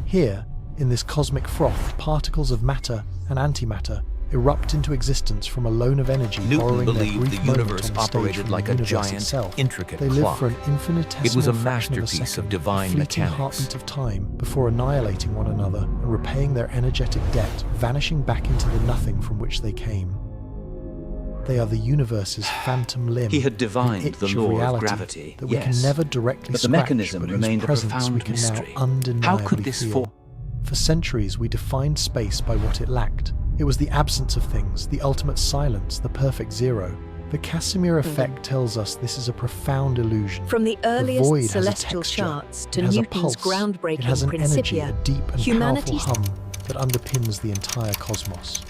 Here, in this cosmic froth, particles of matter and antimatter erupt into existence from a loan of energy, Newton borrowing their believed brief the moment universe on the stage operated from like the a universe giant, itself. intricate They live clock. for an infinitesimal It was a fraction of a masterpiece second, of divine fleeting mechanics. heartbeat of time before annihilating one another and repaying their energetic debt, vanishing back into the nothing from which they came. They are the universe's phantom limb. He had divined an itch the law of reality gravity, that we yes. can never directly But the scratch, mechanism but whose remained a presence profound we can mystery. now undeniably How could this feel. For centuries, we defined space by what it lacked. It was the absence of things, the ultimate silence, the perfect zero. The Casimir effect tells us this is a profound illusion. From the void earliest has a celestial texture, charts to it has a Newton's pulse, groundbreaking it has an energy, Principia, a deep and humanity's powerful hum that underpins the entire cosmos.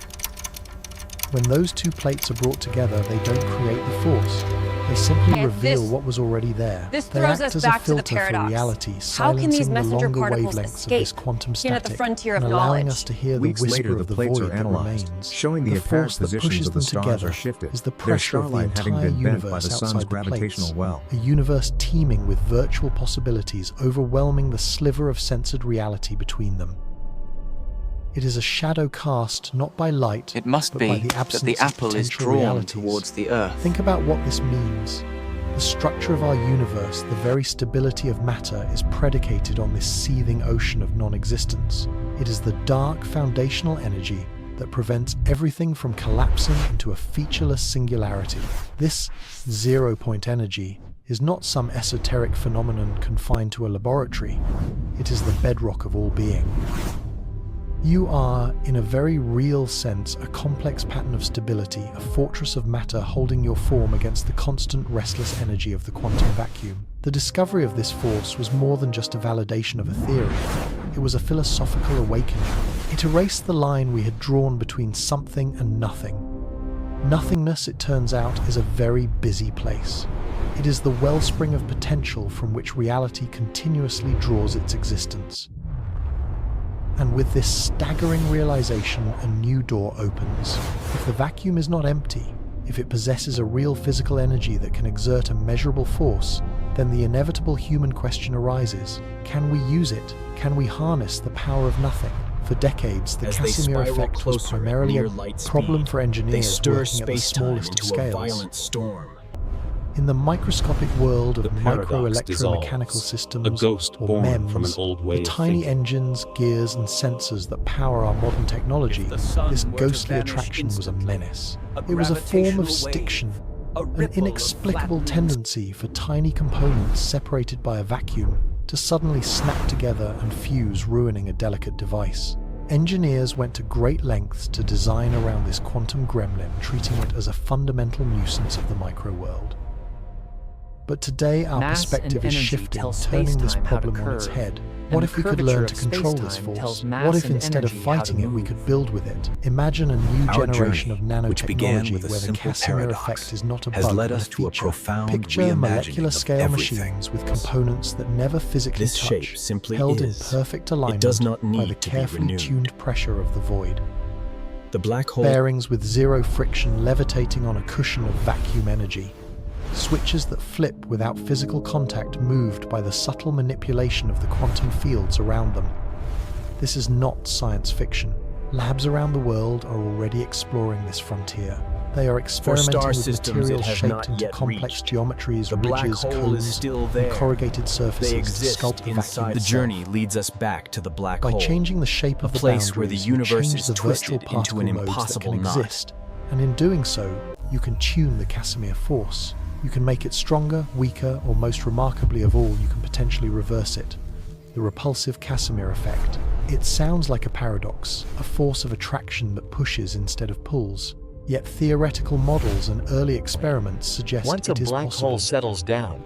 When those two plates are brought together, they don't create the force. They simply reveal what was already there. This They throws act us as a back to the filter for paradox. reality, How can these silencing the messenger longer particles wavelengths of this escape quantum here at the static frontier of and allowing knowledge? us to hear the Weeks whisper later, of the the plates void are that analyzed, remains. showing the The apparent force that positions pushes of the them stars together are shifted, is the their pressure of the starlight having entire been bent by universe the sun's outside the gravitational plates. well. A universe teeming with virtual possibilities overwhelming the sliver of censored reality between them. It is a shadow cast not by light, It must but be by the that absence the of apple is potential drawn realities. towards the earth. Think about what this means. The structure of our universe, the very stability of matter, is predicated on this seething ocean of non-existence. It is the dark foundational energy that prevents everything from collapsing into a featureless singularity. This zero-point energy is not some esoteric phenomenon confined to a laboratory. It is the bedrock of all being. You are, in a very real sense, a complex pattern of stability, a fortress of matter holding your form against the constant restless energy of the quantum vacuum. The discovery of this force was more than just a validation of a theory. It was a philosophical awakening. It erased the line we had drawn between something and nothing. Nothingness, it turns out, is a very busy place. It is the wellspring of potential from which reality continuously draws its existence. And with this staggering realization, a new door opens. If the vacuum is not empty, if it possesses a real physical energy that can exert a measurable force, then the inevitable human question arises: can we use it? Can we harness the power of nothing? For decades, the Casimir effect was primarily a problem for engineers working at the smallest of scales. In the microscopic world of micro-electromechanical systems, a ghost or born MEMS, from an old way the of tiny thinking. engines, gears and sensors that power our modern technology, this ghostly attraction was a menace. It was a form of stiction, an inexplicable tendency for tiny components separated by a vacuum to suddenly snap together and fuse, ruining a delicate device. Engineers went to great lengths to design around this quantum gremlin, treating it as a fundamental nuisance of the micro-world. But today our Mass perspective and is energy shifting, tell turning this space-time how to problem on its curve, head. and What the if we could curvature learn of to control this space-time force? tells mass What if and instead of energy how to fighting it, we move? could build with it? Imagine a new Our generation of journey, which began nanotechnology with a where the simple Casimir paradox, effect is not a has bug led but us to a feature. profound Picture reimagining molecular of scale everything. machines with components that never physically This touch, shape simply held is. in perfect alignment It does not by need the to be carefully renewed. tuned pressure of the void. The black hole Bearings with zero friction levitating on a cushion of vacuum energy. Switches that flip without physical contact, moved by the subtle manipulation of the quantum fields around them. This is not science fiction. Labs around the world are already exploring this frontier. They are experimenting star with systems materials it has shaped not into yet complex reached. geometries, The black ridges, hole is cones, still and there. corrugated surfaces They to exist sculpt the inside. vacuum The itself. journey leads us back to the black By hole. changing the shape of a the place where the boundaries, you universe change is the twisted virtual into particle an modes that impossible can knot. exist. And in doing so, you can tune the Casimir force. You can make it stronger, weaker, or most remarkably of all, you can potentially reverse it. the repulsive Casimir effect. It sounds like a paradox, a force of attraction that pushes instead of pulls. Yet theoretical models and early experiments suggest Once it a is black possible. hole settles down,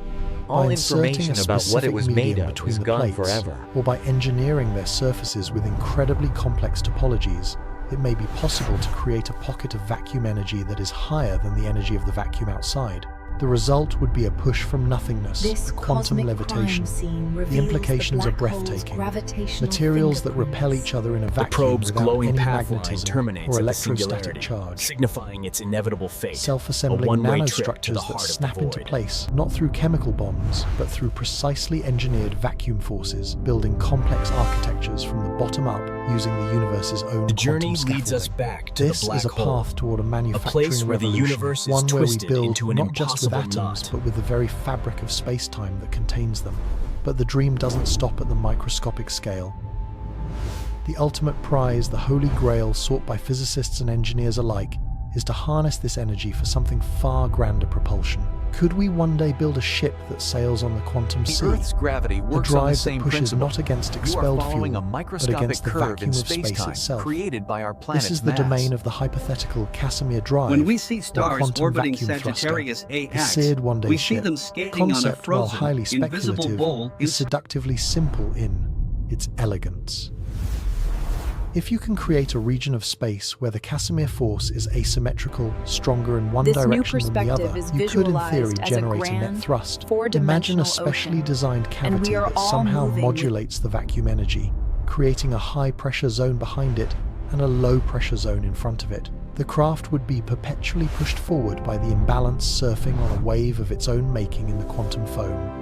all By inserting information a about what it was specific made medium of between is the gone plates, forever. or by engineering their surfaces with incredibly complex topologies, it may be possible to create a pocket of vacuum energy that is higher than the energy of the vacuum outside. The result would be a push from nothingness, a quantum levitation. The implications are breathtaking. Materials that repel each other in a The vacuum probe's without glowing any pathline magnetism terminates or at the electrostatic singularity, charge. signifying its inevitable fate. Self-assembling a one-way trip to the nanostructures that heart snap of the into void. place, not through chemical bombs, but through precisely engineered vacuum forces, building complex architectures from the bottom up using the universe's own The journey quantum leads us scaffolding. back to This the black is a hole, path toward a a manufacturing place where the revolution, universe is one where we twisted build into an not just with impossible atoms, knot. but with the very fabric of space-time that contains them. But the dream doesn't stop at the microscopic scale. The ultimate prize, the holy grail sought by physicists and engineers alike, is to harness this energy for something far grander propulsion. Could we one day build a ship that sails on the quantum sea? The Earth's gravity A works on the drive same that pushes principle. not against You are expelled following fuel, a but microscopic against the curve vacuum in of space space-time itself. created by our planet's This is the mass. domain of the hypothetical Casimir drive. When we see or stars quantum orbiting vacuum thruster. Sagittarius The AX, seared one-day we see ship. them The skating on a concept, while frozen, highly invisible speculative, bowl is seductively simple in its elegance. If you can create a region of space where the Casimir force is asymmetrical, stronger in one This new direction than the perspective other, is you could in theory visualized as a generate a net grand, thrust. Imagine four-dimensional a specially ocean, designed and cavity we are that all somehow moving modulates the vacuum energy, creating a high-pressure zone behind it and a low-pressure zone in front of it. The craft would be perpetually pushed forward by the imbalance surfing on a wave of its own making in the quantum foam.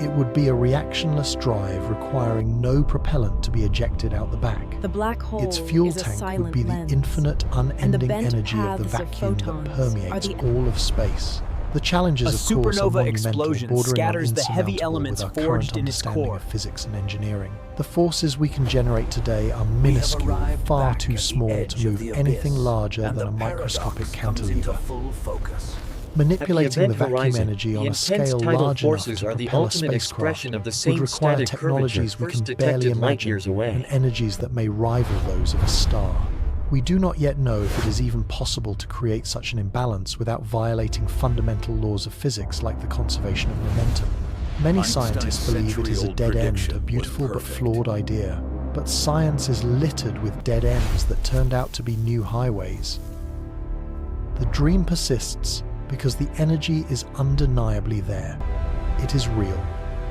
It would be a reactionless drive requiring no propellant to be ejected out the back. The black hole Its fuel is a tank silent would be the lens, infinite, and the unending bent energy of the paths of vacuum that photons permeates are the all of space. The challenges, A of course, are supernova monumental, explosion bordering on scatters the heavy insurmountable elements with our current forged in its understanding core. of physics and engineering. The forces we can generate today are minuscule, far too small to move anything larger than a microscopic cantilever. Manipulating the vacuum energy on a scale large enough to propel a spacecraft would require technologies we can barely imagine and energies that may rival those of a star. We do not yet know if it is even possible to create such an imbalance without violating fundamental laws of physics like the conservation of momentum. Many scientists believe it is a dead end, a beautiful but flawed idea. But science is littered with dead ends that turned out to be new highways. The dream persists because the energy is undeniably there. It is real.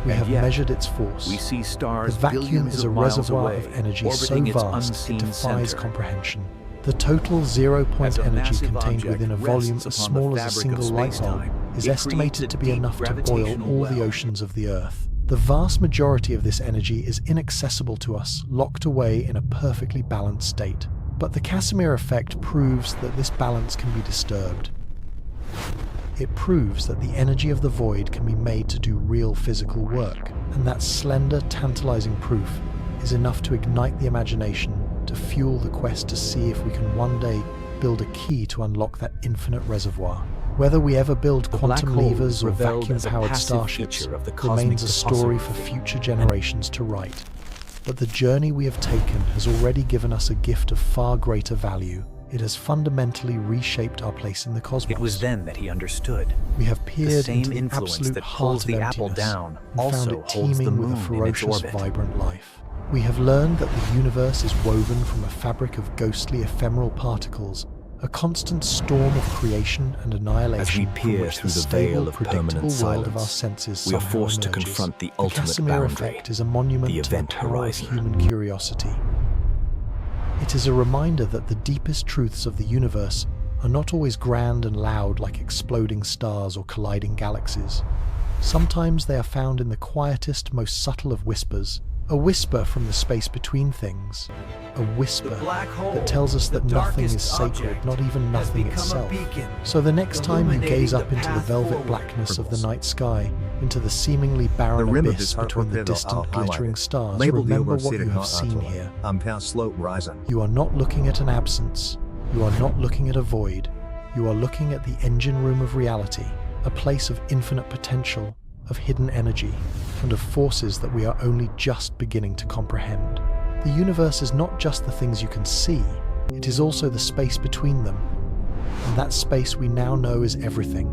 We have measured its force. We see stars the vacuum billions is a of miles reservoir away, of energy so orbiting its vast it unseen defies center. comprehension. The total zero-point As a energy massive contained object within a volume rests as upon the small as a fabric of single light bulb space-time, is it estimated creates to a be deep enough to boil gravitational all the well. oceans of the Earth. The vast majority of this energy is inaccessible to us, locked away in a perfectly balanced state. But the Casimir effect proves that this balance can be disturbed. It proves that the energy of the void can be made to do real physical work, and that slender, tantalizing proof is enough to ignite the imagination, to fuel the quest to see if we can one day build a key to unlock that infinite reservoir. Whether we ever build quantum levers or vacuum-powered starships remains a story for future generations to write. But the journey we have taken has already given us a gift of far greater value. It has fundamentally reshaped our place in the cosmos. It was then that he understood. We have peered same into the influence absolute that heart pulls of the apple emptiness down and also found it holds the teeming with a moon in its ferocious, orbit. vibrant life. We have learned that the universe is woven from a fabric of ghostly, ephemeral particles, a constant storm of creation and annihilation. As we from peer which through the stable, veil of permanent predictable world of our silence, senses we are somehow forced to emerges. confront the The ultimate Casimir boundary, effect is a monument the to the event power horizon. of human curiosity. It is a reminder that the deepest truths of the universe are not always grand and loud like exploding stars or colliding galaxies. Sometimes they are found in the quietest, most subtle of whispers, a whisper from the space between things, a whisper that tells us that nothing is sacred, not even nothing itself. So the next time you gaze up into the velvet blackness of the night sky, into the seemingly barren abyss between the distant glittering stars, remember what you have seen here. You are not looking at an absence. You are not looking at a void. You are looking at the engine room of reality, a place of infinite potential, of hidden energy. and of forces that we are only just beginning to comprehend. The universe is not just the things you can see, it is also the space between them. And that space we now know is everything.